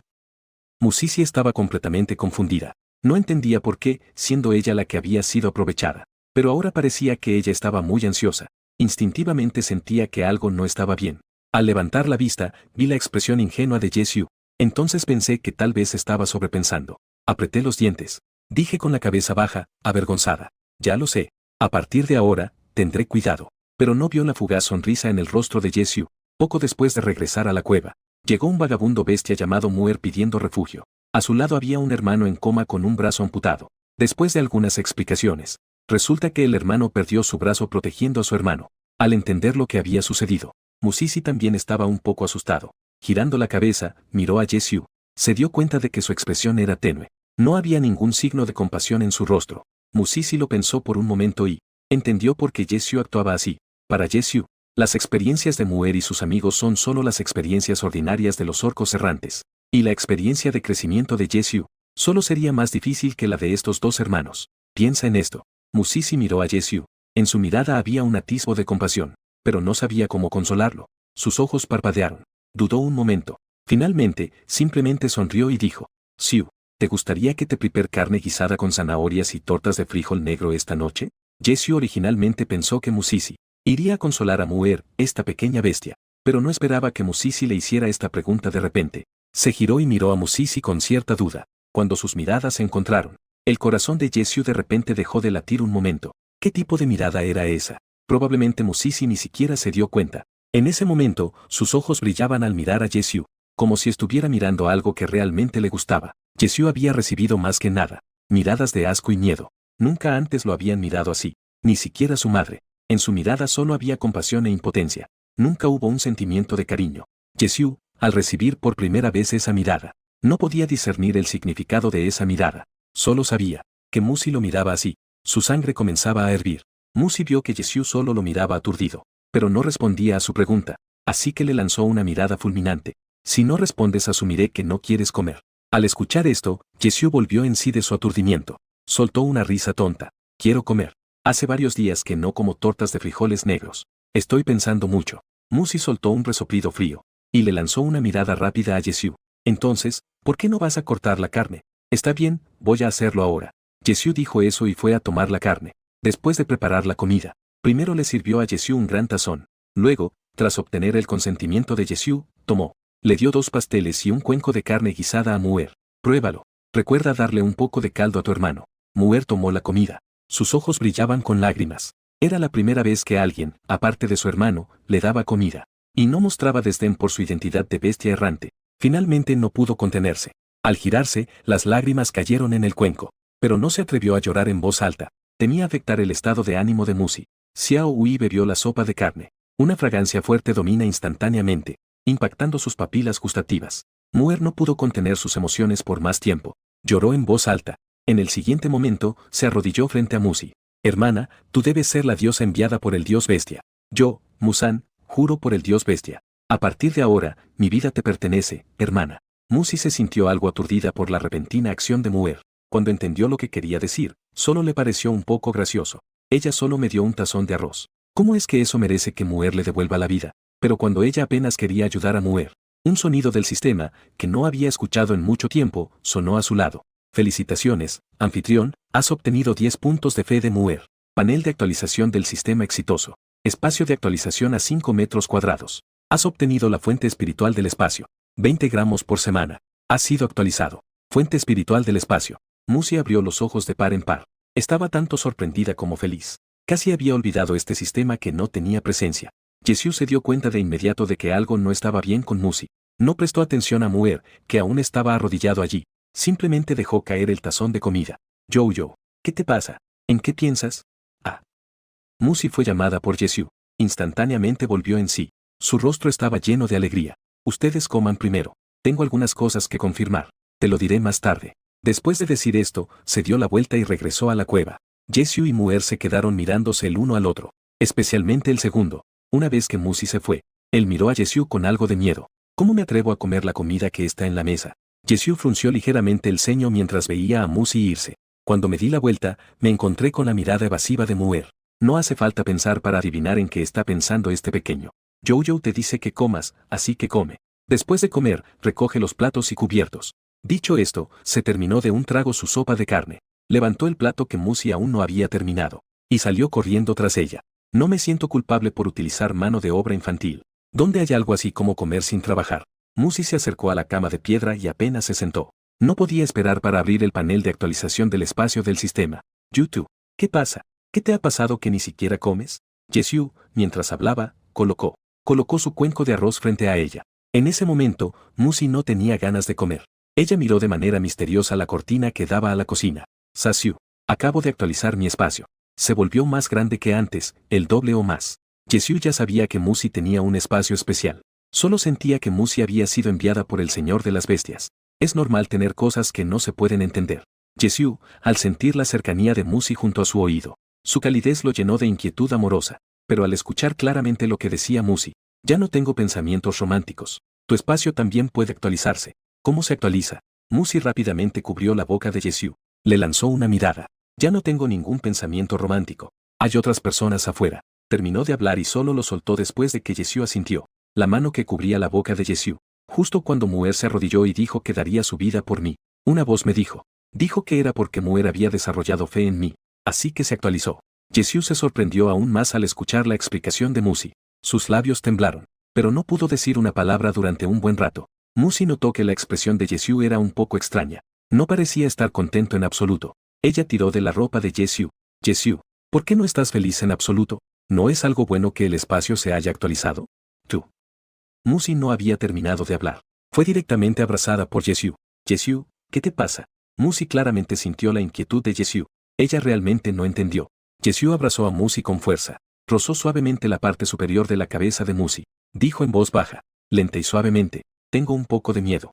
Musisi estaba completamente confundida. No entendía por qué, siendo ella la que había sido aprovechada. Pero ahora parecía que ella estaba muy ansiosa. Instintivamente sentía que algo no estaba bien. Al levantar la vista, vi la expresión ingenua de Jessie. Entonces pensé que tal vez estaba sobrepensando. Apreté los dientes. Dije con la cabeza baja, avergonzada: ya lo sé. A partir de ahora, tendré cuidado. Pero no vio la fugaz sonrisa en el rostro de Jessie. Poco después de regresar a la cueva, llegó un vagabundo bestia llamado Muer pidiendo refugio. A su lado había un hermano en coma con un brazo amputado. Después de algunas explicaciones, resulta que el hermano perdió su brazo protegiendo a su hermano. Al entender lo que había sucedido, Musisi también estaba un poco asustado. Girando la cabeza, miró a Jessie. Se dio cuenta de que su expresión era tenue. No había ningún signo de compasión en su rostro. Musisi lo pensó por un momento y entendió por qué Jessie actuaba así. Para Jessie, las experiencias de Muer y sus amigos son solo las experiencias ordinarias de los orcos errantes. Y la experiencia de crecimiento de Jessie solo sería más difícil que la de estos dos hermanos. Piensa en esto. Musisi miró a Jessie. En su mirada había un atisbo de compasión, pero no sabía cómo consolarlo. Sus ojos parpadearon. Dudó un momento. Finalmente, simplemente sonrió y dijo: Siu, ¿te gustaría que te prepare carne guisada con zanahorias y tortas de frijol negro esta noche? Jessie originalmente pensó que Musisi iría a consolar a Muer, esta pequeña bestia, pero no esperaba que Musisi le hiciera esta pregunta de repente. Se giró y miró a Musisi con cierta duda. Cuando sus miradas se encontraron, el corazón de Jessie de repente dejó de latir un momento. ¿Qué tipo de mirada era esa? Probablemente Musisi ni siquiera se dio cuenta. En ese momento, sus ojos brillaban al mirar a Jessie, como si estuviera mirando algo que realmente le gustaba. Jessie había recibido más que nada miradas de asco y miedo. Nunca antes lo habían mirado así, ni siquiera su madre. En su mirada solo había compasión e impotencia. Nunca hubo un sentimiento de cariño. Jessie, al recibir por primera vez esa mirada, no podía discernir el significado de esa mirada. Solo sabía que Musi lo miraba así. Su sangre comenzaba a hervir. Musi vio que Jessie solo lo miraba aturdido, pero no respondía a su pregunta, así que le lanzó una mirada fulminante. Si no respondes, asumiré que no quieres comer. Al escuchar esto, Jessie volvió en sí de su aturdimiento. Soltó una risa tonta. Quiero comer. Hace varios días que no como tortas de frijoles negros. Estoy pensando mucho. Musi soltó un resoplido frío y le lanzó una mirada rápida a Jessie. Entonces, ¿por qué no vas a cortar la carne? Está bien, voy a hacerlo ahora. Jessie dijo eso y fue a tomar la carne. Después de preparar la comida, primero le sirvió a Jessie un gran tazón. Luego, tras obtener el consentimiento de Jessie, tomó. Le dio 2 pasteles y un cuenco de carne guisada a Muer. Pruébalo. Recuerda darle un poco de caldo a tu hermano. Muer tomó la comida. Sus ojos brillaban con lágrimas. Era la primera vez que alguien, aparte de su hermano, le daba comida. Y no mostraba desdén por su identidad de bestia errante. Finalmente no pudo contenerse. Al girarse, las lágrimas cayeron en el cuenco. Pero no se atrevió a llorar en voz alta. Temía afectar el estado de ánimo de Musi. Xiao Hui bebió la sopa de carne. Una fragancia fuerte domina instantáneamente, impactando sus papilas gustativas. Muer no pudo contener sus emociones por más tiempo. Lloró en voz alta. En el siguiente momento, se arrodilló frente a Musi. Hermana, tú debes ser la diosa enviada por el dios bestia. Yo, Musan, juro por el dios bestia. A partir de ahora, mi vida te pertenece, hermana. Musi se sintió algo aturdida por la repentina acción de Muer. Cuando entendió lo que quería decir, solo le pareció un poco gracioso. Ella solo me dio un tazón de arroz. ¿Cómo es que eso merece que Muer le devuelva la vida? Pero cuando ella apenas quería ayudar a Muer, un sonido del sistema, que no había escuchado en mucho tiempo, sonó a su lado. Felicitaciones, anfitrión, has obtenido 10 puntos de fe de Muer. Panel de actualización del sistema exitoso. Espacio de actualización a 5 metros cuadrados. Has obtenido la fuente espiritual del espacio. 20 gramos por semana. Ha sido actualizado. Fuente espiritual del espacio. Musi abrió los ojos de par en par. Estaba tanto sorprendida como feliz. Casi había olvidado este sistema que no tenía presencia. Jesús se dio cuenta de inmediato de que algo no estaba bien con Musi. No prestó atención a Muer, que aún estaba arrodillado allí. Simplemente dejó caer el tazón de comida. Jojo, ¿qué te pasa? ¿En qué piensas? Ah. Musi fue llamada por Jesús. Instantáneamente volvió en sí. Su rostro estaba lleno de alegría. Ustedes coman primero. Tengo algunas cosas que confirmar. Te lo diré más tarde. Después de decir esto, se dio la vuelta y regresó a la cueva. Jesús y Muer se quedaron mirándose el uno al otro. Especialmente el segundo. Una vez que Musi se fue, él miró a Jesús con algo de miedo. ¿Cómo me atrevo a comer la comida que está en la mesa? Jesús frunció ligeramente el ceño mientras veía a Musi irse. Cuando me di la vuelta, me encontré con la mirada evasiva de Muer. No hace falta pensar para adivinar en qué está pensando este pequeño. Jojo te dice que comas, así que come. Después de comer, recoge los platos y cubiertos. Dicho esto, se terminó de un trago su sopa de carne. Levantó el plato que Musi aún no había terminado. Y salió corriendo tras ella. No me siento culpable por utilizar mano de obra infantil. ¿Dónde hay algo así como comer sin trabajar? Musi se acercó a la cama de piedra y apenas se sentó. No podía esperar para abrir el panel de actualización del espacio del sistema. YouTube, ¿qué pasa? ¿Qué te ha pasado que ni siquiera comes? Jesús, mientras hablaba, colocó su cuenco de arroz frente a ella. En ese momento, Musi no tenía ganas de comer. Ella miró de manera misteriosa la cortina que daba a la cocina. Sasiu, acabo de actualizar mi espacio. Se volvió más grande que antes, el doble o más. Jesús ya sabía que Musi tenía un espacio especial. Solo sentía que Musi había sido enviada por el Señor de las Bestias. Es normal tener cosas que no se pueden entender. Jesús, al sentir la cercanía de Musi junto a su oído, su calidez lo llenó de inquietud amorosa. Pero al escuchar claramente lo que decía Musi, ya no tengo pensamientos románticos. Tu espacio también puede actualizarse. ¿Cómo se actualiza? Musi rápidamente cubrió la boca de Jesús. Le lanzó una mirada. Ya no tengo ningún pensamiento romántico. Hay otras personas afuera. Terminó de hablar y solo lo soltó después de que Jesús asintió. La mano que cubría la boca de Jesús. Justo cuando Muer se arrodilló y dijo que daría su vida por mí. Una voz me dijo. Dijo que era porque Muer había desarrollado fe en mí. Así que se actualizó. Jesús se sorprendió aún más al escuchar la explicación de Musi. Sus labios temblaron. Pero no pudo decir una palabra durante un buen rato. Musi notó que la expresión de Jesús era un poco extraña. No parecía estar contento en absoluto. Ella tiró de la ropa de Jesús. Jesús, ¿por qué no estás feliz en absoluto? ¿No es algo bueno que el espacio se haya actualizado? Tú. Musi no había terminado de hablar. Fue directamente abrazada por Jesús. Jesús, ¿qué te pasa? Musi claramente sintió la inquietud de Jesús. Ella realmente no entendió. Jesús abrazó a Musi con fuerza. Rozó suavemente la parte superior de la cabeza de Musi. Dijo en voz baja, lenta y suavemente, tengo un poco de miedo.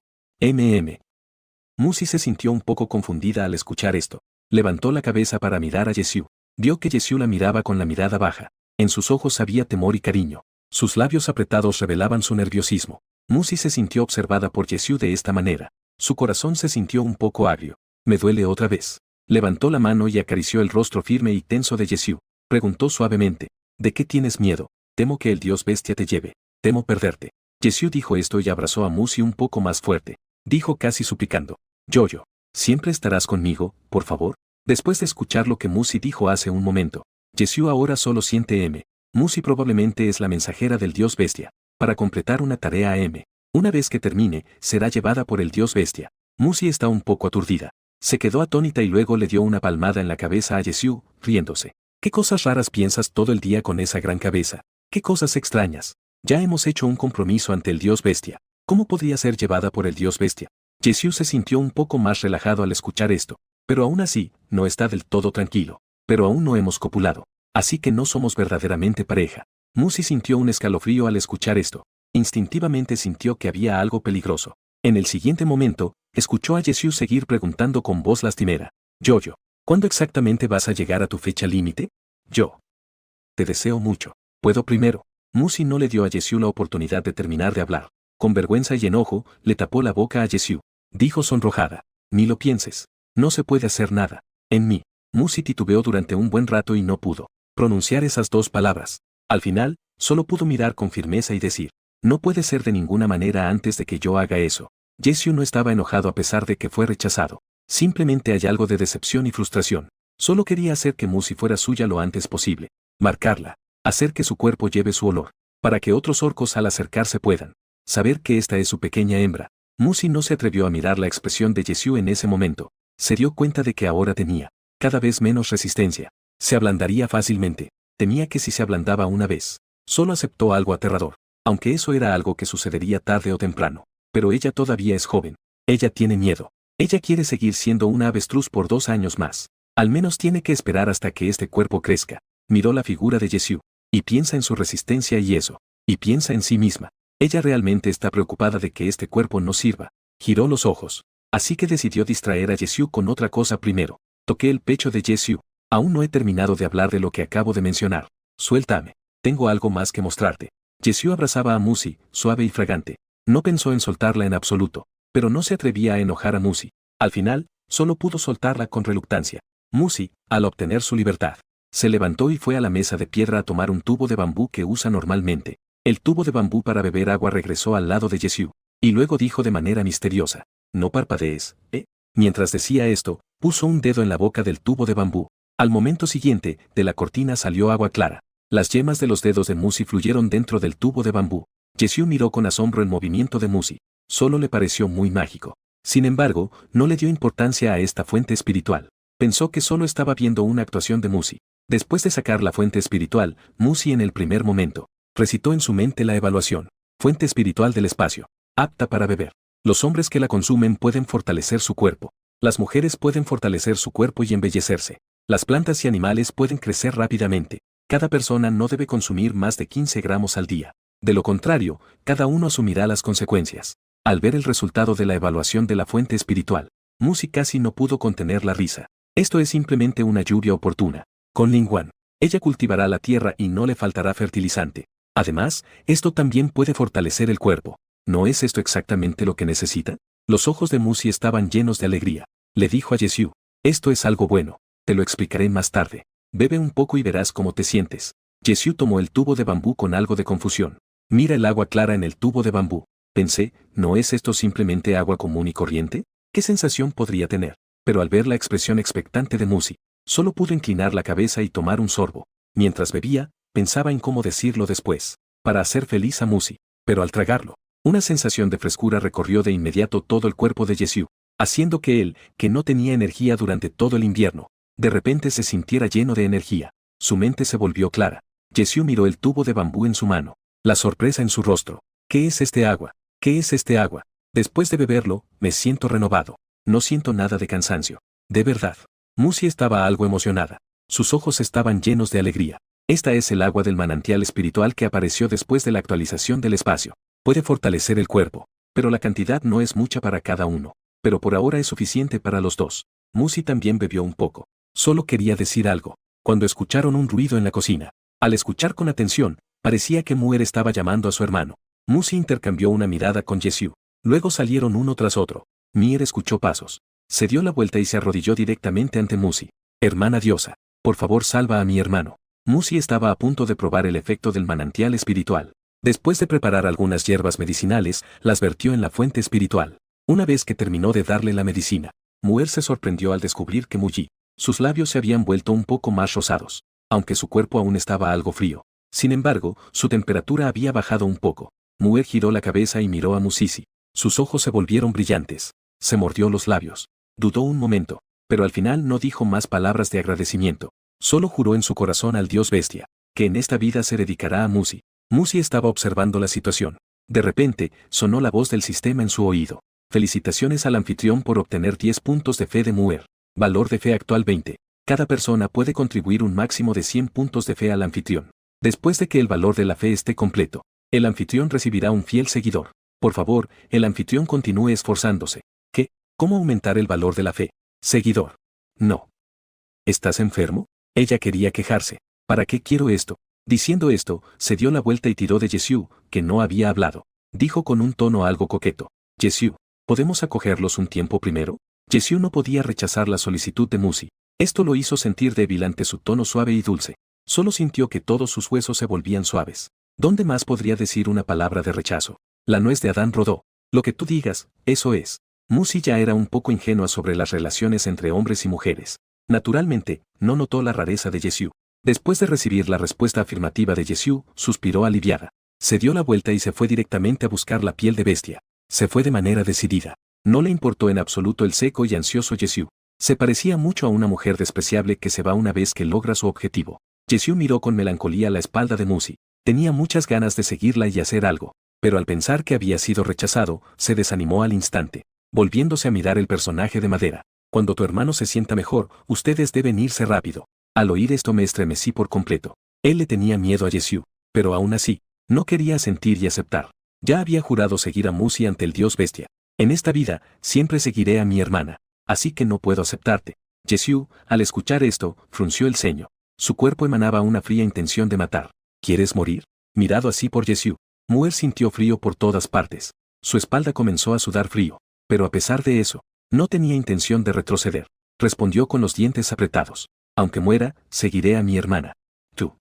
Musi se sintió un poco confundida al escuchar esto. Levantó la cabeza para mirar a Jesús. Vio que Jesús la miraba con la mirada baja. En sus ojos había temor y cariño. Sus labios apretados revelaban su nerviosismo. Musi se sintió observada por Jesús de esta manera. Su corazón se sintió un poco agrio. ¿Me duele otra vez? Levantó la mano y acarició el rostro firme y tenso de Jesús. Preguntó suavemente, ¿de qué tienes miedo? Temo que el dios bestia te lleve. Temo perderte. Jesús dijo esto y abrazó a Musi un poco más fuerte. Dijo casi suplicando, Jojo, ¿siempre estarás conmigo, por favor? Después de escuchar lo que Musi dijo hace un momento, Jesús ahora solo siente M. Musi probablemente es la mensajera del dios bestia. Para completar una tarea M. Una vez que termine, será llevada por el dios bestia. Musi está un poco aturdida. Se quedó atónita y luego le dio una palmada en la cabeza a Jesús, riéndose. ¿Qué cosas raras piensas todo el día con esa gran cabeza? ¿Qué cosas extrañas? Ya hemos hecho un compromiso ante el dios bestia. ¿Cómo podría ser llevada por el dios bestia? Jesús se sintió un poco más relajado al escuchar esto, pero aún así, no está del todo tranquilo. Pero aún no hemos copulado. Así que no somos verdaderamente pareja. Musi sintió un escalofrío al escuchar esto. Instintivamente sintió que había algo peligroso. En el siguiente momento, escuchó a Jesús seguir preguntando con voz lastimera. Jojo, ¿cuándo exactamente vas a llegar a tu fecha límite? Yo. Te deseo mucho. ¿Puedo primero? Musi no le dio a Jesús la oportunidad de terminar de hablar. Con vergüenza y enojo, le tapó la boca a Jesús. Dijo sonrojada. Ni lo pienses. No se puede hacer nada. En mí. Musi titubeó durante un buen rato y no pudo pronunciar esas dos palabras. Al final, solo pudo mirar con firmeza y decir, no puede ser de ninguna manera antes de que yo haga eso. Jesús no estaba enojado a pesar de que fue rechazado. Simplemente hay algo de decepción y frustración. Solo quería hacer que Musi fuera suya lo antes posible. Marcarla. Hacer que su cuerpo lleve su olor. Para que otros orcos al acercarse puedan saber que esta es su pequeña hembra. Musi no se atrevió a mirar la expresión de Yesiu en ese momento. Se dio cuenta de que ahora tenía cada vez menos resistencia. Se ablandaría fácilmente. Temía que si se ablandaba una vez, solo aceptó algo aterrador, aunque eso era algo que sucedería tarde o temprano. Pero ella todavía es joven. Ella tiene miedo. Ella quiere seguir siendo una avestruz por 2 años más. Al menos tiene que esperar hasta que este cuerpo crezca. Miró la figura de Yesiu, y piensa en su resistencia y eso, y piensa en sí misma. Ella realmente está preocupada de que este cuerpo no sirva. Giró los ojos. Así que decidió distraer a Yesiu con otra cosa primero. Toqué el pecho de Yesiu. Aún no he terminado de hablar de lo que acabo de mencionar. Suéltame. Tengo algo más que mostrarte. Yesiu abrazaba a Musi, suave y fragante. No pensó en soltarla en absoluto, pero no se atrevía a enojar a Musi. Al final, solo pudo soltarla con reluctancia. Musi, al obtener su libertad, se levantó y fue a la mesa de piedra a tomar un tubo de bambú que usa normalmente. El tubo de bambú para beber agua regresó al lado de Yesiu, y luego dijo de manera misteriosa, «No parpadees, ¿eh?». Mientras decía esto, puso un dedo en la boca del tubo de bambú. Al momento siguiente, de la cortina salió agua clara. Las yemas de los dedos de Musi fluyeron dentro del tubo de bambú. Yesiu miró con asombro el movimiento de Musi. Solo le pareció muy mágico. Sin embargo, no le dio importancia a esta fuente espiritual. Pensó que solo estaba viendo una actuación de Musi. Después de sacar la fuente espiritual, Musi en el primer momento recitó en su mente la evaluación. Fuente espiritual del espacio. Apta para beber. Los hombres que la consumen pueden fortalecer su cuerpo. Las mujeres pueden fortalecer su cuerpo y embellecerse. Las plantas y animales pueden crecer rápidamente. Cada persona no debe consumir más de 15 gramos al día. De lo contrario, cada uno asumirá las consecuencias. Al ver el resultado de la evaluación de la fuente espiritual, Musi casi no pudo contener la risa. Esto es simplemente una lluvia oportuna. Con Lingwan, ella cultivará la tierra y no le faltará fertilizante. Además, esto también puede fortalecer el cuerpo. ¿No es esto exactamente lo que necesita? Los ojos de Musi estaban llenos de alegría. Le dijo a Yesiu, esto es algo bueno. Te lo explicaré más tarde. Bebe un poco y verás cómo te sientes. Yesiu tomó el tubo de bambú con algo de confusión. Mira el agua clara en el tubo de bambú. Pensé, ¿no es esto simplemente agua común y corriente? ¿Qué sensación podría tener? Pero al ver la expresión expectante de Musi, solo pudo inclinar la cabeza y tomar un sorbo. Mientras bebía, pensaba en cómo decirlo después, para hacer feliz a Musi. Pero al tragarlo, una sensación de frescura recorrió de inmediato todo el cuerpo de Yesiu, haciendo que él, que no tenía energía durante todo el invierno, de repente se sintiera lleno de energía. Su mente se volvió clara. Yesiu miró el tubo de bambú en su mano. La sorpresa en su rostro. ¿Qué es este agua? ¿Qué es este agua? Después de beberlo, me siento renovado. No siento nada de cansancio. De verdad. Musi estaba algo emocionada. Sus ojos estaban llenos de alegría. Esta es el agua del manantial espiritual que apareció después de la actualización del espacio. Puede fortalecer el cuerpo, pero la cantidad no es mucha para cada uno. Pero por ahora es suficiente para los dos. Musi también bebió un poco. Solo quería decir algo. Cuando escucharon un ruido en la cocina. Al escuchar con atención, parecía que Muer estaba llamando a su hermano. Musi intercambió una mirada con Yesiu. Luego salieron uno tras otro. Mier escuchó pasos. Se dio la vuelta y se arrodilló directamente ante Musi. Hermana diosa, por favor salva a mi hermano. Musi estaba a punto de probar el efecto del manantial espiritual. Después de preparar algunas hierbas medicinales, las vertió en la fuente espiritual. Una vez que terminó de darle la medicina, Muer se sorprendió al descubrir que Muyi, sus labios se habían vuelto un poco más rosados, aunque su cuerpo aún estaba algo frío. Sin embargo, su temperatura había bajado un poco. Muer giró la cabeza y miró a Musisi. Sus ojos se volvieron brillantes. Se mordió los labios. Dudó un momento, pero al final no dijo más palabras de agradecimiento. Solo juró en su corazón al dios bestia, que en esta vida se dedicará a Musi. Musi estaba observando la situación. De repente, sonó la voz del sistema en su oído. Felicitaciones al anfitrión por obtener 10 puntos de fe de Muer. Valor de fe actual 20. Cada persona puede contribuir un máximo de 100 puntos de fe al anfitrión. Después de que el valor de la fe esté completo, el anfitrión recibirá un fiel seguidor. Por favor, el anfitrión continúe esforzándose. ¿Qué? ¿Cómo aumentar el valor de la fe? Seguidor. No. ¿Estás enfermo? Ella quería quejarse. ¿Para qué quiero esto? Diciendo esto, se dio la vuelta y tiró de Yesiu, que no había hablado. Dijo con un tono algo coqueto. Yesiu, ¿podemos acogerlos un tiempo primero? Yesiu no podía rechazar la solicitud de Musi. Esto lo hizo sentir débil ante su tono suave y dulce. Solo sintió que todos sus huesos se volvían suaves. ¿Dónde más podría decir una palabra de rechazo? La nuez de Adán rodó. Lo que tú digas, eso es. Musi ya era un poco ingenua sobre las relaciones entre hombres y mujeres. Naturalmente, no notó la rareza de Yesiu. Después de recibir la respuesta afirmativa de Yesiu, suspiró aliviada. Se dio la vuelta y se fue directamente a buscar la piel de bestia. Se fue de manera decidida. No le importó en absoluto el seco y ansioso Jesús. Se parecía mucho a una mujer despreciable que se va una vez que logra su objetivo. Jesús miró con melancolía la espalda de Musi. Tenía muchas ganas de seguirla y hacer algo, pero al pensar que había sido rechazado, se desanimó al instante, volviéndose a mirar el personaje de madera. Cuando tu hermano se sienta mejor, ustedes deben irse rápido. Al oír esto me estremecí por completo. Él le tenía miedo a Jesús, pero aún así, no quería sentir y aceptar. Ya había jurado seguir a Musi ante el dios bestia. En esta vida, siempre seguiré a mi hermana, así que no puedo aceptarte. Jesús, al escuchar esto, frunció el ceño. Su cuerpo emanaba una fría intención de matar. ¿Quieres morir? Mirado así por Jesús, Muer sintió frío por todas partes. Su espalda comenzó a sudar frío, pero a pesar de eso, no tenía intención de retroceder. Respondió con los dientes apretados. Aunque muera, seguiré a mi hermana. Tú.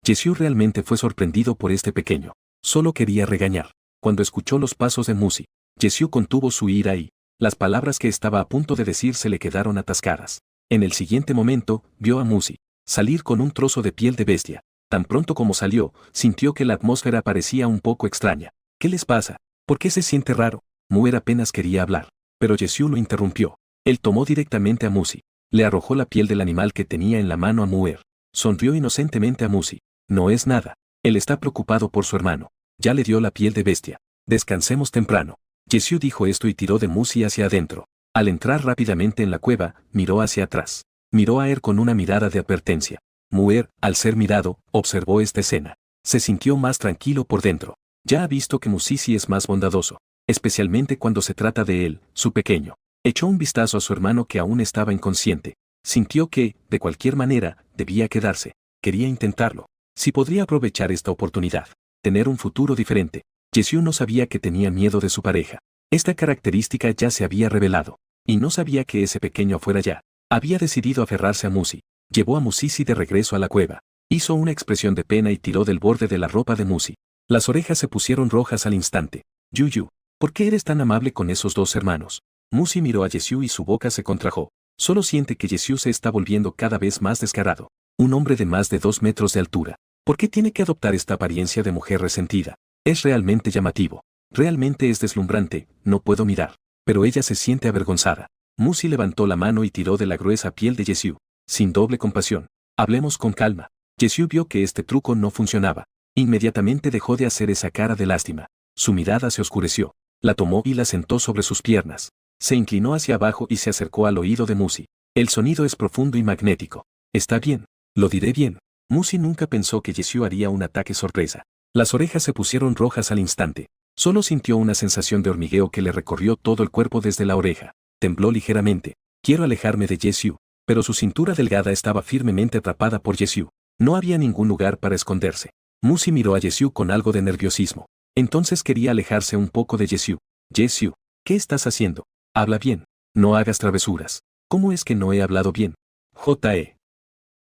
Jesús realmente fue sorprendido por este pequeño. Solo quería regañar. Cuando escuchó los pasos de Musi, Jesús contuvo su ira y las palabras que estaba a punto de decir se le quedaron atascadas. En el siguiente momento, vio a Musi salir con un trozo de piel de bestia. Tan pronto como salió, sintió que la atmósfera parecía un poco extraña. ¿Qué les pasa? ¿Por qué se siente raro? Muer apenas quería hablar, pero Jesús lo interrumpió. Él tomó directamente a Musi. Le arrojó la piel del animal que tenía en la mano a Muer. Sonrió inocentemente a Musi. No es nada. Él está preocupado por su hermano. Ya le dio la piel de bestia. Descansemos temprano. Jesús dijo esto y tiró de Musi hacia adentro. Al entrar rápidamente en la cueva, miró hacia atrás. Miró a él con una mirada de advertencia. Muer, al ser mirado, observó esta escena. Se sintió más tranquilo por dentro. Ya ha visto que Musisi es más bondadoso, especialmente cuando se trata de él, su pequeño. Echó un vistazo a su hermano que aún estaba inconsciente. Sintió que, de cualquier manera, debía quedarse. Quería intentarlo. Si podría aprovechar esta oportunidad. Tener un futuro diferente. Jesús no sabía que tenía miedo de su pareja. Esta característica ya se había revelado. Y no sabía que ese pequeño fuera ya. Había decidido aferrarse a Musi. Llevó a Musisi de regreso a la cueva. Hizo una expresión de pena y tiró del borde de la ropa de Musi. Las orejas se pusieron rojas al instante. Yuyu, ¿por qué eres tan amable con esos dos hermanos? Musi miró a Jesús y su boca se contrajo. Solo siente que Jesús se está volviendo cada vez más descarado. Un hombre de más de 2 metros de altura. ¿Por qué tiene que adoptar esta apariencia de mujer resentida? Es realmente llamativo. Realmente es deslumbrante, no puedo mirar. Pero ella se siente avergonzada. Musi levantó la mano y tiró de la gruesa piel de Jesús. Sin doble compasión. Hablemos con calma. Jesús vio que este truco no funcionaba. Inmediatamente dejó de hacer esa cara de lástima. Su mirada se oscureció. La tomó y la sentó sobre sus piernas. Se inclinó hacia abajo y se acercó al oído de Musi. El sonido es profundo y magnético. Está bien. Lo diré bien. Musi nunca pensó que Jesús haría un ataque sorpresa. Las orejas se pusieron rojas al instante. Solo sintió una sensación de hormigueo que le recorrió todo el cuerpo desde la oreja. Tembló ligeramente. Quiero alejarme de Jesús. Pero su cintura delgada estaba firmemente atrapada por Jesús. No había ningún lugar para esconderse. Musi miró a Jesús con algo de nerviosismo. Entonces quería alejarse un poco de Jesús. Jesús, ¿qué estás haciendo? Habla bien. No hagas travesuras. ¿Cómo es que no he hablado bien? J.E.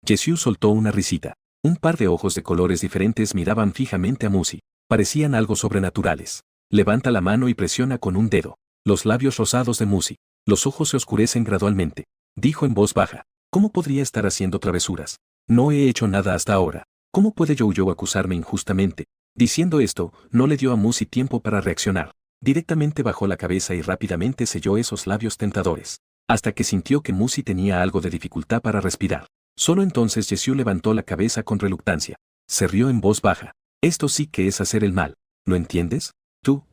Jesús soltó una risita. Un par de ojos de colores diferentes miraban fijamente a Musi. Parecían algo sobrenaturales. Levanta la mano y presiona con un dedo los labios rosados de Musi. Los ojos se oscurecen gradualmente. Dijo en voz baja. ¿Cómo podría estar haciendo travesuras? No he hecho nada hasta ahora. ¿Cómo puede Jojo acusarme injustamente? Diciendo esto, no le dio a Musi tiempo para reaccionar. Directamente bajó la cabeza y rápidamente selló esos labios tentadores. Hasta que sintió que Musi tenía algo de dificultad para respirar. Solo entonces Jesús levantó la cabeza con reluctancia. Se rió en voz baja. Esto sí que es hacer el mal. ¿Lo entiendes? Tú.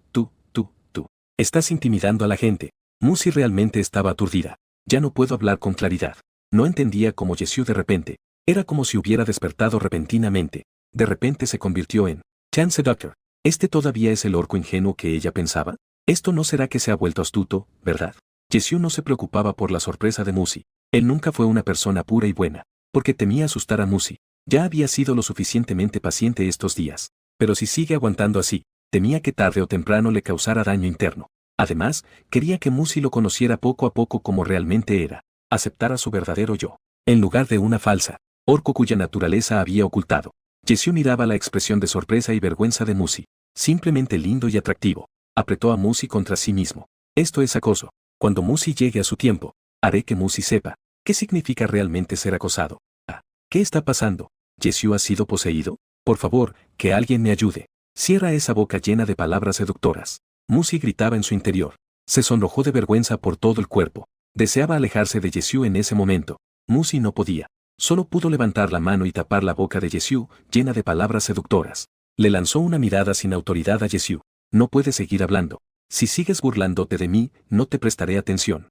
Estás intimidando a la gente. Musi realmente estaba aturdida. Ya no puedo hablar con claridad. No entendía cómo Jesús de repente. Era como si hubiera despertado repentinamente. De repente se convirtió en Chance Doctor. ¿Este todavía es el orco ingenuo que ella pensaba? Esto no será que se ha vuelto astuto, ¿verdad? Jesús no se preocupaba por la sorpresa de Musi. Él nunca fue una persona pura y buena, porque temía asustar a Musi. Ya había sido lo suficientemente paciente estos días. Pero si sigue aguantando así, temía que tarde o temprano le causara daño interno. Además, quería que Musi lo conociera poco a poco como realmente era. Aceptara su verdadero yo. En lugar de una falsa orco cuya naturaleza había ocultado. Jesús miraba la expresión de sorpresa y vergüenza de Musi. Simplemente lindo y atractivo. Apretó a Musi contra sí mismo. Esto es acoso. Cuando Musi llegue a su tiempo, haré que Musi sepa qué significa realmente ser acosado. ¿Qué está pasando? ¿Jesús ha sido poseído? Por favor, que alguien me ayude. Cierra esa boca llena de palabras seductoras. Musi gritaba en su interior. Se sonrojó de vergüenza por todo el cuerpo. Deseaba alejarse de Yesiu en ese momento. Musi no podía. Solo pudo levantar la mano y tapar la boca de Yesiu, llena de palabras seductoras. Le lanzó una mirada sin autoridad a Yesiu. No puedes seguir hablando. Si sigues burlándote de mí, no te prestaré atención.